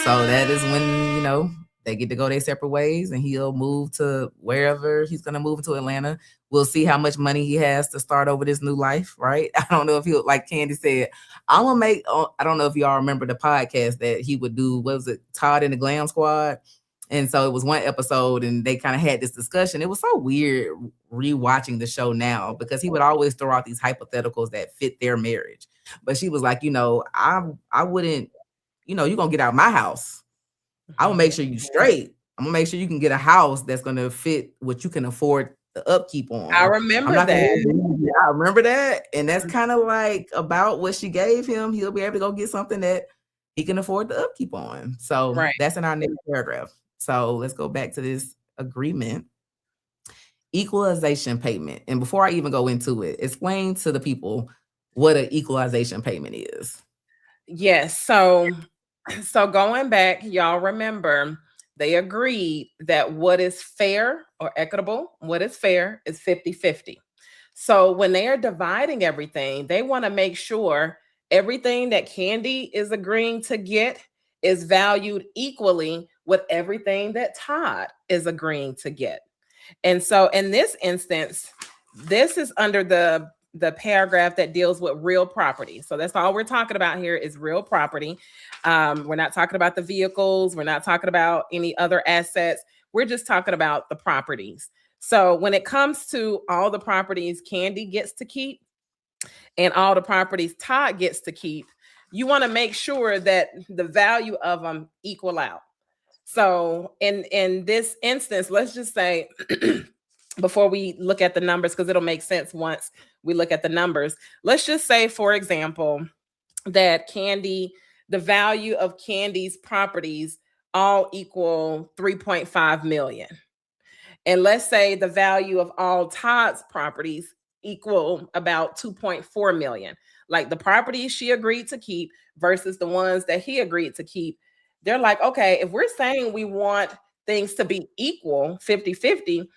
So that is when, you know, they get to go their separate ways, and he'll move to wherever he's going to move to Atlanta. We'll see how much money he has to start over this new life, right? I don't know if he'll, like Kandi said, I'm going to make, I don't know if y'all remember the podcast that he would do, what was it, Todd and the Glam Squad? And so it was one episode and they kind of had this discussion. It was so weird rewatching the show now because he would always throw out these hypotheticals that fit their marriage. But she was like, you know, I wouldn't, you know, you're going to get out of my house. I will make sure you straight. I'm going to make sure you can get a house that's going to fit what you can afford the upkeep on. I remember that. I remember that. And that's kind of like about what she gave him. He'll be able to go get something that he can afford the upkeep on. So that's in our next paragraph. So let's go back to this agreement. Equalization payment. And before I even go into it, explain to the people what an equalization payment is. Yes. So going back, y'all remember they agreed that what is fair or equitable, what is fair is 50-50. So when they are dividing everything, they want to make sure everything that Kandi is agreeing to get is valued equally with everything that Todd is agreeing to get. And so in this instance, this is under the paragraph that deals with real property. So that's all we're talking about here is real property. We're not talking about the vehicles. We're not talking about any other assets. We're just talking about the properties. So when it comes to all the properties Kandi gets to keep and all the properties Todd gets to keep, you want to make sure that the value of them equal out. So in this instance, let's just say, before we look at the numbers, because it'll make sense once we look at the numbers. Let's just say, for example, that Kandi, the value of Kandi's properties all equal 3.5 million. And let's say the value of all Todd's properties equal about 2.4 million. Like the properties she agreed to keep versus the ones that he agreed to keep. They're like, okay, if we're saying we want things to be equal, 50-50,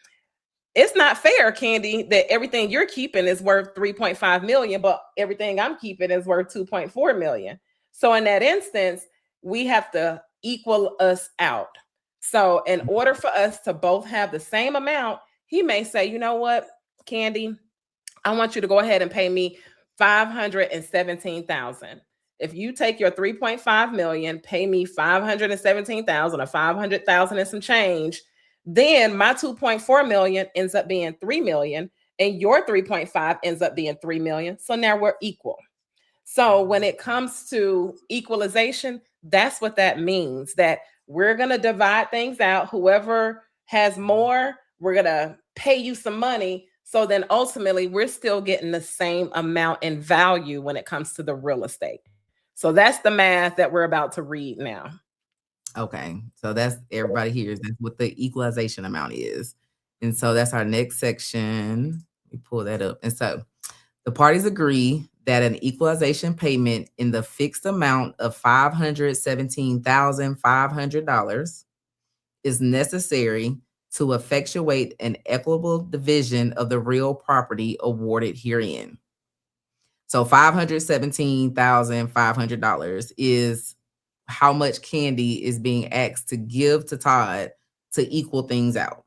it's not fair, Kandi, that everything you're keeping is worth 3.5 million, but everything I'm keeping is worth 2.4 million. So in that instance, we have to equal us out. So in order for us to both have the same amount, he may say, you know what, Kandi, I want you to go ahead and pay me $517,000. If you take your 3.5 million, pay me 517,000 or 500,000 and some change, then my 2.4 million ends up being 3 million and your 3.5 ends up being 3 million. So now we're equal. So when it comes to equalization, that's what that means, that we're going to divide things out. Whoever has more, we're going to pay you some money. So then ultimately we're still getting the same amount in value when it comes to the real estate. So that's the math that we're about to read now. Okay, so that's everybody hears. That's what the equalization amount is. And so that's our next section. Let me pull that up. And so the parties agree that an equalization payment in the fixed amount of $517,500 is necessary to effectuate an equitable division of the real property awarded herein. So $517,500 is how much Kandi is being asked to give to Todd to equal things out.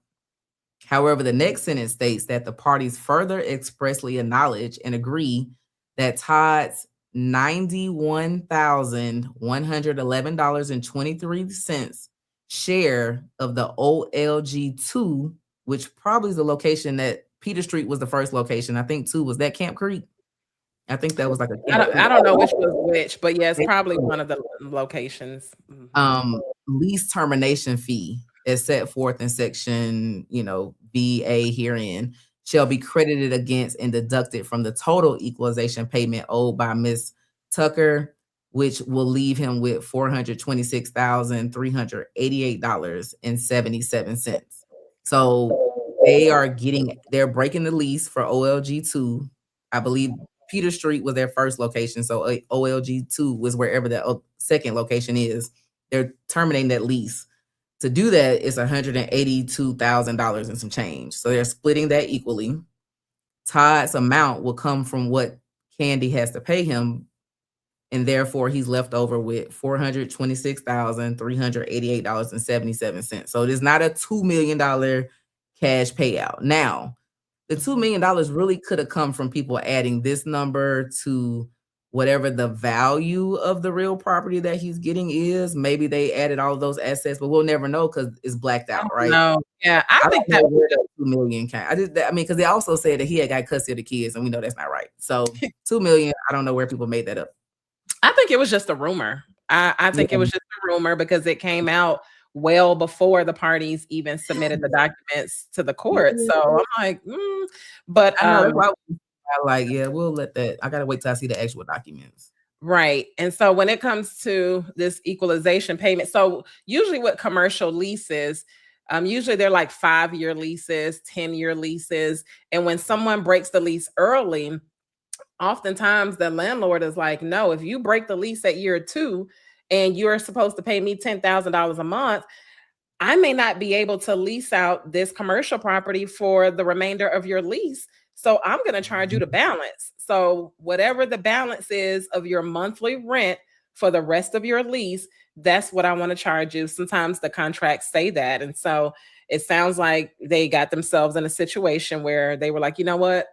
However, the next sentence states that the parties further expressly acknowledge and agree that Todd's $91,111.23 share of the OLG2, which probably is the location that Peter Street was the first location. I think 2 was that Camp Creek. I think that was like a I don't know which was which, but yeah, it's probably one of the locations. Lease termination fee is set forth in section, B.A. herein shall be credited against and deducted from the total equalization payment owed by Ms. Tucker, which will leave him with $426,388.77. So they're breaking the lease for OLG2. I believe Peter Street was their first location. So OLG 2 was wherever that second location is. They're terminating that lease. To do that, it's $182,000 and some change. So they're splitting that equally. Todd's amount will come from what Kandi has to pay him, and therefore he's left over with $426,388.77. So it is not a $2 million cash payout. Now, the $2 million really could have come from people adding this number to whatever the value of the real property that he's getting is. Maybe they added all of those assets, but we'll never know because it's blacked out, right? No, yeah, I think that where the $2 million came. Because they also said that he had got custody of the kids, and we know that's not right. So $2 million, I don't know where people made that up. I think it was just a rumor. I think it was just a rumor because it came out well before the parties even submitted the documents to the court. So I'm like, but I know that's why we'll let that. I gotta wait till I see the actual documents. Right. And so when it comes to this equalization payment, so usually with commercial leases, usually they're like 5-year leases, 10-year leases. And when someone breaks the lease early, oftentimes the landlord is like, no, if you break the lease at year 2 and you're supposed to pay me $10,000 a month, I may not be able to lease out this commercial property for the remainder of your lease. So I'm going to charge you the balance. So whatever the balance is of your monthly rent for the rest of your lease, that's what I want to charge you. Sometimes the contracts say that. And so it sounds like they got themselves in a situation where they were like, you know what?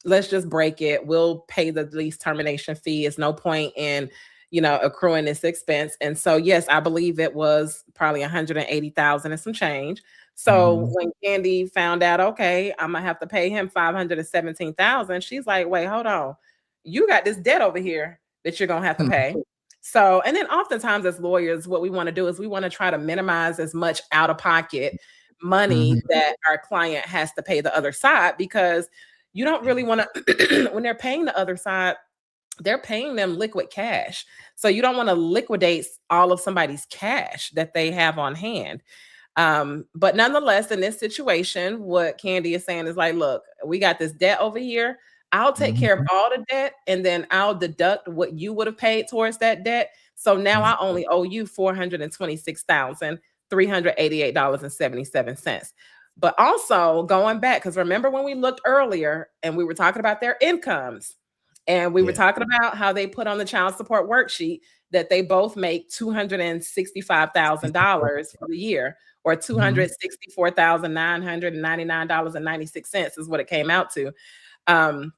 Let's just break it. We'll pay the lease termination fee. It's no point in, accruing this expense. And so, yes, I believe it was probably $180,000 and some change. So when Kandi found out, okay, I'm gonna have to pay him $517,000, she's like, wait, hold on. You got this debt over here that you're gonna have to pay. So, and then oftentimes as lawyers, what we want to do is we want to try to minimize as much out-of-pocket money that our client has to pay the other side, because you don't really want to, when they're paying the other side, they're paying them liquid cash. So you don't want to liquidate all of somebody's cash that they have on hand. But nonetheless, in this situation, what Kandi is saying is like, look, we got this debt over here. I'll take care of all the debt, and then I'll deduct what you would have paid towards that debt. So now I only owe you $426,388.77. But also going back, because remember when we looked earlier and we were talking about their incomes, and we were talking about how they put on the child support worksheet that they both make $265,000 for the year, or $264,999.96 is what it came out to. And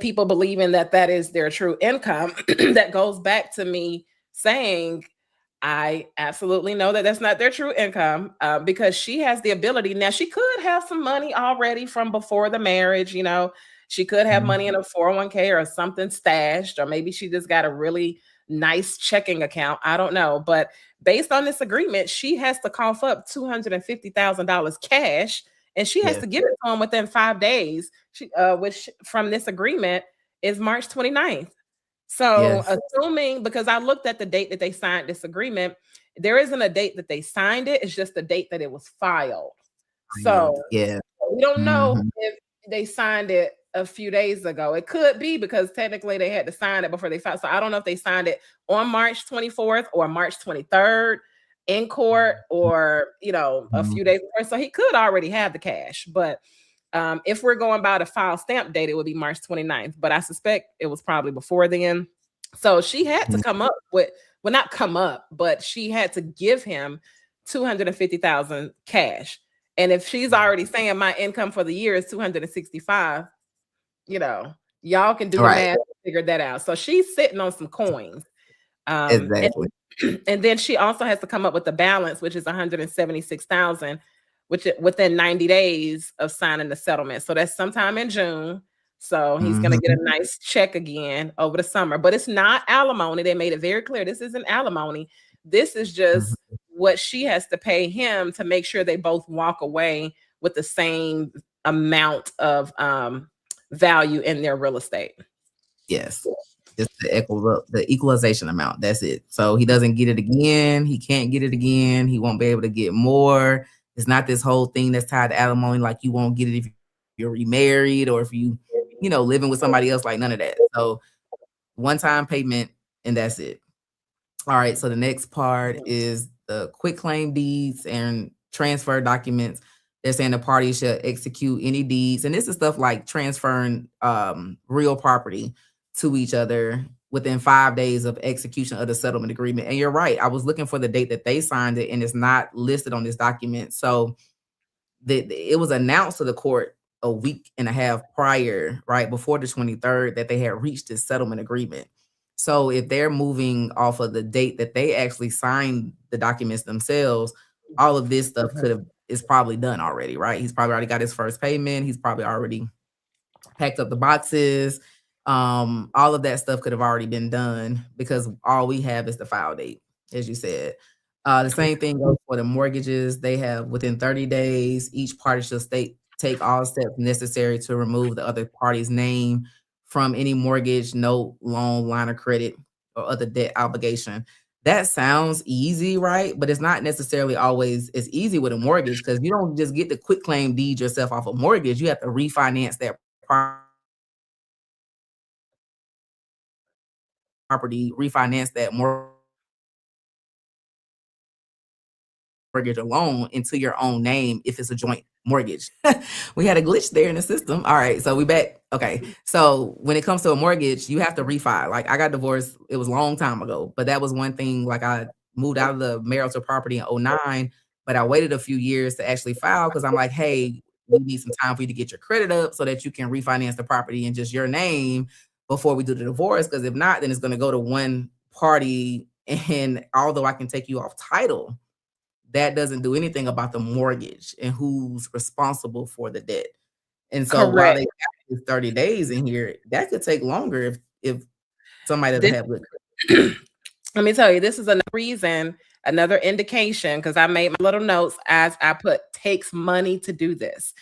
people believing that that is their true income. That goes back to me saying, I absolutely know that that's not their true income, because she has the ability. Now, she could have some money already from before the marriage. She could have money in a 401k or something stashed, or maybe she just got a really nice checking account. I don't know. But based on this agreement, she has to cough up $250,000 cash, and she has to give it to him within 5 days, which from this agreement is March 29th. So assuming, because I looked at the date that they signed this agreement, there isn't a date that they signed it. It's just the date that it was filed. So we don't know if they signed it a few days ago. It could be because technically they had to sign it before they filed. So I don't know if they signed it on March 24th or March 23rd in court, or, a few days before. So he could already have the cash. But if we're going by the file stamp date, it would be March 29th. But I suspect it was probably before then. So she had to come up with, well, not come up, but she had to give him $250,000 cash. And if she's already saying my income for the year is 265, y'all can do the math and figure that out. So she's sitting on some coins. Exactly. And then she also has to come up with the balance, which is $176,000, which within 90 days of signing the settlement. So that's sometime in June. So he's going to get a nice check again over the summer. But it's not alimony. They made it very clear. This isn't alimony. This is just what she has to pay him to make sure they both walk away with the same amount of value in their real estate. Yes. Just the equalization amount. That's it. So he doesn't get it again. He can't get it again. He won't be able to get more. It's not this whole thing that's tied to alimony, like you won't get it if you're remarried, or if you living with somebody else, like none of that. So one-time payment and that's it. All right, so the next part is the quitclaim deeds and transfer documents. They're saying the party should execute any deeds, and this is stuff like transferring real property to each other within 5 days of execution of the settlement agreement. And you're right, I was looking for the date that they signed it, and it's not listed on this document. So it was announced to the court a week and a half prior, right before the 23rd, that they had reached this settlement agreement. So if they're moving off of the date that they actually signed the documents themselves, all of this stuff is probably done already, right? He's probably already got his first payment. He's probably already packed up the boxes. All of that stuff could have already been done because all we have is the file date, as you said. The same thing goes for the mortgages. They have within 30 days, each party should take all steps necessary to remove the other party's name from any mortgage, note, loan, line of credit, or other debt obligation. That sounds easy, right? But it's not necessarily always as easy with a mortgage because you don't just get the quitclaim deed yourself off a mortgage. You have to refinance that property, refinance that mortgage or loan into your own name if it's a joint mortgage. We had a glitch there in the system. All right, so we back. Okay, so when it comes to a mortgage, you have to refi. Like I got divorced, it was a long time ago, but that was one thing. Like I moved out of the marital property in 2009, but I waited a few years to actually file because I'm like, hey, we need some time for you to get your credit up so that you can refinance the property in just your name before we do the divorce. Because if not, then it's going to go to one party. And although I can take you off title, that doesn't do anything about the mortgage and who's responsible for the debt. And so while they got 30 days in here, that could take longer if somebody doesn't have good credit. Let me tell you, this is another reason, another indication, because I made my little notes as I put takes money to do this.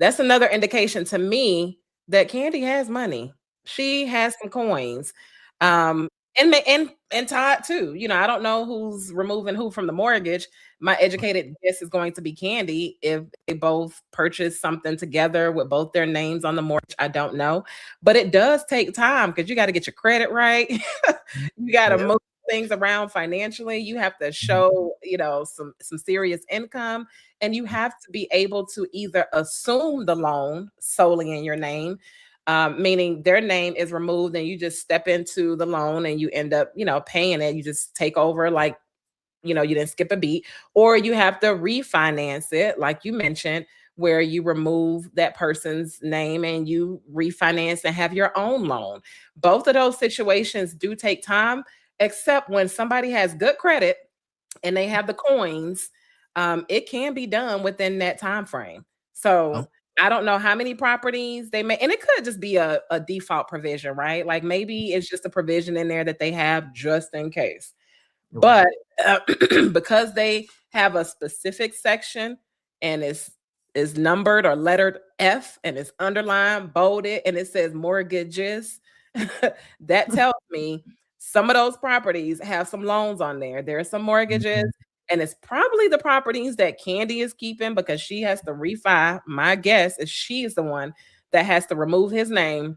That's another indication to me that Kandi has money. She has some coins. And Todd too. I don't know who's removing who from the mortgage. My educated guess is going to be Kandi if they both purchase something together with both their names on the mortgage. I don't know, but it does take time because you got to get your credit right. You got to move things around financially. You have to show, some serious income, and you have to be able to either assume the loan solely in your name. Meaning their name is removed and you just step into the loan and you end up, paying it. You just take over like, you didn't skip a beat, or you have to refinance it, like you mentioned, where you remove that person's name and you refinance and have your own loan. Both of those situations do take time, except when somebody has good credit and they have the coins, it can be done within that time frame. So I don't know how many properties they may, and it could just be a default provision, right? Like maybe it's just a provision in there that they have just in case. But because they have a specific section and is numbered or lettered F and it's underlined, bolded, and it says mortgages, that tells me some of those properties have some loans on there. There are some mortgages. And it's probably the properties that Kandi is keeping because she has to refi. My guess is she is the one that has to remove his name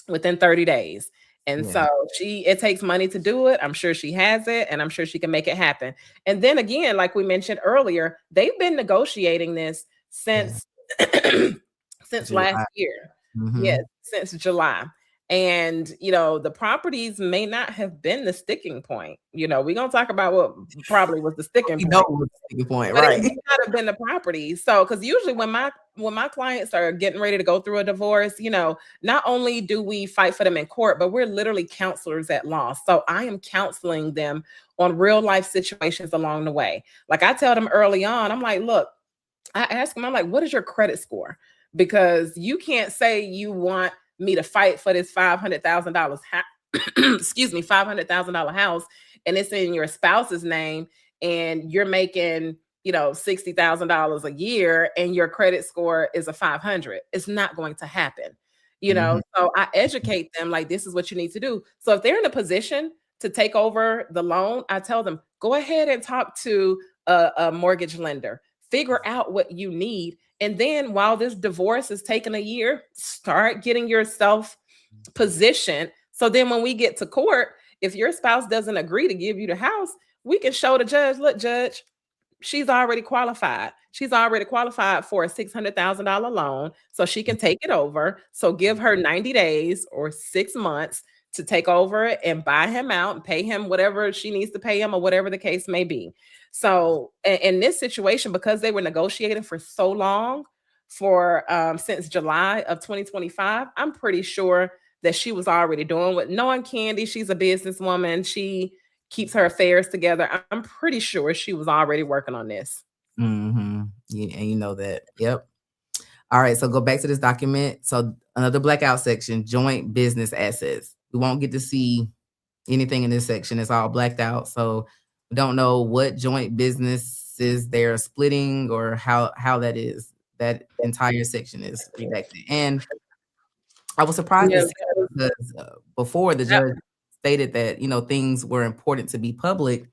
within 30 days. And so it takes money to do it. I'm sure she has it, and I'm sure she can make it happen. And then again, like we mentioned earlier, they've been negotiating this since since last year. Yes, since July. And the properties may not have been the sticking point. We're gonna talk about what probably was the sticking point. Right? It may not have been the properties. So, because usually when my clients are getting ready to go through a divorce, not only do we fight for them in court, but we're literally counselors at law. So I am counseling them on real life situations along the way. Like I tell them early on, I'm like, look, I ask them, I'm like, what is your credit score? Because you can't say you want me to fight for this $500,000 excuse me, $500,000 house, and it's in your spouse's name, and you're making $60,000 a year, and your credit score is a 500. It's not going to happen, So I educate them like this is what you need to do. So if they're in a position to take over the loan, I tell them go ahead and talk to a mortgage lender. figure out what you need. And then while this divorce is taking a year, start getting yourself positioned. So then when we get to court, if your spouse doesn't agree to give you the house, we can show the judge, look, judge, she's already qualified. She's already qualified for a $600,000 loan, so she can take it over. So give her 90 days or 6 months to take over and buy him out and pay him whatever she needs to pay him or whatever the case may be. So in this situation, because they were negotiating for so long, for since July of 2025, I'm pretty sure that she was already doing what, knowing Kandi, she's a businesswoman. She keeps her affairs together. I'm pretty sure she was already working on this. Mm-hmm. Yeah, and you know that. Yep. All right, so go back to this document. So another blackout section, joint business assets. We won't get to see anything in this section. It's all blacked out. So we don't know what joint businesses they're splitting or how that is. That entire section is redacted. And I was surprised to see because before the judge stated that, things were important to be public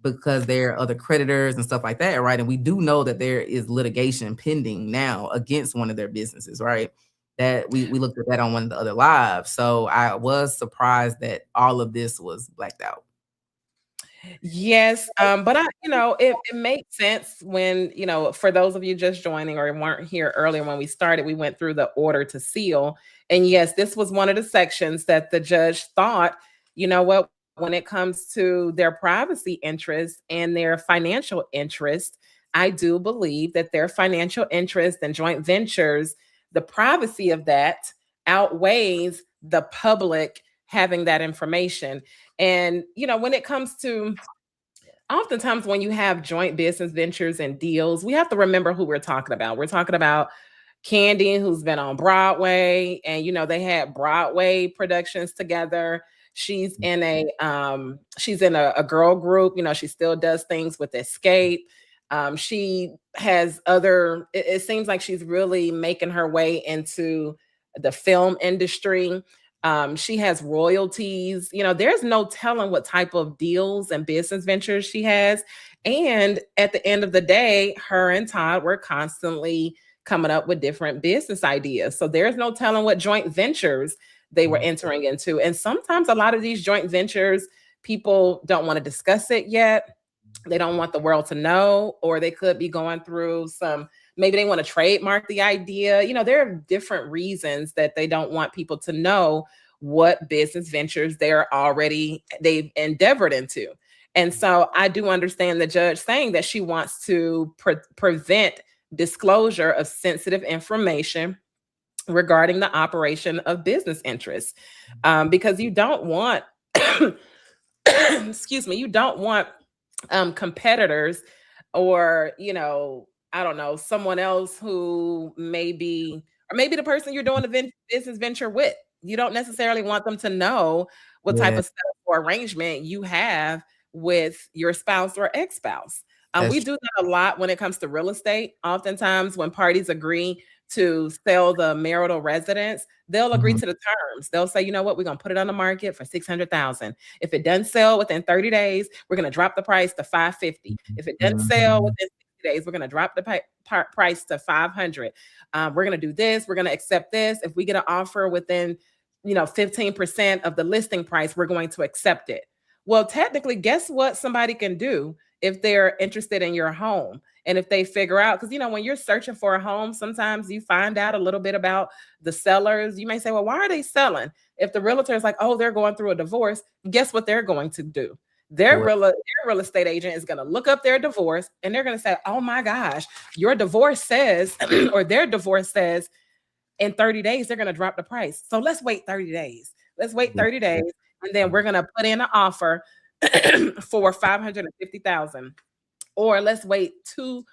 because there are other creditors and stuff like that, right? And we do know that there is litigation pending now against one of their businesses, right? That we looked at that on one of the other lives. So I was surprised that all of this was blacked out. Yes, but it makes sense when, for those of you just joining or weren't here earlier when we started, we went through the order to seal. And yes, this was one of the sections that the judge thought, what, when it comes to their privacy interests and their financial interest, I do believe that their financial interest and joint ventures, the privacy of that outweighs the public having that information. And, when it comes to, oftentimes when you have joint business ventures and deals, we have to remember who we're talking about. We're talking about Kandi, who's been on Broadway, and, they had Broadway productions together. She's in a girl group. She still does things with Escape. She has it seems like she's really making her way into the film industry. She has royalties. There's no telling what type of deals and business ventures she has. And at the end of the day, her and Todd were constantly coming up with different business ideas. So there's no telling what joint ventures they were entering into. And sometimes a lot of these joint ventures, people don't want to discuss it yet. They don't want the world to know, or they could be going through maybe they want to trademark the idea. There are different reasons that they don't want people to know what business ventures they've endeavored into. And so I do understand the judge saying that she wants to prevent disclosure of sensitive information regarding the operation of business interests, because you don't want, excuse me, you don't want competitors or, I don't know, someone else who maybe the person you're doing the business venture with. You don't necessarily want them to know what type of stuff or arrangement you have with your spouse or ex-spouse. We do that a lot when it comes to real estate. Oftentimes when parties agree to sell the marital residence, they'll agree to the terms. They'll say, you know what, we're going to put it on the market for $600,000. If it doesn't sell within 30 days, we're going to drop the price to $550. If it doesn't sell within 60 days, we're going to drop the price to $500. We're going to do this. We're going to accept this. If we get an offer within, 15% of the listing price, we're going to accept it. Well, technically, guess what somebody can do if they're interested in your home? And if they figure out, because, when you're searching for a home, sometimes you find out a little bit about the sellers. You may say, well, why are they selling? If the realtor is like, oh, they're going through a divorce, guess what they're going to do? Their real estate agent is going to look up their divorce and they're going to say, oh my gosh, your divorce says, or their divorce says in 30 days, they're going to drop the price. So let's wait 30 days. Let's wait 30 days. And then we're going to put in an offer for $550,000. Or let's wait two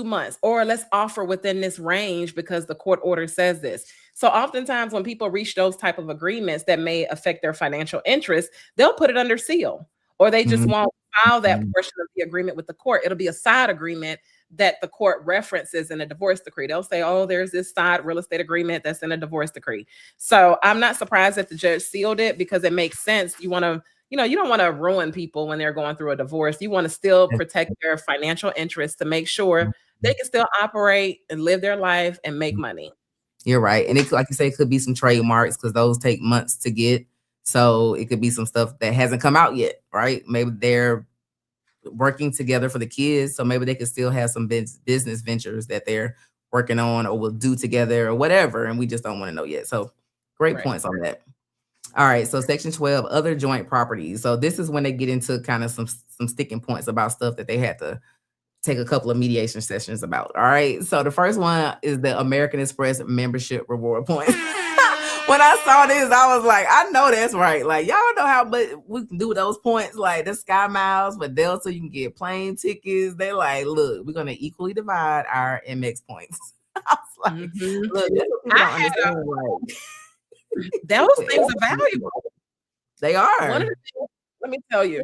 months, or let's offer within this range because the court order says this. So oftentimes when people reach those type of agreements that may affect their financial interests, they'll put it under seal, or they just won't file that portion of the agreement with the court. It'll be a side agreement that the court references in a divorce decree. They'll say, oh, there's this side real estate agreement that's in a divorce decree. So I'm not surprised that the judge sealed it because it makes sense. You want to, you don't want to ruin people when they're going through a divorce. You want to still protect their financial interests to make sure they can still operate and live their life and make money. You're right. And it, like you say, it could be some trademarks because those take months to get. So it could be some stuff that hasn't come out yet, right? Maybe they're working together for the kids. So maybe they could still have some business ventures that they're working on or will do together or whatever. And we just don't want to know yet. So great points on that. All right. So section 12, other joint properties. So this is when they get into kind of some sticking points about stuff that they had to take a couple of mediation sessions about. All right. So the first one is the American Express membership reward points. When I saw this, I was like, I know that's right. Like, y'all know how much we can do with those points. Like the Sky Miles, but Delta, you can get plane tickets. They like, look, we're gonna equally divide our MX points. I was like, look, that's what people don't understand. Those things are valuable. They are. One of the things, let me tell you,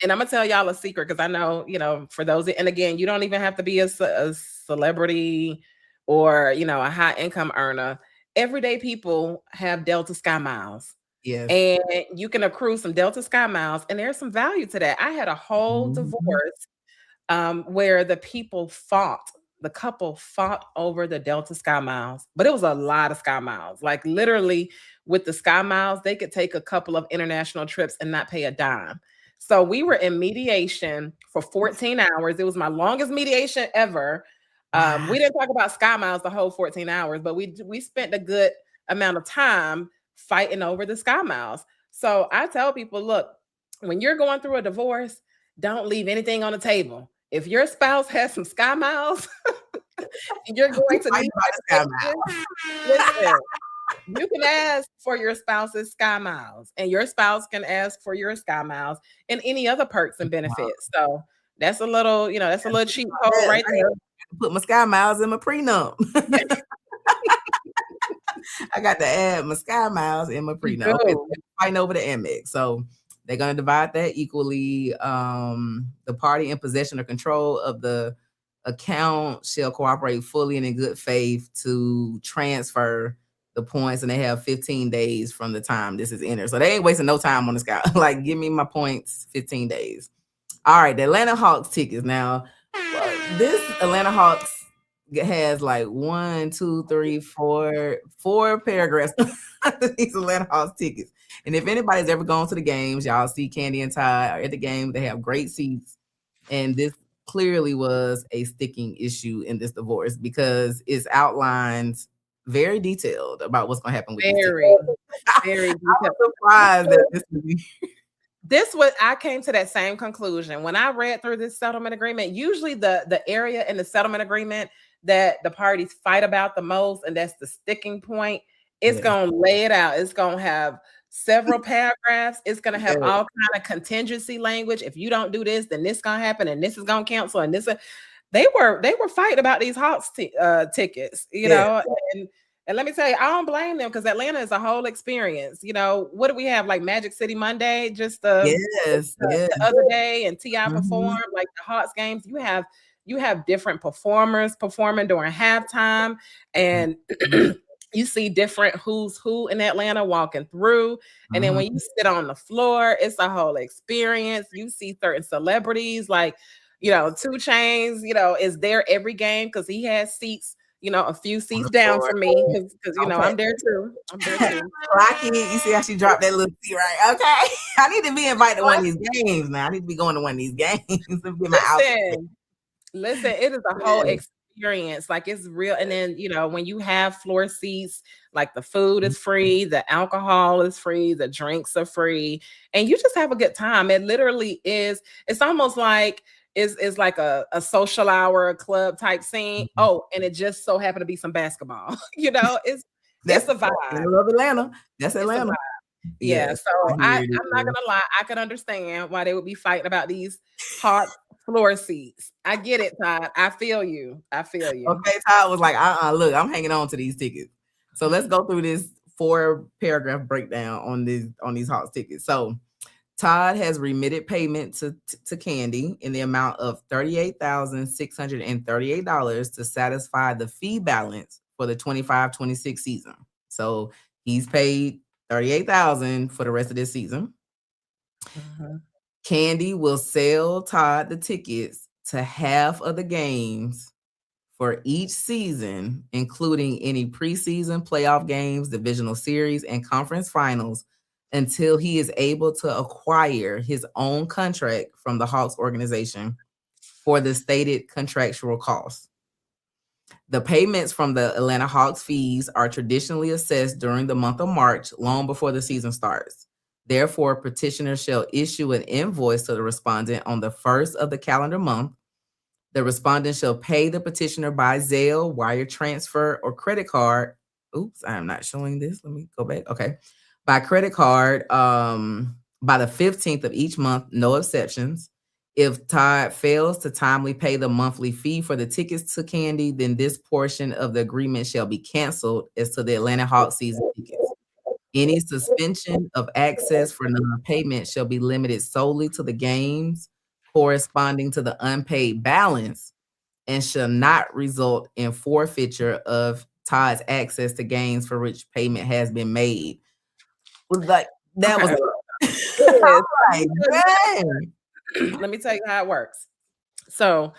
and I'm gonna tell y'all a secret because I know, for those, and again, you don't even have to be a celebrity or a high income earner. Everyday people have Delta Sky Miles. Yes. And you can accrue some Delta Sky Miles, and there's some value to that. I had a whole divorce where the couple fought over the Delta Sky Miles, but it was a lot of Sky Miles. Like literally with the Sky Miles, they could take a couple of international trips and not pay a dime. So we were in mediation for 14 hours. It was my longest mediation ever. We didn't talk about Sky Miles the whole 14 hours, but we spent a good amount of time fighting over the Sky Miles. So I tell people, look, when you're going through a divorce, don't leave anything on the table. If your spouse has some Sky Miles, you're going to need Sky Miles. Listen, you can ask for your spouse's Sky Miles, and your spouse can ask for your Sky Miles and any other perks and benefits. So that's a little, that's a little cheat code right there. Put my Sky Miles in my prenup. I got to add my Sky Miles in my prenup. Okay, so fighting over the MX. So they're going to divide that equally. The party in possession or control of the account shall cooperate fully and in good faith to transfer the points, and they have 15 days from the time this is entered. So they ain't wasting no time on the Sky. Like, give me my points, 15 days. All right, the Atlanta Hawks tickets. Now, this Atlanta Hawks has like 1, 2, 3, 4 paragraphs these Atlanta Hawks tickets. And if anybody's ever gone to the games, y'all see Kandi and Todd are at the game. They have great seats. And this clearly was a sticking issue in this divorce because it's outlined very detailed about what's going to happen with very detailed. I'm surprised that this was, I came to that same conclusion when I read through this settlement agreement. Usually the area in the settlement agreement that the parties fight about the most, and that's the sticking point, it's going to lay it out. It's going to have several paragraphs. It's going to have all kind of contingency language. If you don't do this, then this going to happen, and this is going to cancel, and this. They were fighting about these Hawks tickets, know, and let me tell you, I don't blame them because Atlanta is a whole experience. What do we have? Like Magic City Monday, just the other day, and T.I. performed, like the Hawks games. You have different performers performing during halftime, and you see different who's who in Atlanta walking through. And then when you sit on the floor, it's a whole experience. You see certain celebrities like, 2 Chainz, is there every game because he has seats, a few seats down from me because I'm there too. Rocky, you see how she dropped that little seat, right? Okay. I need to be invited to one of these games now. I need to be going to one of these games and get my outfit. Listen, it is a whole experience. Like, it's real. And then, when you have floor seats, like the food is free, the alcohol is free, the drinks are free, and you just have a good time. It literally is. It's almost like it's like a social hour, a club type scene. Oh, and it just so happened to be some basketball. That's a vibe. I love Atlanta. That's Atlanta. Yeah. So I'm not gonna lie. I can understand why they would be fighting about these hot floor seats. I get it, Todd. I feel you. Okay, Todd was like, look, I'm hanging on to these tickets. So let's go through this 4-paragraph breakdown on these Hawks tickets. So Todd has remitted payment to Kandi in the amount of $38,638 to satisfy the fee balance for the 25-26 season. So he's paid $38,000 for the rest of this season. Kandi will sell Todd the tickets to half of the games for each season, including any preseason playoff games, divisional series, and conference finals, until he is able to acquire his own contract from the Hawks organization for the stated contractual costs. The payments from the Atlanta Hawks fees are traditionally assessed during the month of March, long before the season starts. Therefore, petitioners shall issue an invoice to the respondent on the first of the calendar month. The respondent shall pay the petitioner by Zelle, wire transfer, or credit card. Oops, I am not showing this. Let me go back. Okay. By credit card, by the 15th of each month, no exceptions. If Todd fails to timely pay the monthly fee for the tickets to Kandi, then this portion of the agreement shall be canceled as to the Atlanta Hawks season tickets. Any suspension of access for non-payment shall be limited solely to the games corresponding to the unpaid balance and shall not result in forfeiture of Todd's access to games for which payment has been made. Was like that Okay. was like, dang. Let me tell you how it works. So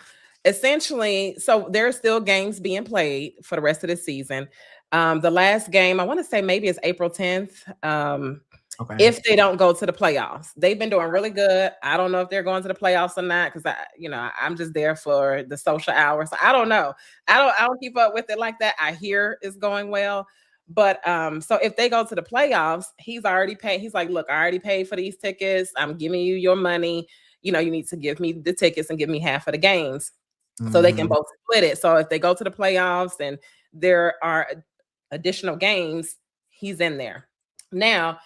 essentially, there are still games being played for the rest of the season. The last game, I want to say maybe it's April 10th. Okay. If they don't go to the playoffs, they've been doing really good. I don't know if they're going to the playoffs or not, because I'm just there for the social hours. So I don't know. I don't keep up with it like that. I hear it's going well. But so if they go to the playoffs, he's already paid. He's like, look, I already paid for these tickets. I'm giving you your money. You need to give me the tickets and give me half of the games. So they can both split it. So if they go to the playoffs and there are additional games, he's in there. Now,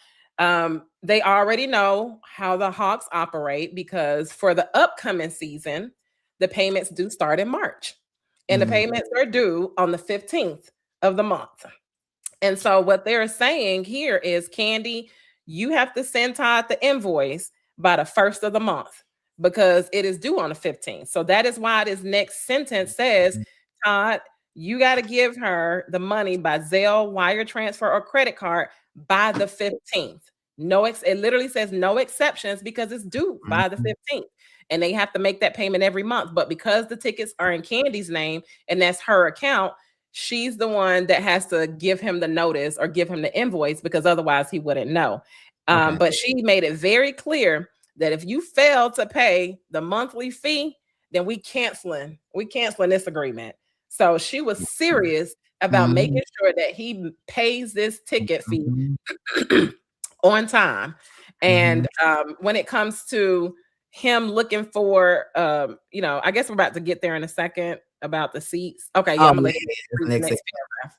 they already know how the Hawks operate, because for the upcoming season, the payments do start in March. And the payments are due on the 15th of the month. And so what they're saying here is, Kandi, you have to send Todd the invoice by the 1st of the month, because it is due on the 15th. So that is why this next sentence says, Todd, you got to give her the money by Zelle, wire transfer, or credit card by the 15th. It literally says no exceptions, because it's due by the 15th. And they have to make that payment every month. But because the tickets are in Kandi's name and that's her account, she's the one that has to give him the notice or give him the invoice, because otherwise he wouldn't know. Okay. But she made it very clear that if you fail to pay the monthly fee, then we canceling this agreement. So she was serious about making sure that he pays this ticket fee on time. And when it comes to him looking for, I guess we're about to get there in a second about the seats. Okay, yeah, I'm gonna let you read the next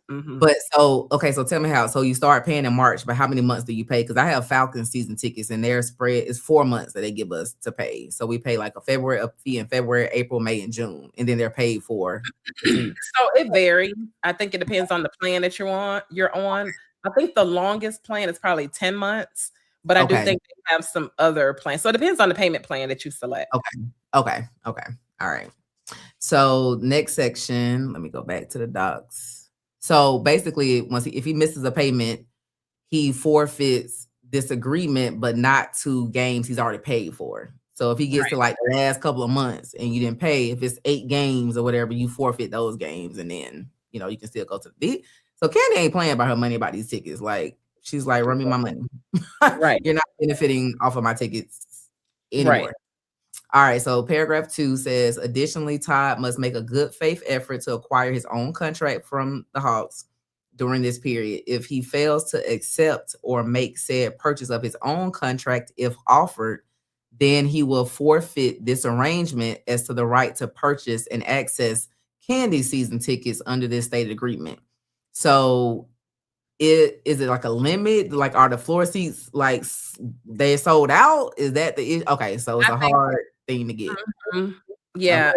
paragraph. But so tell me how. So you start paying in March, but how many months do you pay? Because I have Falcons season tickets, and their spread is 4 months that they give us to pay. So we pay like a fee in February, April, May, and June, and then they're paid for. So it varies. I think it depends on the plan that you're on. I think the longest plan is probably 10 months, but I do think they have some other plans. So it depends on the payment plan that you select. Okay. All right. So next section, let me go back to the docs. So basically, if he misses a payment, he forfeits this agreement, but not to games he's already paid for. So if he gets to like the last couple of months and you didn't pay, if it's 8 games or whatever, you forfeit those games, and then you can still go to the. So Kandi ain't playing about her money about these tickets. Like, she's like, run me my money. Right. You're not benefiting off of my tickets anymore. Right. All right. So paragraph 2 says, additionally, Todd must make a good faith effort to acquire his own contract from the Hawks during this period. If he fails to accept or make said purchase of his own contract, if offered, then he will forfeit this arrangement as to the right to purchase and access Kandi season tickets under this stated agreement. So is it like a limit? Like, are the floor seats like they sold out? Is that the okay? So it's a hard thing to get. Yeah,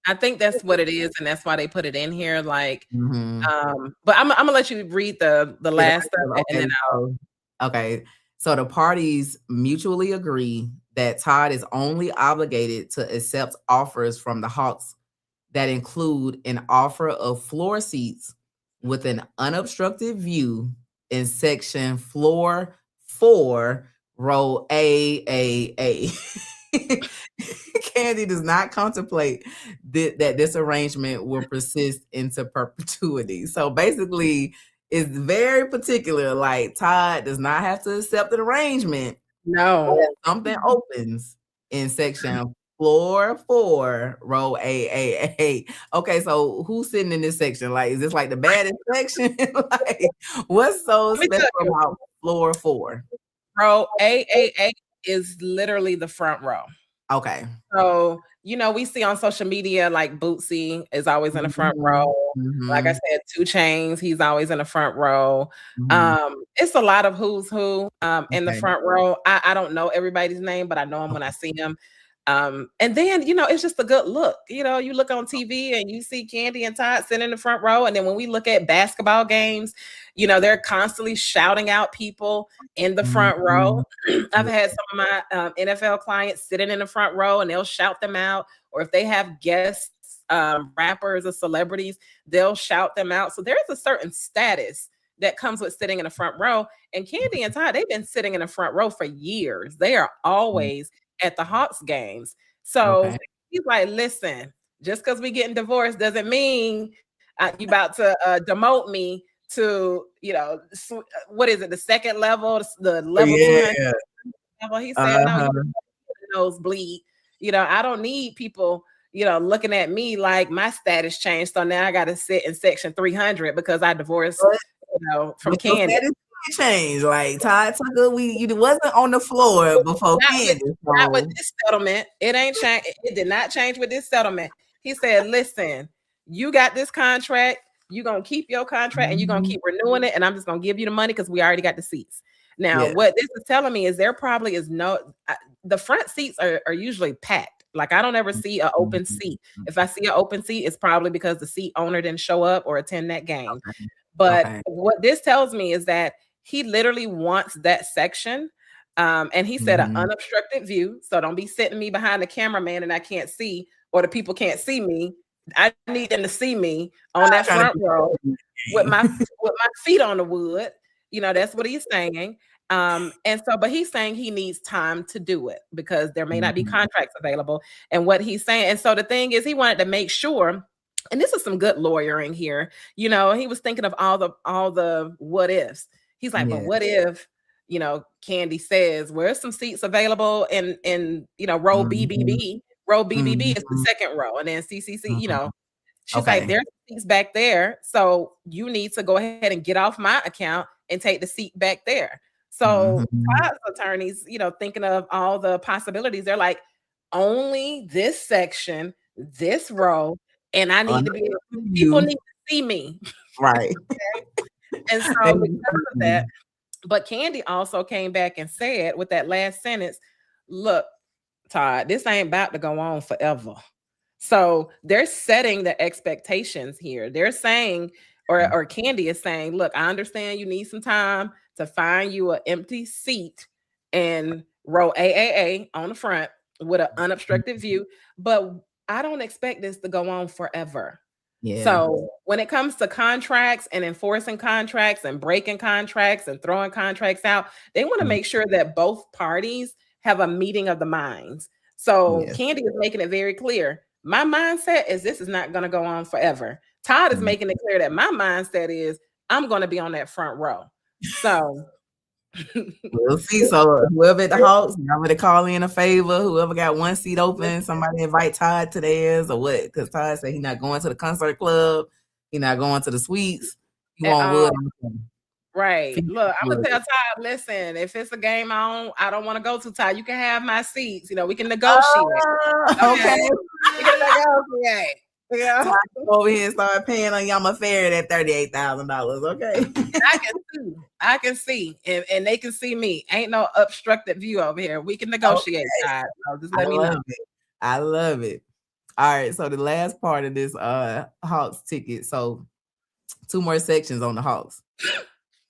I think that's what it is, and that's why they put it in here. Like, but I'm gonna let you read the last stuff, and then okay. So the parties mutually agree that Todd is only obligated to accept offers from the Hawks that include an offer of floor seats with an unobstructed view in section floor 4, row A. Kandi does not contemplate that this arrangement will persist into perpetuity. So basically, it's very particular. Like Todd does not have to accept an arrangement. No. When something opens in section floor 4, row A. Okay, so who's sitting in this section? Like, is this like the baddest section? Like, what's so special about floor 4? Row A is literally the front row. Okay. So, we see on social media, like Bootsy is always in the front row. Like I said, 2 Chainz, he's always in the front row. It's a lot of who's who in the front row. I don't know everybody's name, but I know them when I see them. And then, it's just a good look. You look on TV and you see Kandi and Todd sitting in the front row. And then when we look at basketball games, they're constantly shouting out people in the front row. I've had some of my NFL clients sitting in the front row and they'll shout them out. Or if they have guests, rappers or celebrities, they'll shout them out. So there's a certain status that comes with sitting in the front row. And Kandi and Todd, they've been sitting in the front row for years. They are always at the Hawks games. So he's like, listen, just because we getting divorced doesn't mean you about to demote me to, what is it, the second level, the level 200 level. He said, no, nosebleed. I don't need people, looking at me like my status changed. So now I got to sit in section 300 because I divorced, from Kandi. Change like Todd Tucker, you wasn't on the floor before Kandi. Not with this settlement. It ain't changed. It did not change with this settlement. He said, listen, you got this contract, you're gonna keep your contract and you're gonna keep renewing it, and I'm just gonna give you the money because we already got the seats. Now, what this is telling me is there probably is the front seats are usually packed. Like I don't ever see an open seat. If I see an open seat, it's probably because the seat owner didn't show up or attend that game. But what this tells me is that he literally wants that section. And he said an unobstructed view. So don't be sitting me behind the cameraman and I can't see, or the people can't see me. I need them to see me on that front row with my feet on the wood. That's what he's saying. But he's saying he needs time to do it because there may not be contracts available. And what he's saying, and so the thing is, he wanted to make sure. And this is some good lawyering here. He was thinking of all the what ifs. He's like, but what if, Kandi says, where's some seats available in row BBB? Row BBB is the second row. And then CCC, she's like, there's seats back there. So you need to go ahead and get off my account and take the seat back there. So Todd's attorneys, thinking of all the possibilities, they're like, only this section, this row, and I need to be people need to see me. Right. And so because of that, but Kandi also came back and said with that last sentence, look, Todd, this ain't about to go on forever. So they're setting the expectations here. They're saying, or Kandi is saying, look, I understand you need some time to find you an empty seat in row AAA on the front with an unobstructed view, but I don't expect this to go on forever. Yeah. So when it comes to contracts and enforcing contracts and breaking contracts and throwing contracts out, they want to make sure that both parties have a meeting of the minds. So Kandi is making it very clear. My mindset is this is not going to go on forever. Todd is making it clear that my mindset is I'm going to be on that front row. So we'll see. So whoever at the Hawks, I'm gonna call in a favor. Whoever got one seat open, somebody invite Todd to theirs or what? Because Todd said he's not going to the concert club. He's not going to the suites. He want wood. Right. Look, I'm gonna tell Todd, listen, if it's a game I don't want to go to, Todd, you can have my seats. We can negotiate. Okay. We can negotiate. Yeah. Over here and start paying Onyema Farrey that $38,000. Okay. I can see. And they can see me. Ain't no obstructed view over here. We can negotiate. Okay. So just let me know. I love it. All right. So the last part of this Hawks ticket. So 2 more sections on the Hawks.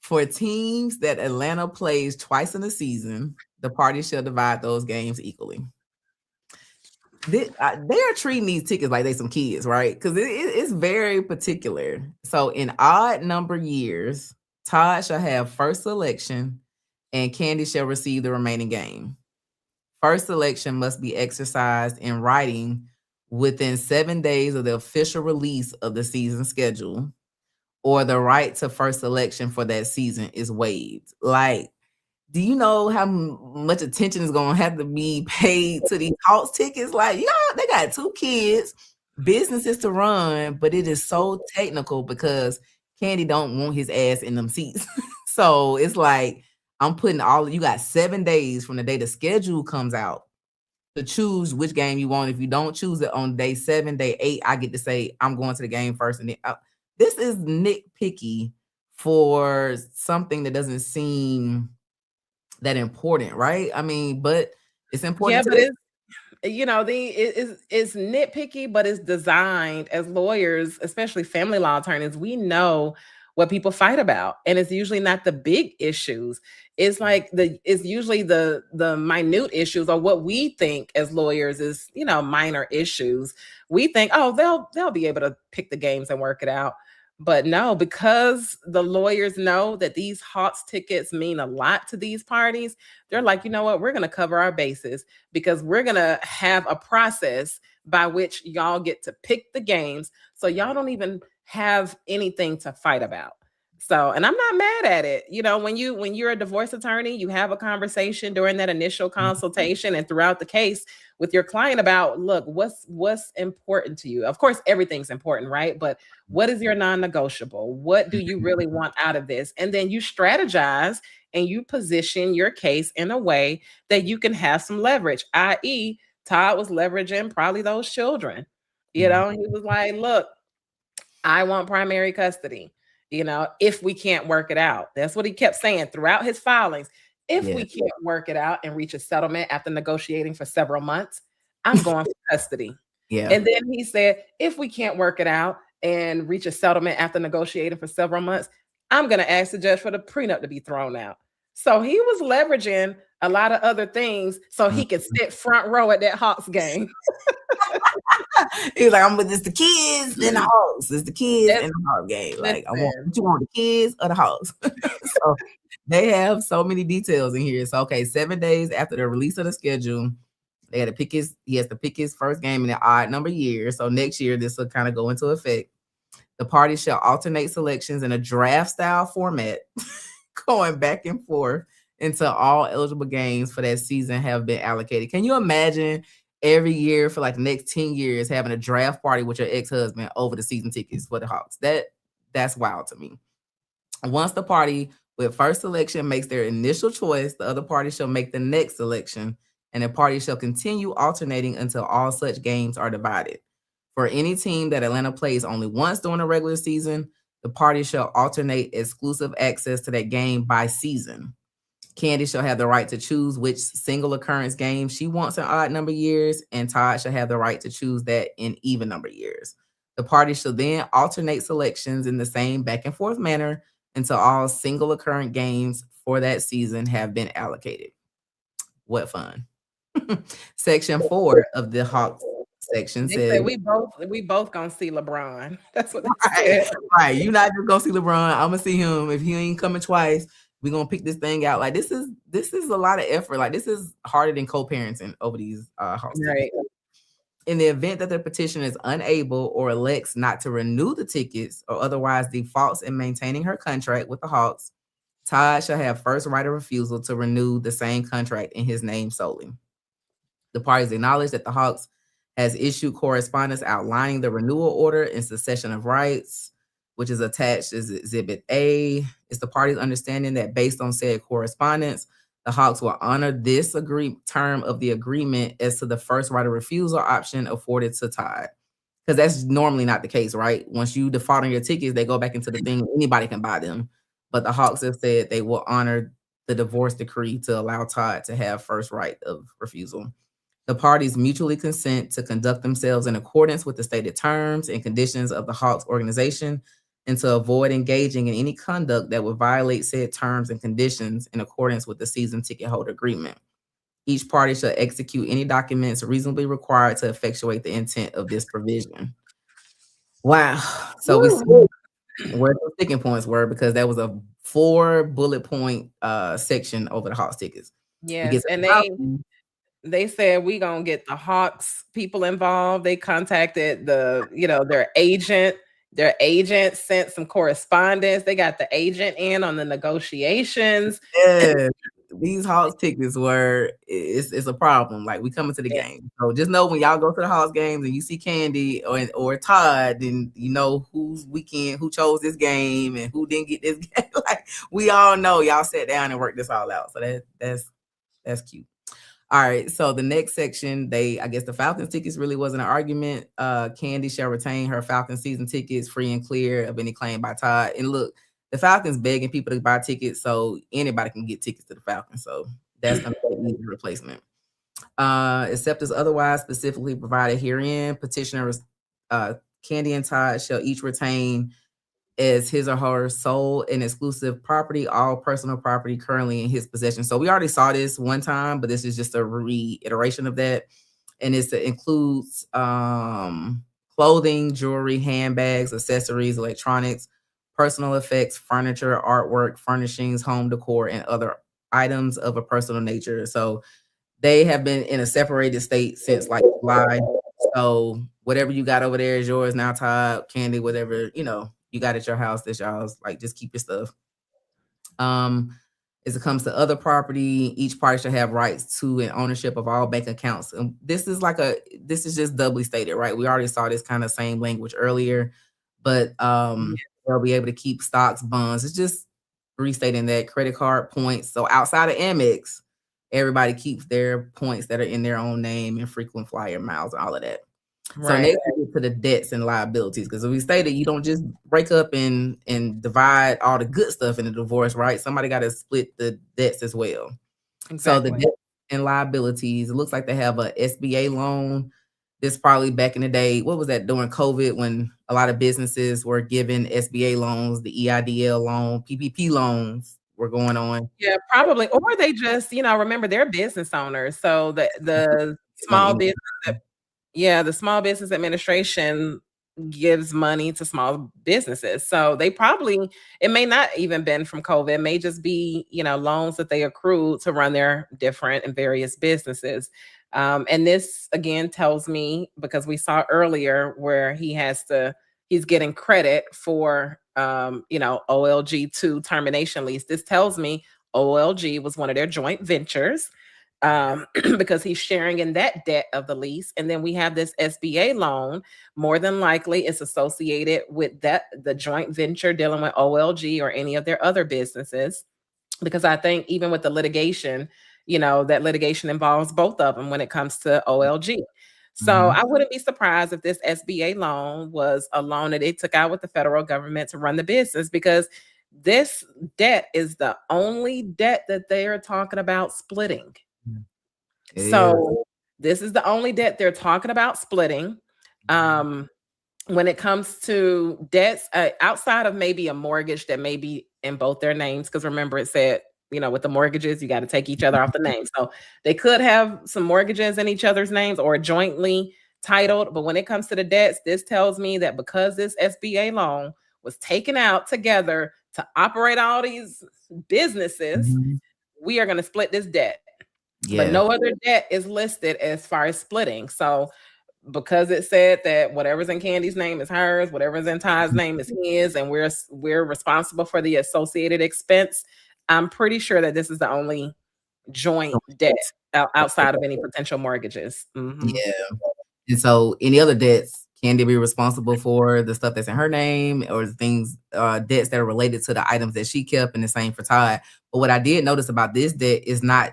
For teams that Atlanta plays twice in a season, the party shall divide those games equally. They are treating these tickets like they some kids, right? Because it's very particular. So in odd number years, Todd shall have first selection and Kandi shall receive the remaining game. First selection must be exercised in writing within 7 days of the official release of the season schedule, or the right to first selection for that season is waived. Like, do you know how much attention is going to have to be paid to these Hawks tickets? Like, y'all, they got 2 kids, businesses to run, but it is so technical because Kandi don't want his ass in them seats. So it's like, I'm putting you got 7 days from the day the schedule comes out to choose which game you want. If you don't choose it on day 7, day 8, I get to say, I'm going to the game first. And then, this is nitpicky for something that doesn't seem that important, right? I mean, but it's important. Yeah, but it's it's nitpicky, but it's designed as lawyers, especially family law attorneys. We know what people fight about, and it's usually not the big issues. It's like it's usually the minute issues, or what we think as lawyers is minor issues. We think, oh, they'll be able to pick the games and work it out. But no, because the lawyers know that these Hawks tickets mean a lot to these parties, they're like, you know what, we're going to cover our bases because we're going to have a process by which y'all get to pick the games. So y'all don't even have anything to fight about. So, and I'm not mad at it. When you're a divorce attorney, you have a conversation during that initial consultation and throughout the case with your client about, look, what's important to you. Of course, everything's important, right? But what is your non-negotiable? What do you really want out of this? And then you strategize and you position your case in a way that you can have some leverage, i.e., Todd was leveraging probably those children. He was like, look, I want primary custody, if we can't work it out. That's what he kept saying throughout his filings. If we can't work it out and reach a settlement after negotiating for several months, I'm going for custody. Yeah. And then he said, if we can't work it out and reach a settlement after negotiating for several months, I'm going to ask the judge for the prenup to be thrown out. So he was leveraging a lot of other things so he could sit front row at that Hawks game. He was like, I'm with the kids and the Hawks. It's the kids and the Hawks game. Like, you want the kids or the Hawks? So they have so many details in here. So, okay, 7 days after the release of the schedule, he has to pick his first game in an odd number of years. So next year, this will kind of go into effect. The parties shall alternate selections in a draft style format, going back and forth until all eligible games for that season have been allocated. Can you imagine every year for like the next 10 years having a draft party with your ex-husband over the season tickets for the Hawks? That's wild to me. Once the party with first selection makes their initial choice, the other party shall make the next selection, and the party shall continue alternating until all such games are divided. For any team that Atlanta plays only once during the regular season, the party shall alternate exclusive access to that game by season. Kandi shall have the right to choose which single occurrence game she wants in odd number years, and Todd shall have the right to choose that in even number years. The party shall then alternate selections in the same back and forth manner until all single occurrent games for that season have been allocated. What fun. Section 4 of the Hawks section says we both gonna see LeBron. That's what they said. Right. You're not just gonna see LeBron. I'm gonna see him. If he ain't coming twice, we're gonna pick this thing out. Like, this is a lot of effort. Like, this is harder than co-parenting over these Hawks. Right. In the event that the petitioner is unable or elects not to renew the tickets or otherwise defaults in maintaining her contract with the Hawks, Todd shall have first right of refusal to renew the same contract in his name solely. The parties acknowledge that the Hawks has issued correspondence outlining the renewal order and succession of rights, which is attached as Exhibit A. It's the parties' understanding that based on said correspondence, the Hawks will honor this term of the agreement as to the first right of refusal option afforded to Todd. Because that's normally not the case, right? Once you default on your tickets, they go back into the thing. Anybody can buy them. But the Hawks have said they will honor the divorce decree to allow Todd to have first right of refusal. The parties mutually consent to conduct themselves in accordance with the stated terms and conditions of the Hawks organization and to avoid engaging in any conduct that would violate said terms and conditions in accordance with the season ticket holder agreement. Each party shall execute any documents reasonably required to effectuate the intent of this provision. Wow. So we see where the sticking points were, because that was a 4 bullet point section over the Hawks tickets. Yes, and they said we gonna get the Hawks people involved. They contacted their agent. Their agent sent some correspondence. They got the agent in on the negotiations. Yeah. These Hawks tickets it's a problem. Like, we coming to the game. So just know when y'all go to the Hawks games and you see Kandi or Todd, then you know who chose this game and who didn't get this game. Like, we all know y'all sat down and worked this all out. So that's cute. All right, so the next section, I guess the Falcons tickets really wasn't an argument. Kandi shall retain her Falcons season tickets free and clear of any claim by Todd. And look, the Falcons begging people to buy tickets, so anybody can get tickets to the Falcons. So that's going to be an easy replacement. Except as otherwise specifically provided herein, petitioners Kandi and Todd shall each retain as his or her sole and exclusive property, all personal property currently in his possession. So we already saw this one time, but this is just a reiteration of that. And it includes clothing, jewelry, handbags, accessories, electronics, personal effects, furniture, artwork, furnishings, home decor, and other items of a personal nature. So they have been in a separated state since like July. So whatever you got over there is yours now, Todd, Kandi, whatever, you got at your house, that's y'all's. Like, just keep your stuff. As it comes to other property, each party shall have rights to and ownership of all bank accounts. And this is just doubly stated, right? We already saw this kind of same language earlier, but they'll be able to keep stocks, bonds. It's just restating that credit card points. So outside of Amex, everybody keeps their points that are in their own name and frequent flyer miles and all of that. Right. So next we get to the debts and liabilities, because we stated you don't just break up and divide all the good stuff in a divorce, right? Somebody got to split the debts as well. Exactly. So the debts and liabilities, it looks like they have a SBA loan. This probably back in the day, what was that, during COVID, when a lot of businesses were given SBA loans, the EIDL loan, PPP loans were going on. Yeah, probably. Or they just, remember they're business owners. So the small business the Small Business Administration gives money to small businesses. So it may not even been from COVID. It may just be, loans that they accrued to run their different and various businesses. And this again tells me, because we saw earlier where he's getting credit for, OLG2 termination lease. This tells me OLG was one of their joint ventures. Because he's sharing in that debt of the lease. And then we have this SBA loan. More than likely it's associated with the joint venture dealing with OLG or any of their other businesses. Because I think even with the litigation, that litigation involves both of them when it comes to OLG. So I wouldn't be surprised if this SBA loan was a loan that they took out with the federal government to run the business, because this debt is the only debt that they are talking about splitting. So this is the only debt they're talking about splitting. When it comes to debts outside of maybe a mortgage that may be in both their names, because remember it said, with the mortgages, you got to take each other off the name. So they could have some mortgages in each other's names or jointly titled. But when it comes to the debts, this tells me that because this SBA loan was taken out together to operate all these businesses, we are going to split this debt. Yeah. But no other debt is listed as far as splitting. So because it said that whatever's in Kandi's name is hers, whatever's in Todd's name is his, and we're responsible for the associated expense, I'm pretty sure that this is the only joint debt outside of any potential mortgages. Yeah. And so any other debts, Kandi be responsible for the stuff that's in her name, or the things, debts that are related to the items that she kept, and the same for Todd. But what I did notice about this debt is not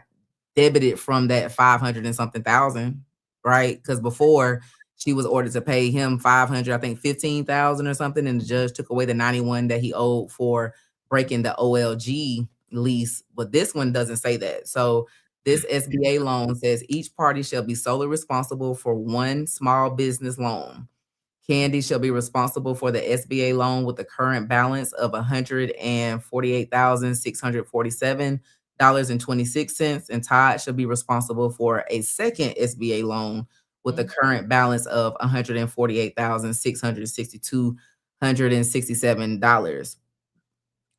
debited from that 500 and something thousand, right? Because before she was ordered to pay him 500, I think 15,000 or something, and the judge took away the 91 that he owed for breaking the OLG lease. But this one doesn't say that. So this SBA loan says each party shall be solely responsible for one small business loan. Kandi shall be responsible for the SBA loan with the current balance of $148,647.26, and Todd shall be responsible for a second SBA loan with the current balance of $148,662.67.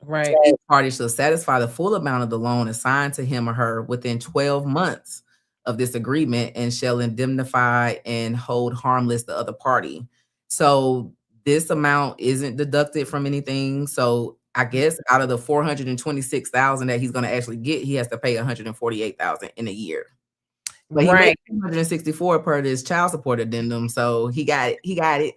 Right. Each party shall satisfy the full amount of the loan assigned to him or her within 12 months of this agreement and shall indemnify and hold harmless the other party. So this amount isn't deducted from anything. So I guess out of the $426,000 that he's going to actually get, he has to pay $148,000 in a year. But he made $264 per this child support addendum, so he got it. He got it.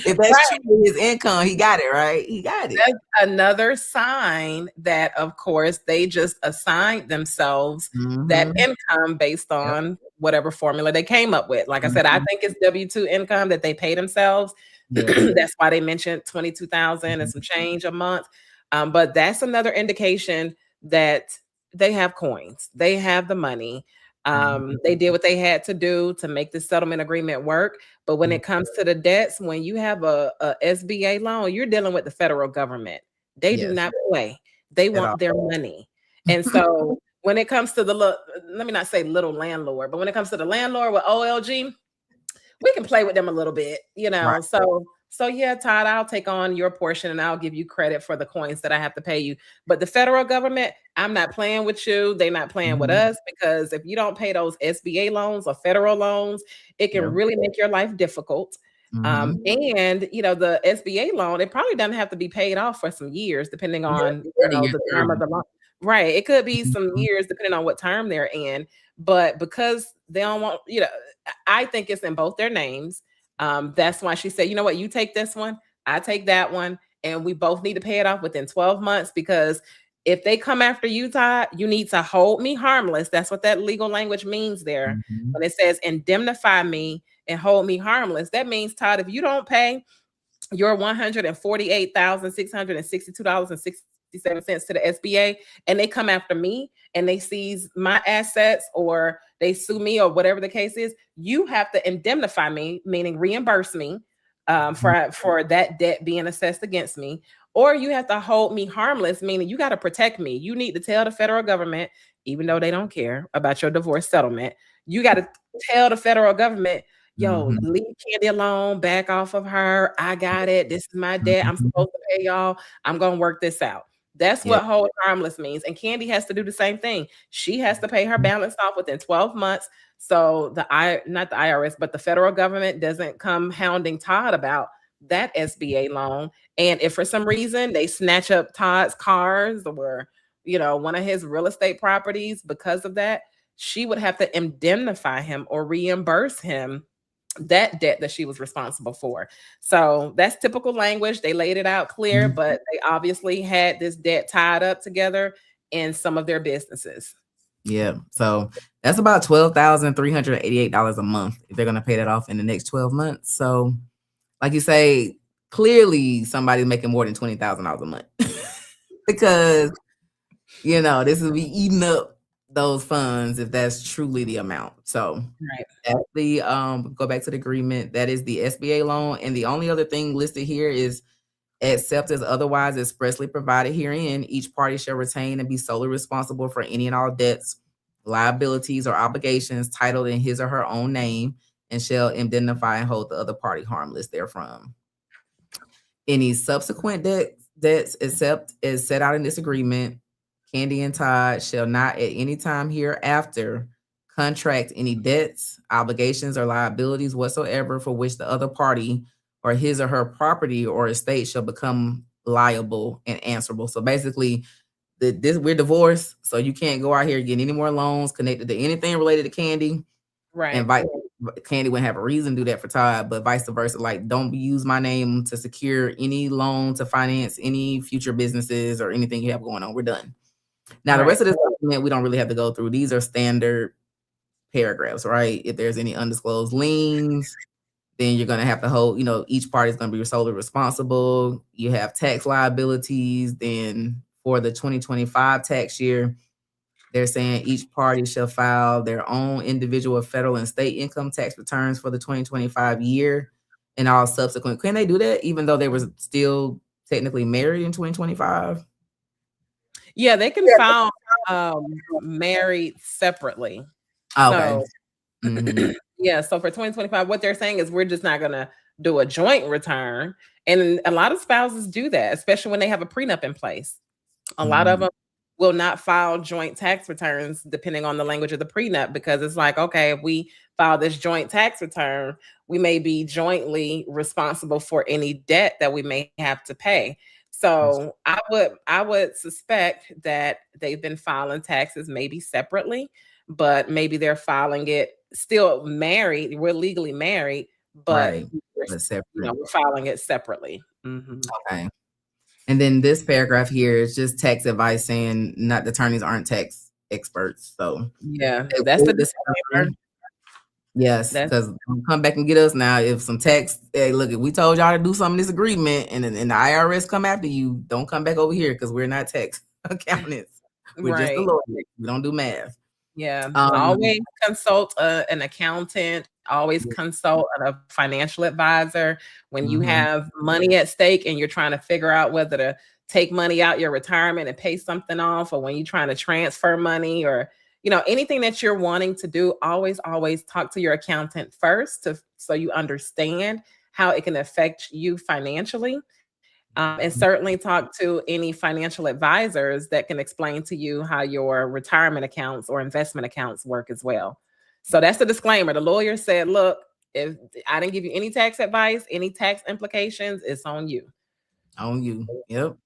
If that's true his income, he got it, right? He got it. That's another sign that, of course, they just assigned themselves that income based on whatever formula they came up with. Like I said, I think it's W-2 income that they pay themselves. That's why they mentioned $22,000 and some change a month. But that's another indication that they have coins. They have the money. They did what they had to do to make the settlement agreement work. But when it comes to the debts, when you have a SBA loan, you're dealing with the federal government. They do not play. They want their money. And so when it comes to let me not say little landlord, but when it comes to the landlord with OLG, we can play with them a little bit, you know. So yeah, Todd, I'll take on your portion and I'll give you credit for the coins that I have to pay you. But the federal government, I'm not playing with you. They're not playing with us, because if you don't pay those SBA loans or federal loans, it can really make your life difficult. And you know, the SBA loan, it probably doesn't have to be paid off for some years, depending on the term of the loan. Right. It could be some years depending on what term they're in. But because they don't want, you know, I think it's in both their names. That's why she said, you know what, you take this one, I take that one, and we both need to pay it off within 12 months, because if they come after you, Todd, you need to hold me harmless. That's what that legal language means there. When it says indemnify me and hold me harmless, that means, Todd, if you don't pay your $148,662.67 to the SBA, and they come after me and they seize my assets or they sue me or whatever the case is, you have to indemnify me, meaning reimburse me for that debt being assessed against me, or you have to hold me harmless, meaning you got to protect me. You need to tell the federal government, even though they don't care about your divorce settlement, you got to tell the federal government, yo, leave Kandi alone, back off of her. I got it. This is my debt. I'm supposed to pay y'all. I'm going to work this out. That's what hold harmless means. And Kandi has to do the same thing. She has to pay her balance off within 12 months. So not the IRS, but the federal government doesn't come hounding Todd about that SBA loan. And if for some reason they snatch up Todd's cars or, you know, one of his real estate properties because of that, she would have to indemnify him or reimburse him that debt that she was responsible for. So that's typical language. They laid it out clear, but they obviously had this debt tied up together in some of their businesses. Yeah. So that's about $12,388 a month if they're going to pay that off in the next 12 months. So like you say, clearly somebody's making more than $20,000 a month because, you know, this will be eating up those funds if that's truly the amount. So that's the go back to the agreement. That is the SBA loan. And the only other thing listed here is, except as otherwise expressly provided herein, each party shall retain and be solely responsible for any and all debts, liabilities, or obligations titled in his or her own name, and shall indemnify and hold the other party harmless therefrom. Any subsequent debts, except as set out in this agreement, Kandi and Todd shall not at any time hereafter contract any debts, obligations, or liabilities whatsoever for which the other party or his or her property or estate shall become liable and answerable. So basically, we're divorced, so you can't go out here and get any more loans connected to anything related to Kandi. Right. And Kandi wouldn't have a reason to do that for Todd, but vice versa. Like, don't use my name to secure any loan to finance any future businesses or anything you have going on. We're done. Now, the rest of this document, we don't really have to go through. These are standard paragraphs, right? If there's any undisclosed liens, then you're going to have to hold, you know, each party is going to be solely responsible. You have tax liabilities. Then for the 2025 tax year, they're saying each party shall file their own individual federal and state income tax returns for the 2025 year and all subsequent. Can they do that even though they were still technically married in 2025? Yeah, they can file married separately. Okay. So, yeah, so for 2025, what they're saying is we're just not going to do a joint return. And a lot of spouses do that, especially when they have a prenup in place. A lot of them will not file joint tax returns depending on the language of the prenup, because it's like, okay, if we file this joint tax return, we may be jointly responsible for any debt that we may have to pay. So I would suspect that they've been filing taxes maybe separately, but maybe they're filing it still married. We're legally married, but right, but separate. we're filing it separately. Mm-hmm. Okay. And then this paragraph here is just tax advice saying not the attorneys aren't tax experts. So yeah, that's the disclaimer. Yes, because come back and get us now. If some tax, hey, look, if we told y'all to do some of this agreement and the IRS come after you, don't come back over here because we're not tax accountants. We're just the lawyers. We don't do math. Yeah, always consult an accountant. Always consult a financial advisor when you have money at stake and you're trying to figure out whether to take money out your retirement and pay something off, or when you're trying to transfer money, or anything that you're wanting to do. Always talk to your accountant first, so you understand how it can affect you financially. And certainly talk to any financial advisors that can explain to you how your retirement accounts or investment accounts work as well. So that's the disclaimer. The lawyer said, look, if I didn't give you any tax advice, any tax implications, it's on you. On you. Yep.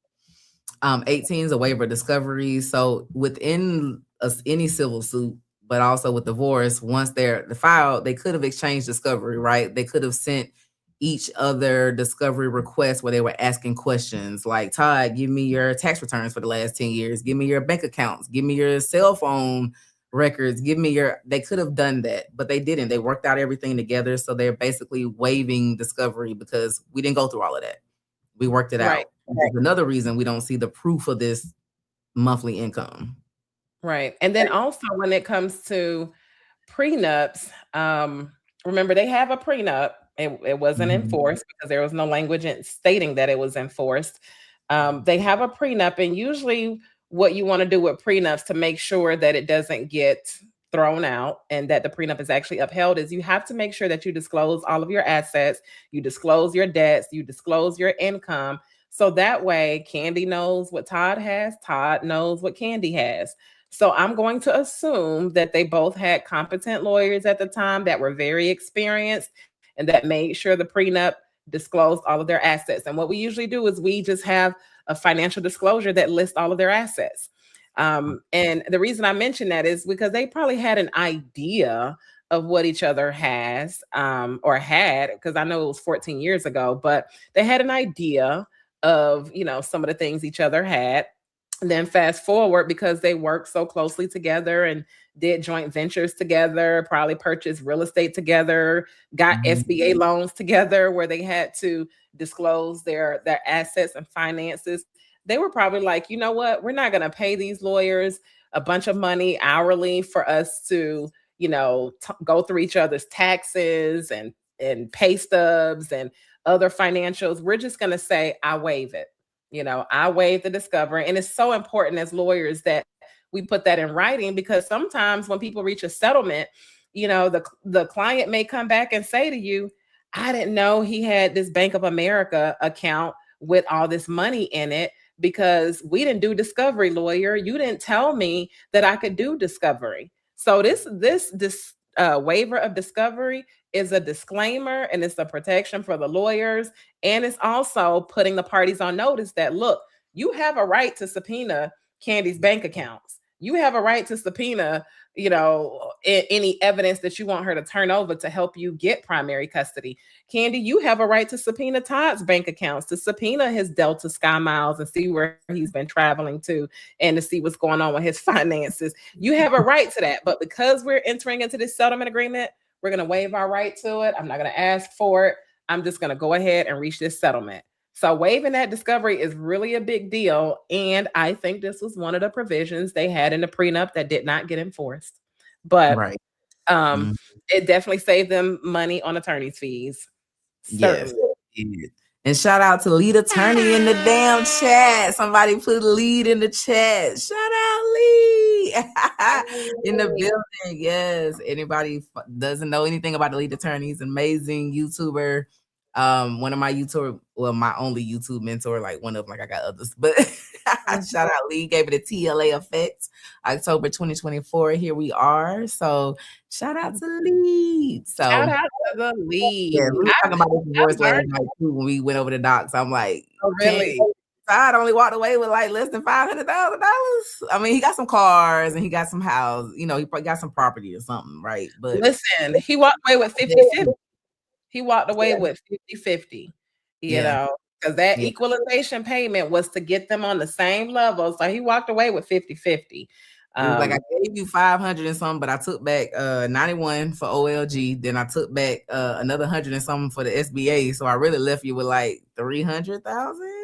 18 is a waiver of discovery. So within any civil suit, but also with divorce, once they're filed, they could have exchanged discovery, right? They could have sent each other discovery requests where they were asking questions like, Todd, give me your tax returns for the last 10 years. Give me your bank accounts. Give me your cell phone records. Give me they could have done that, but they didn't. They worked out everything together. So they're basically waiving discovery because we didn't go through all of that. We worked it out. That's another reason we don't see the proof of this monthly income. Right. And then also when it comes to prenups, remember they have a prenup. It wasn't enforced because there was no language stating that it was enforced. They have a prenup, and usually what you want to do with prenups to make sure that it doesn't get thrown out and that the prenup is actually upheld is you have to make sure that you disclose all of your assets, you disclose your debts, you disclose your income. So that way Kandi knows what Todd has, Todd knows what Kandi has. So I'm going to assume that they both had competent lawyers at the time that were very experienced and that made sure the prenup disclosed all of their assets. And what we usually do is we just have a financial disclosure that lists all of their assets. And the reason I mention that is because they probably had an idea of what each other has or had, because I know it was 14 years ago, but they had an idea of, some of the things each other had. And then fast forward, because they worked so closely together and did joint ventures together, probably purchased real estate together, got SBA loans together where they had to disclose their assets and finances. They were probably like, you know what, we're not going to pay these lawyers a bunch of money hourly for us to, go through each other's taxes and pay stubs and other financials. We're just going to say, I waive it. I waive the discovery. And it's so important as lawyers that we put that in writing, because sometimes when people reach a settlement, the client may come back and say to you, I didn't know he had this Bank of America account with all this money in it because we didn't do discovery, lawyer. You didn't tell me that I could do discovery. So this waiver of discovery is a disclaimer, and it's a protection for the lawyers. And it's also putting the parties on notice that, look, you have a right to subpoena Kandi's bank accounts. You have a right to subpoena, any evidence that you want her to turn over to help you get primary custody. Kandi, you have a right to subpoena Todd's bank accounts, to subpoena his Delta Sky Miles and see where he's been traveling to and to see what's going on with his finances. You have a right to that. But because we're entering into this settlement agreement, we're going to waive our right to it. I'm not going to ask for it. I'm just going to go ahead and reach this settlement. So waiving that discovery is really a big deal. And I think this was one of the provisions they had in the prenup that did not get enforced. But it definitely saved them money on attorney's fees. Certainly. Yes. And shout out to lead attorney in the damn chat. Somebody put lead in the chat. Shout out Lee in the building. Yes. Anybody doesn't know anything about the lead attorney, he's an amazing YouTuber. One of my my only YouTube mentor, like one of them, like I got others, but Shout out Lee, gave it a TLA effect. October 2024. Here we are. So shout out to Lee. So shout out to the lead. Yeah, we were talking about this divorce last night too when we went over the docs. I'm like, oh, really? Todd only walked away with like less than $500,000. I mean, he got some cars and he got some house. You know, he probably got some property or something, right? But listen, he walked away with 50-50. He walked away with 50-50. You know, because that equalization payment was to get them on the same level. So he walked away with 50-50. Like I gave you 500 and something, but I took back 91 for OLG. Then I took back another 100 and something for the SBA. So I really left you with like 300,000.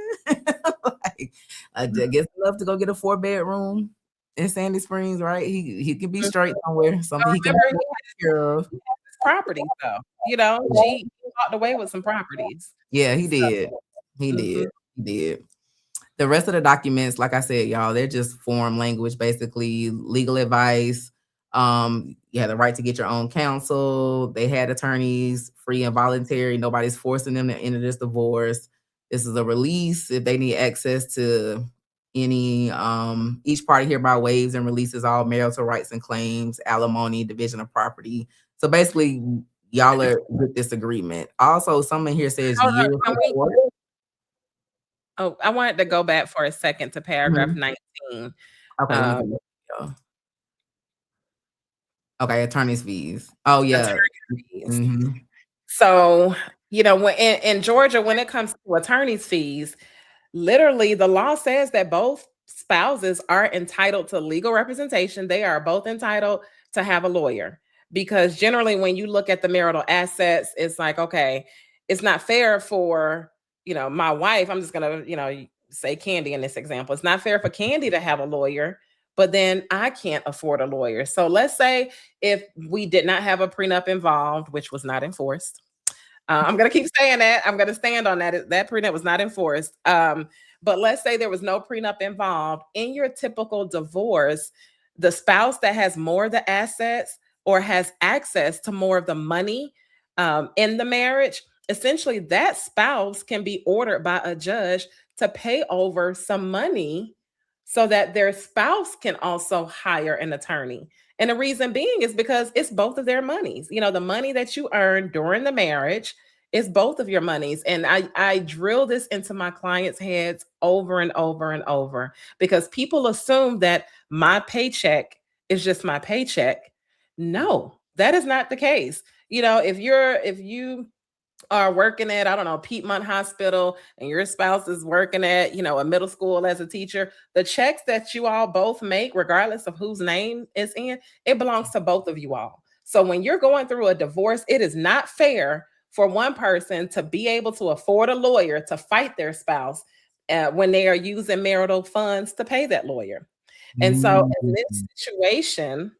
Like, I guess enough to go get a 4-bedroom in Sandy Springs, right? He can be straight somewhere. Something he can take care of. Properties, though. You know, he walked away with some properties. Yeah, he did. He did. The rest of the documents, like I said, y'all, they're just form language, basically legal advice. You have the right to get your own counsel. They had attorneys, free and voluntary. Nobody's forcing them to enter this divorce. This is a release if they need access to any, each party hereby waives and releases all marital rights and claims, alimony, division of property. So basically, y'all are with this agreement. Also, someone here says years before. Oh, I wanted to go back for a second to paragraph 19. Okay. Okay, attorney's fees. Oh, yeah. So, you know, when in Georgia, when it comes to attorney's fees, literally the law says that both spouses are entitled to legal representation. They are both entitled to have a lawyer, because generally when you look at the marital assets, it's like, okay, it's not fair for, you know, my wife, I'm just going to, you know, say Kandi in this example. It's not fair for Kandi to have a lawyer, but then I can't afford a lawyer. So let's say if we did not have a prenup involved, which was not enforced. I'm going to keep saying that. I'm going to stand on that. That prenup was not enforced. But let's say there was no prenup involved. In your typical divorce, the spouse that has more of the assets or has access to more of the money in the marriage, essentially that spouse can be ordered by a judge to pay over some money so that their spouse can also hire an attorney. And the reason being is because it's both of their monies. You know, the money that you earn during the marriage is both of your monies. And I drill this into my clients' heads over and over and over, because people assume that my paycheck is just my paycheck. No, that is not the case. You know, if you are working at, I don't know, Piedmont Hospital, and your spouse is working at, you know, a middle school as a teacher, the checks that you all both make, regardless of whose name is in, it belongs to both of you all. So when you're going through a divorce, it is not fair for one person to be able to afford a lawyer to fight their spouse when they are using marital funds to pay that lawyer. And so in this situation,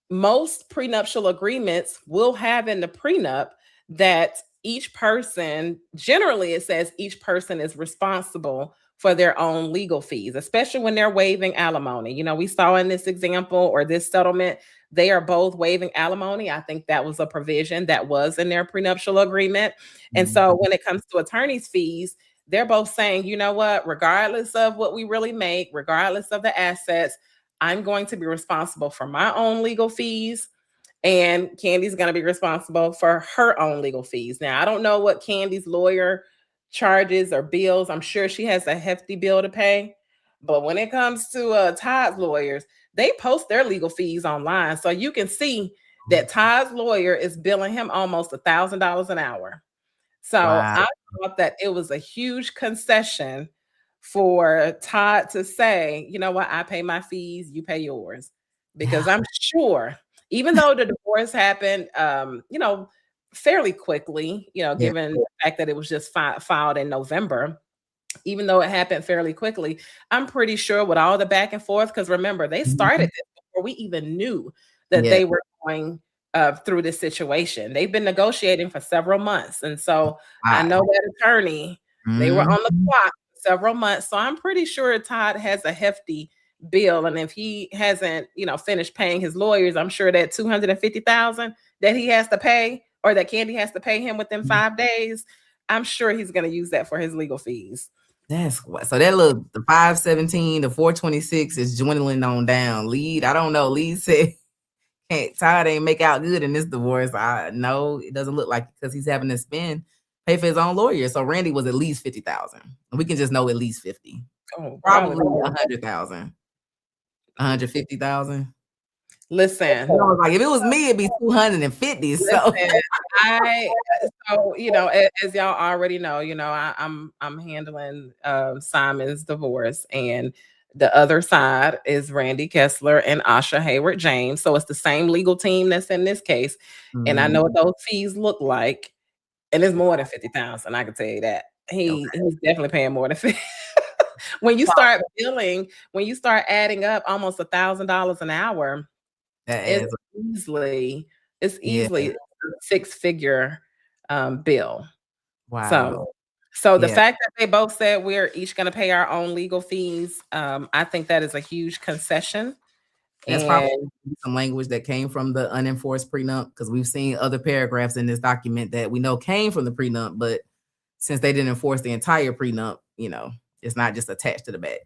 most prenuptial agreements will have in the prenup that each person, generally it says each person is responsible for their own legal fees, especially when they're waiving alimony. You know, we saw in this example or this settlement, they are both waiving alimony. I think that was a provision that was in their prenuptial agreement. And so when it comes to attorney's fees, they're both saying, you know what, regardless of what we really make, regardless of the assets, I'm going to be responsible for my own legal fees, and Kandi's going to be responsible for her own legal fees. Now, I don't know what Kandi's lawyer charges or bills. I'm sure she has a hefty bill to pay. But when it comes to Todd's lawyers, they post their legal fees online. So you can see that Todd's lawyer is billing him almost $1,000 an hour. So I thought that it was a huge concession for Todd to say, you know what, I pay my fees, you pay yours. Because I'm sure, even though the divorce happened, you know, fairly quickly, you know, given the fact that it was just filed in November, even though it happened fairly quickly, I'm pretty sure with all the back and forth, because remember, they started this before we even knew that they were going through this situation. They've been negotiating for several months. And so I know that attorney, they were on the clock for several months. So I'm pretty sure Todd has a hefty bill. And if he hasn't, you know, finished paying his lawyers, I'm sure that $250,000 that he has to pay, or that Kandi has to pay him within 5 days, I'm sure he's going to use that for his legal fees. That's what. So that look, the 517, the 426 is dwindling on down. Lead, I don't know. Lead said Todd ain't make out good in this divorce. I know it doesn't look like, because he's having to pay for his own lawyer. So Randy was at least 50,000. We can just know at least 50. Probably 100,000. 150,000. Listen, I was like, if it was me, it'd be 250. So, as y'all already know, I'm handling Simon's divorce, and the other side is Randy Kessler and Asha Hayward James. So it's the same legal team that's in this case, and I know what those fees look like, and it's more than 50,000. I can tell you that he's definitely paying more than 50. When you start billing, when you start adding up almost $1,000 an hour. It's easily a 6-figure bill. Wow. So the fact that they both said we're each going to pay our own legal fees, I think that is a huge concession. That's probably some language that came from the unenforced prenup, because we've seen other paragraphs in this document that we know came from the prenup, but since they didn't enforce the entire prenup, it's not just attached to the back.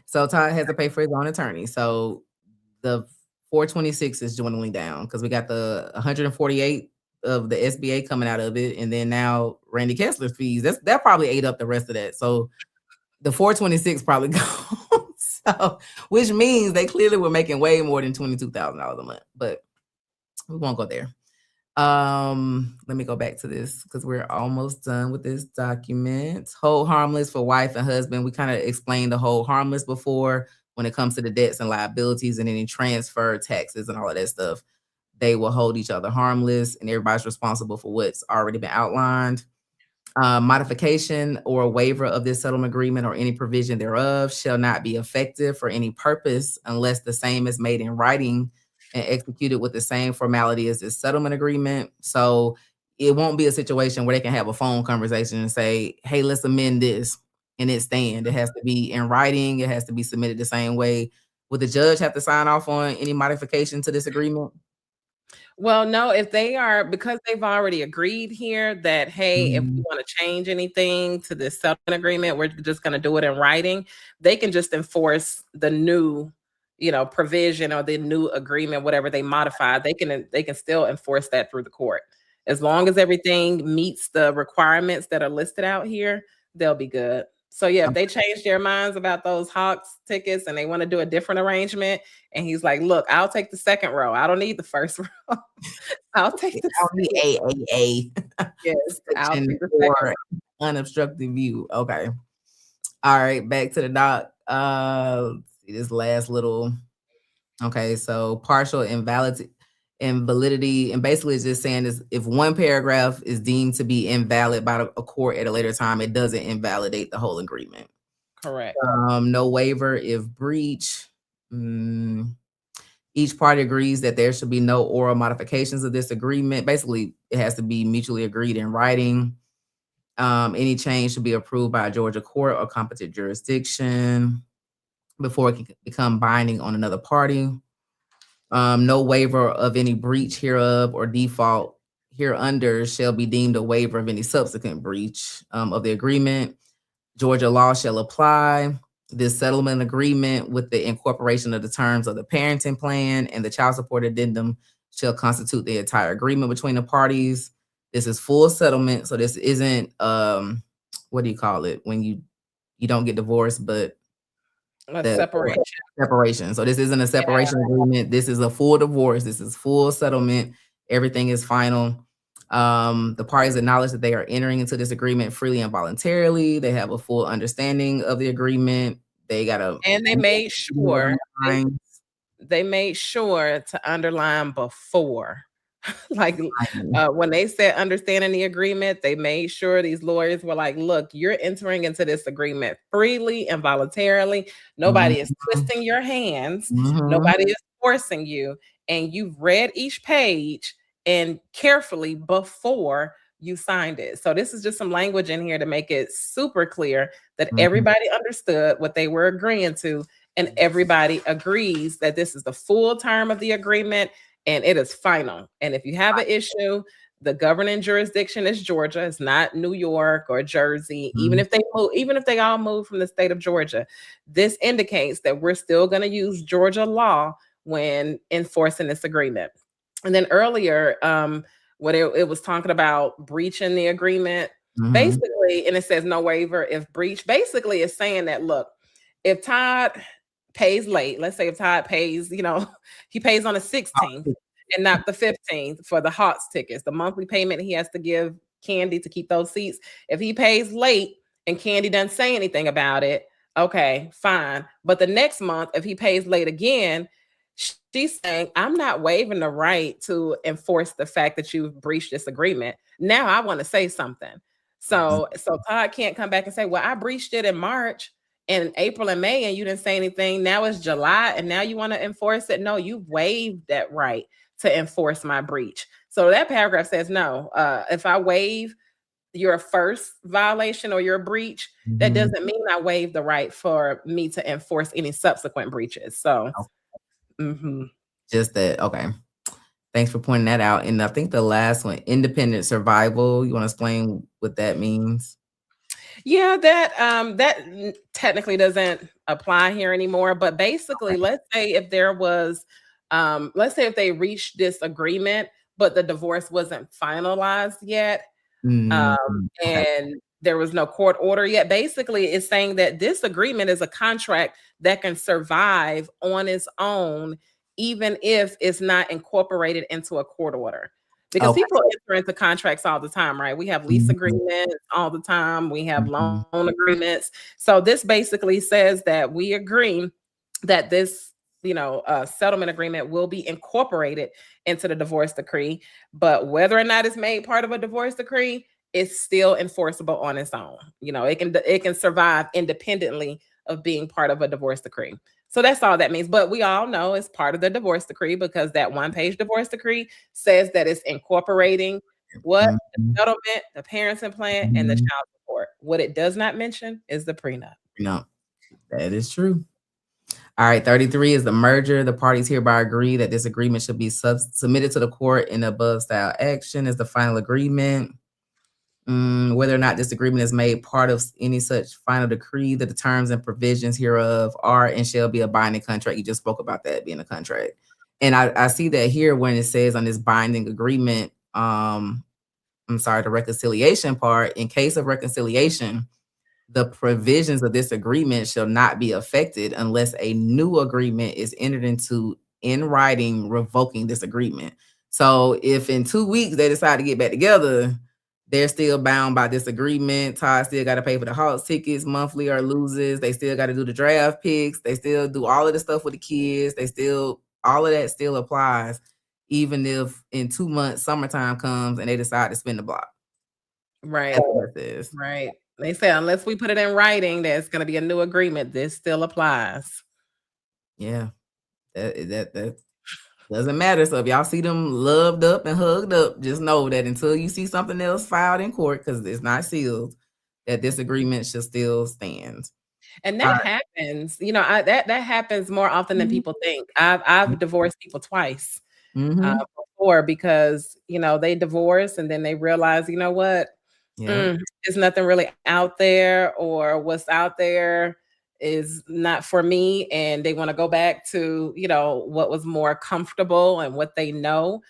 So Todd has to pay for his own attorney. So the 426 is dwindling down because we got the 148 of the SBA coming out of it, and then now Randy Kessler's fees. That probably ate up the rest of that. So the 426 probably gone. So, which means they clearly were making way more than $22,000 a month. But we won't go there. Let me go back to this because we're almost done with this document. Hold harmless for wife and husband. We kind of explained the hold harmless before. When it comes to the debts and liabilities and any transfer taxes and all of that stuff, they will hold each other harmless, and everybody's responsible for what's already been outlined. Modification or a waiver of this settlement agreement or any provision thereof shall not be effective for any purpose unless the same is made in writing and executed with the same formality as this settlement agreement. So it won't be a situation where they can have a phone conversation and say, hey, let's amend this, and it stand. It has to be in writing. It has to be submitted the same way. Would the judge have to sign off on any modification to this agreement? Well, no, if they are, because they've already agreed here that, hey, if we want to change anything to this settlement agreement, we're just going to do it in writing. They can just enforce the new, provision or the new agreement, whatever they modify. They can still enforce that through the court. As long as everything meets the requirements that are listed out here, they'll be good. So yeah, if they change their minds about those Hawks tickets and they want to do a different arrangement, and he's like, look, I'll take the second row. I don't need the first row. I'll take the AAA. Yes, I'll take the second row. Unobstructed view. Okay. All right, back to the doc. Let's see this last little. Okay, so partial invalidity, and basically it's just saying is if one paragraph is deemed to be invalid by a court at a later time, it doesn't invalidate the whole agreement. Correct. No waiver if breach. Each party agrees that there should be no oral modifications of this agreement. Basically, it has to be mutually agreed in writing. Any change should be approved by a Georgia court or competent jurisdiction before it can become binding on another party. No waiver of any breach hereof or default hereunder shall be deemed a waiver of any subsequent breach of the agreement. Georgia law shall apply. This settlement agreement with the incorporation of the terms of the parenting plan and the child support addendum shall constitute the entire agreement between the parties. This is full settlement. So this isn't, what do you call it? When you don't get divorced, but separation. So this isn't a separation agreement. This is a full divorce. This is full settlement. Everything is final. The parties acknowledge that they are entering into this agreement freely and voluntarily. They have a full understanding of the agreement. They made sure to underline before. Like when they said understanding the agreement, they made sure these lawyers were like, look, you're entering into this agreement freely and voluntarily. Nobody is twisting your hands. Nobody is forcing you. And you've read each page and carefully before you signed it. So this is just some language in here to make it super clear that everybody understood what they were agreeing to, and everybody agrees that this is the full term of the agreement and it is final. And if you have an issue, the governing jurisdiction is Georgia. It's not New York or Jersey. Even if they all move from the state of Georgia, this indicates that we're still going to use Georgia law when enforcing this agreement. And then earlier, what it was talking about breaching the agreement, basically, and it says no waiver if breach. Basically, it's saying that, look, if Todd pays late, let's say if Todd pays, he pays on the 16th and not the 15th for the Hawks tickets, the monthly payment he has to give Kandi to keep those seats. If he pays late and Kandi doesn't say anything about it, okay, fine. But the next month, if he pays late again, she's saying, I'm not waiving the right to enforce the fact that you've breached this agreement. Now I want to say something. So Todd can't come back and say, well, I breached it in March and April and May and you didn't say anything. Now it's July and now you want to enforce it. No, you waived that right to enforce my breach. So that paragraph says, no, if I waive your first violation or your breach, that doesn't mean I waive the right for me to enforce any subsequent breaches. So just that. Okay. Thanks for pointing that out. And I think the last one, independent survival. You want to explain what that means? Yeah, that technically doesn't apply here anymore. But basically, let's say if there was, let's say if they reached this agreement, but the divorce wasn't finalized yet, and there was no court order yet. Basically, it's saying that this agreement is a contract that can survive on its own, even if it's not incorporated into a court order. Because people enter into contracts all the time, right? We have lease agreements all the time. We have loan agreements. So this basically says that we agree that this, settlement agreement will be incorporated into the divorce decree. But whether or not it's made part of a divorce decree, it's still enforceable on its own. It can survive independently of being part of a divorce decree. So that's all that means. But we all know it's part of the divorce decree because that one-page divorce decree says that it's incorporating what? The settlement, the parenting plan, and the child support. What it does not mention is the prenup. No, that is true. All right, 33 is the merger. The parties hereby agree that this agreement should be submitted to the court in above style action as the final agreement. Whether or not this agreement is made part of any such final decree, that the terms and provisions hereof are and shall be a binding contract. You just spoke about that being a contract. And I see that here when it says on this binding agreement, the reconciliation part, in case of reconciliation, the provisions of this agreement shall not be affected unless a new agreement is entered into in writing revoking this agreement. So if in 2 weeks they decide to get back together, they're still bound by this agreement. Todd still got to pay for the Hawks tickets monthly or loses. They still got to do the draft picks. They still do all of the stuff with the kids. All of that still applies, even if in 2 months summertime comes and they decide to spin the block. Right. Right. They say unless we put it in writing that it's going to be a new agreement, this still applies. Yeah. That doesn't matter. So if y'all see them loved up and hugged up, just know that until you see something else filed in court, because it's not sealed, that this agreement should still stand. And that happens, that happens more often than people think. I've divorced people twice before because, they divorce and then they realize, you know what, there's nothing really out there, or what's out there is not for me, and they want to go back to what was more comfortable and what they know,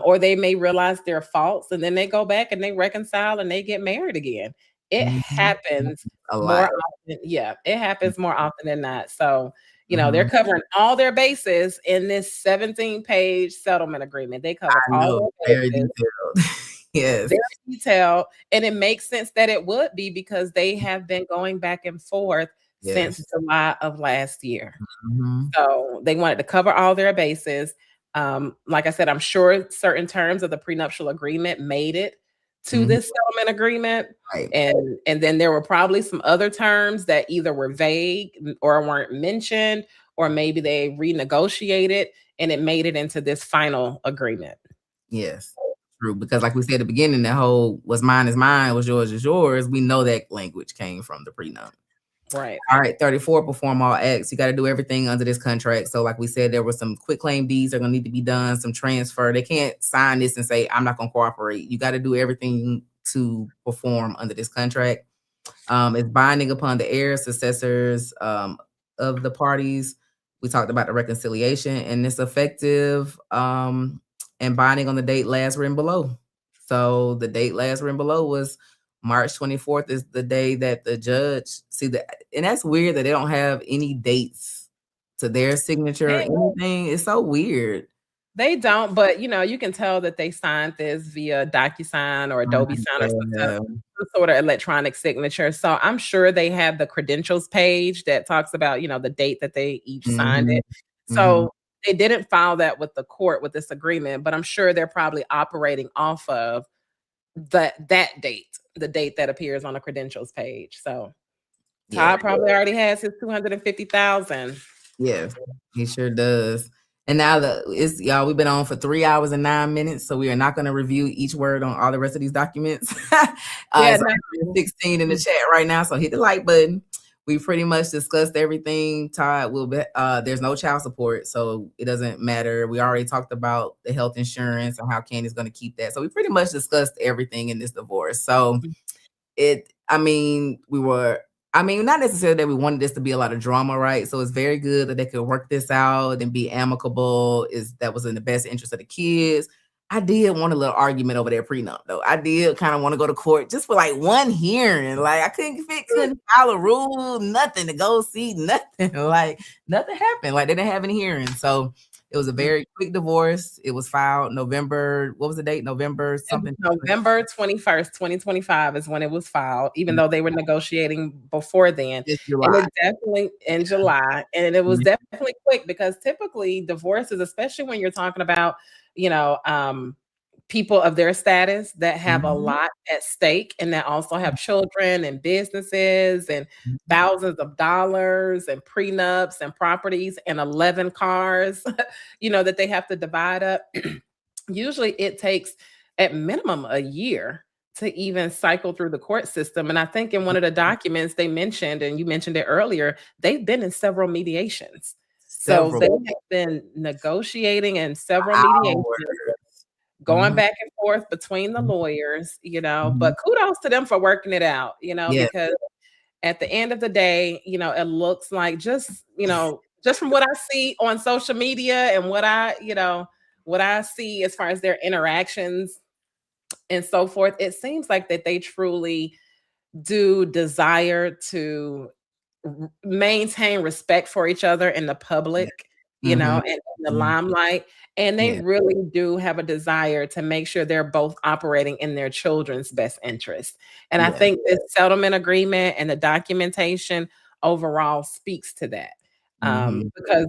or they may realize their faults and then they go back and they reconcile and they get married again. It happens more often. Yeah, it happens more often than not. So they're covering all their bases in this 17-page settlement agreement. They cover all their bases. Very detailed. Yes. Very detailed, and it makes sense that it would be because they have been going back and forth since July of last year. So they wanted to cover all their bases. Like I said, I'm sure certain terms of the prenuptial agreement made it to this settlement agreement. Right. And then there were probably some other terms that either were vague or weren't mentioned, or maybe they renegotiated and it made it into this final agreement. Yes. True, because like we said at the beginning, that whole what's mine is mine, what's yours is yours. We know that language came from the prenup. Right. All right, 34, perform all acts. You got to do everything under this contract. So, like we said, there were some quick claim deeds that are going to need to be done, some transfer. They can't sign this and say, I'm not going to cooperate. You got to do everything to perform under this contract. It's binding upon the heirs, successors of the parties. We talked about the reconciliation, and it's effective and binding on the date last written below. So the date last written below was March 24th is the day that the judge and that's weird that they don't have any dates to their signature or anything. It's so weird. They don't, but you can tell that they signed this via DocuSign or Adobe Sign or some sort of electronic signature. So I'm sure they have the credentials page that talks about, the date that they each signed it. So they didn't file that with the court with this agreement, but I'm sure they're probably operating off of that date, the date that appears on the credentials page. So Todd probably already has his $250,000. Yes, he sure does. And now y'all, we've been on for 3 hours and 9 minutes, so we are not going to review each word on all the rest of these documents. It's 16 in the chat right now, so hit the like button. We pretty much discussed everything. Todd will be, there's no child support, so it doesn't matter. We already talked about the health insurance and how Kandi's going to keep that. So we pretty much discussed everything in this divorce. So not necessarily that we wanted this to be a lot of drama, right? So it's very good that they could work this out and be amicable. That was in the best interest of the kids. I did want a little argument over their prenup, though. I did kind of want to go to court just for like one hearing. Like I couldn't file a rule, nothing to go see, nothing. Like nothing happened. Like they didn't have any hearings. So it was a very quick divorce. It was filed November. What was the date? November something. November 21st, 2025 is when it was filed, even though they were negotiating before then. And it's definitely in July. And it was definitely quick because typically divorces, especially when you're talking about, people of their status that have a lot at stake and that also have children and businesses and thousands of dollars and prenups and properties and 11 cars, that they have to divide up. Usually it takes at minimum a year to even cycle through the court system. And I think in one of the documents they mentioned, and you mentioned it earlier, they've been in several mediations. So they have been negotiating in several mediations, going back and forth between the lawyers, but kudos to them for working it out, because at the end of the day, it looks like just from what I see on social media and what I see as far as their interactions and so forth, it seems like that they truly do desire to maintain respect for each other in the public, and in the limelight. And they really do have a desire to make sure they're both operating in their children's best interest. And I think this settlement agreement and the documentation overall speaks to that. Because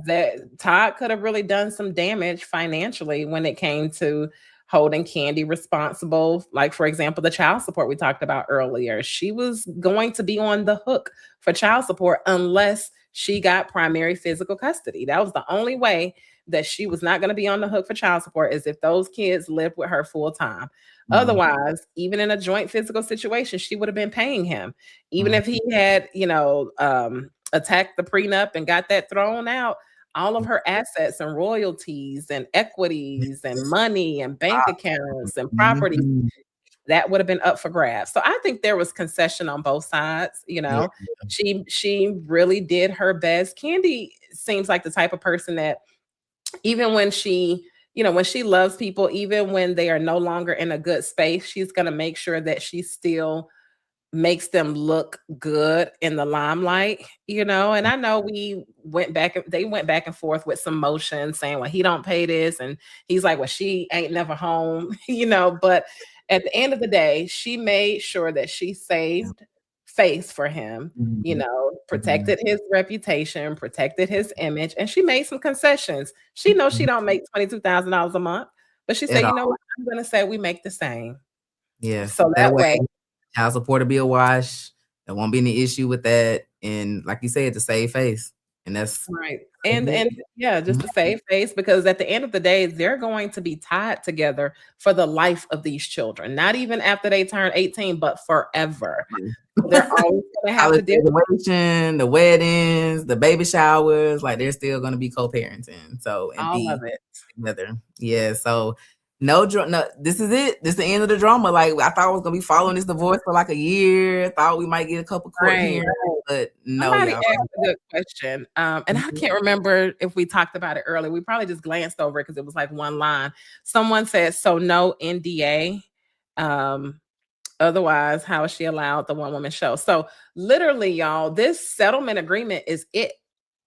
Todd could have really done some damage financially when it came to holding Kandi responsible. Like, for example, the child support we talked about earlier. She was going to be on the hook for child support unless she got primary physical custody. That was the only way that she was not going to be on the hook for child support, is if those kids lived with her full time. Otherwise, even in a joint physical situation, she would have been paying him. Even if he had, attacked the prenup and got that thrown out, all of her assets and royalties and equities and money and bank accounts and property, that would have been up for grabs. So I think there was concession on both sides. She really did her best. Kandi seems like the type of person that even when she loves people, even when they are no longer in a good space, she's going to make sure that she still makes them look good in the limelight, and I know they went back and forth with some motion saying, well, he don't pay this. And he's like, well, she ain't never home, but at the end of the day, she made sure that she saved face for him, protected his reputation, protected his image. And she made some concessions. She knows she don't make $22,000 a month, but she said, you know what, I'm going to say we make the same. Yeah. So that way child support will be a wash. There won't be any issue with that. And like you said, to save face. And that's right. And yeah, just to save face, because at the end of the day, they're going to be tied together for the life of these children. Not even after they turn 18, but forever. They're always gonna have to deal with graduation, the weddings, the baby showers. Like they're still gonna be co-parenting. So and all be of it together. Yeah. So no, this is it. This is the end of the drama. Like I thought I was gonna be following this divorce for like a year. Thought we might get a couple court hearings, but no, Somebody y'all. asked a good question, and I can't remember if we talked about it earlier. We probably just glanced over it because it was like one line. Someone said, "So no NDA." Otherwise, how is she allowed the one woman show? So literally, y'all, this settlement agreement is it.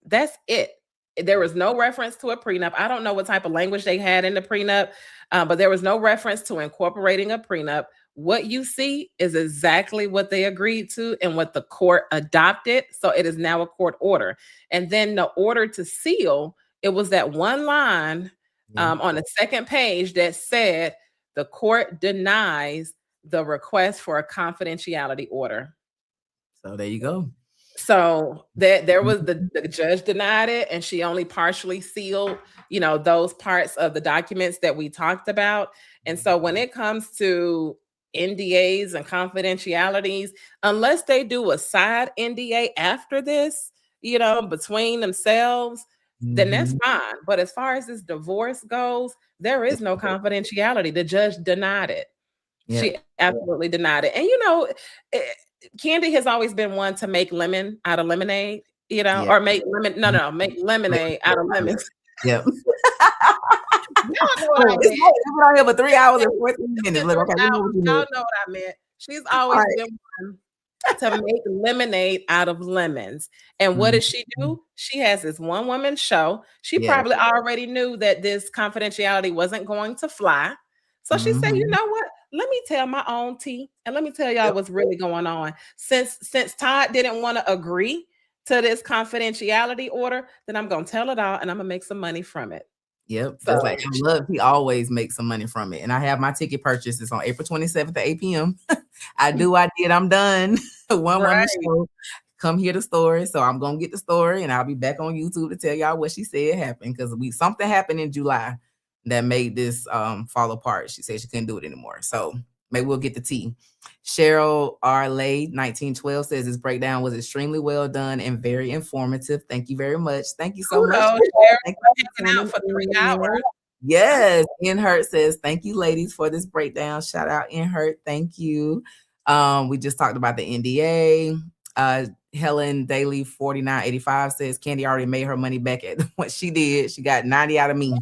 That's it. There was no reference to a prenup. I don't know what type of language they had in the prenup, but there was no reference to incorporating a prenup. What you see is exactly what they agreed to and what the court adopted. So it is now a court order. And then the order to seal, it was that one line on the second page that said the court denies the request for a confidentiality order. So there you go. So there was the judge denied it, and she only partially sealed, those parts of the documents that we talked about. And so when it comes to NDAs and confidentialities, unless they do a side NDA after this, between themselves, then that's fine. But as far as this divorce goes, there is no confidentiality. The judge denied it. Yeah. She absolutely denied it. And Kandi has always been one to make lemon out of lemonade, or make make lemonade out of lemons. Yep. It's been on here for 3 hours and 14 minutes. Look, okay, y'all know what I meant. She's always been one to make lemonade out of lemons. And what does she do? She has this one woman show. She probably already knew that this confidentiality wasn't going to fly. So she said, you know what? Let me tell my own tea, and let me tell y'all what's really going on. Since Todd didn't want to agree to this confidentiality order, then I'm going to tell it all, and I'm going to make some money from it. Yep. So, that's like, I love, he always makes some money from it. And I have my ticket purchase. It's on April 27th at 8 p.m. I did. I'm done. One woman show. Come hear the story. So I'm going to get the story, and I'll be back on YouTube to tell y'all what she said happened. Because something happened in July that made this fall apart. She said she couldn't do it anymore. So maybe we'll get the tea. Cheryl R. Lay 1912 says this breakdown was extremely well done and very informative. Thank you very much. Thank you so much. Thank you for out for 3 hours. Yes. Ian Hurt says, thank you, ladies, for this breakdown. Shout out Ian Hurt. Thank you. We just talked about the NDA. Helen Daly 4985 says Kandi already made her money back at what she did. She got 90 out of me.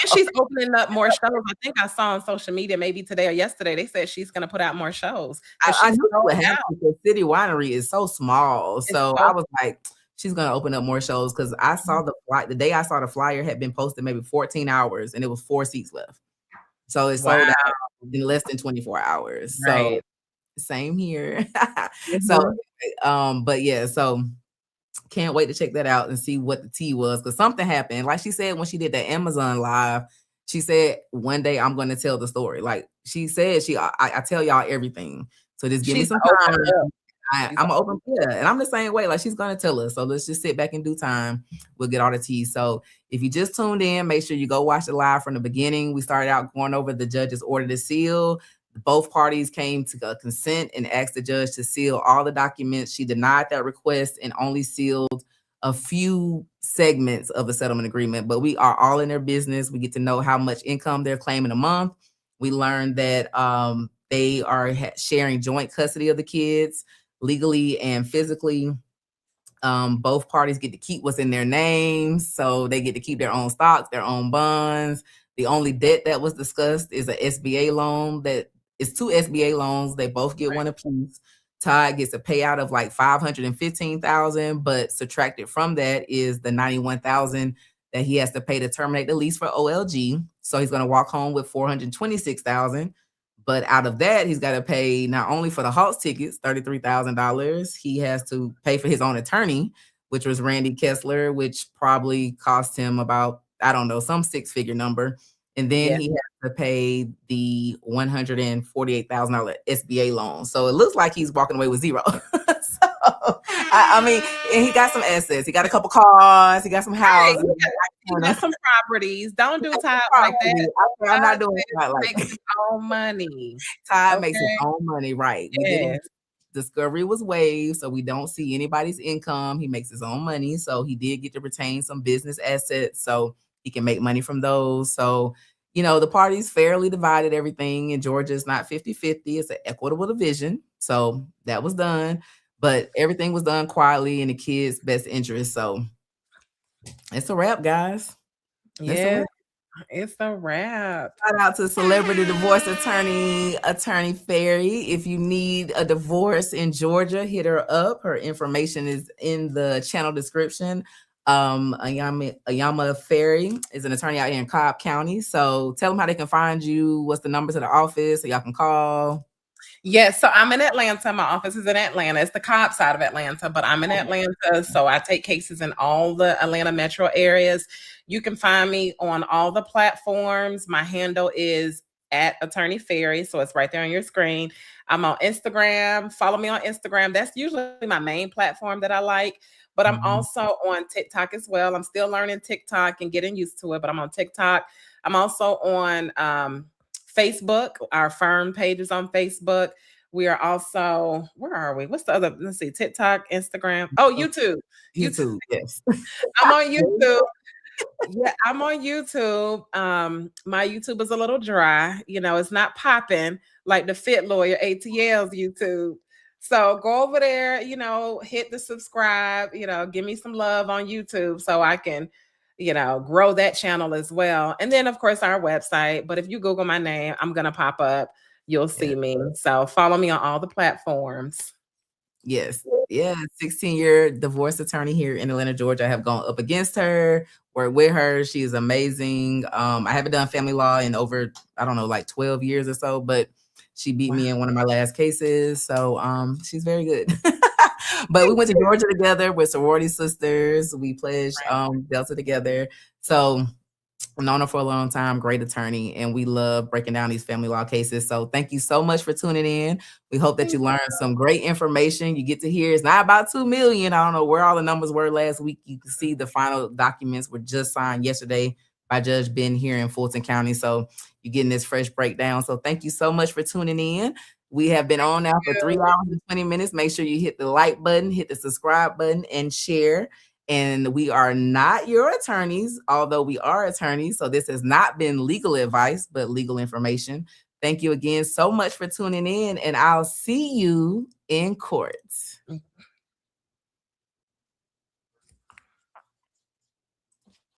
And she's opening up more shows. I think I saw on social media maybe today or yesterday. They said she's going to put out more shows. I knew what happened because City Winery is so small. So I was like, she's going to open up more shows because I saw the day I saw the flyer had been posted maybe 14 hours and it was 4 seats left. So it sold out in less than 24 hours. Right. So same here. So, but yeah, so can't wait to check that out and see what the tea was, because something happened. Like she said when she did the Amazon live, she said one day I'm going to tell the story. Like she said, I tell y'all everything. So just give me some time. I'm open, and I'm the same way. Like she's going to tell us. So let's just sit back in due time. We'll get all the tea. So if you just tuned in, make sure you go watch the live from the beginning. We started out going over the judge's order to seal. Both parties came to a consent and asked the judge to seal all the documents. She denied that request and only sealed a few segments of the settlement agreement, but we are all in their business. We get to know how much income they're claiming a month. We learned that they are sharing joint custody of the kids legally and physically. Both parties get to keep what's in their names, so they get to keep their own stocks, their own bonds. The only debt that was discussed is an SBA loan. That is 2 SBA loans. They both get one apiece. Todd gets a payout of like $515,000, but subtracted from that is the $91,000 that he has to pay to terminate the lease for OLG. So he's going to walk home with $426,000. But out of that, he's got to pay not only for the Hawks tickets, $33,000. He has to pay for his own attorney, which was Randy Kessler, which probably cost him about, I don't know, some 6-figure number. And then he has to pay the $148,000 SBA loan. So it looks like he's walking away with zero. So I mean, and he got some assets. He got a couple cars. He got some houses. He got some properties. Don't do Todd like that. I'm not doing Todd like that. His own money. Todd makes his own money, right? We didn't. Discovery was waived, so we don't see anybody's income. He makes his own money, so he did get to retain some business assets, so he can make money from those. So, you know, the parties fairly divided everything in Georgia. It's not 50-50. It's an equitable division. So that was done, but everything was done quietly in the kids' best interest. So it's a wrap, guys. Yeah. It's a wrap. Shout out to celebrity divorce attorney Farrey. If you need a divorce in Georgia, hit her up. Her information is in the channel description. Onyema Farrey is an attorney out here in Cobb County. So tell them how they can find you. What's the number to the office so y'all can call? Yes, so I'm in Atlanta. My office is in Atlanta. It's the Cobb side of Atlanta, but I'm in Atlanta. So I take cases in all the Atlanta metro areas. You can find me on all the platforms. My handle is at Attorney Farrey. So it's right there on your screen. I'm on Instagram. Follow me on Instagram. That's usually my main platform that I like. But I'm also on TikTok as well. I'm still learning TikTok and getting used to it, but I'm on TikTok. I'm also on Facebook. Our firm page is on Facebook. We are also, where are we? What's the other? Let's see, TikTok, Instagram. Oh, YouTube. YouTube, yes. I'm on YouTube. Yeah, I'm on YouTube. My YouTube is a little dry. You know, it's not popping like the Fit Lawyer ATL's YouTube. So go over there, you know, hit the subscribe, you know, give me some love on YouTube so I can, you know, grow that channel as well. And then, of course, our website. But if you Google my name, I'm going to pop up. You'll see me. So follow me on all the platforms. Yes. Yeah. 16-year divorce attorney here in Atlanta, Georgia. I have gone up against her, worked with her. She is amazing. I haven't done family law in over, I don't know, like 12 years or so, but she beat me in one of my last cases. So she's very good. But we went to Georgia together with sorority sisters. We pledged Delta together. So I've known her for a long time, great attorney, and we love breaking down these family law cases. So thank you so much for tuning in. We hope that you learned some great information. You get to hear it's not about 2 million. I don't know where all the numbers were last week. You can see the final documents were just signed yesterday by Judge Ben here in Fulton County. So you're getting this fresh breakdown. So thank you so much for tuning in. We have been on now for 3 hours and 20 minutes. Make sure you hit the like button, hit the subscribe button, and share. And we are not your attorneys, although we are attorneys. So this has not been legal advice, but legal information. Thank you again so much for tuning in, and I'll see you in court.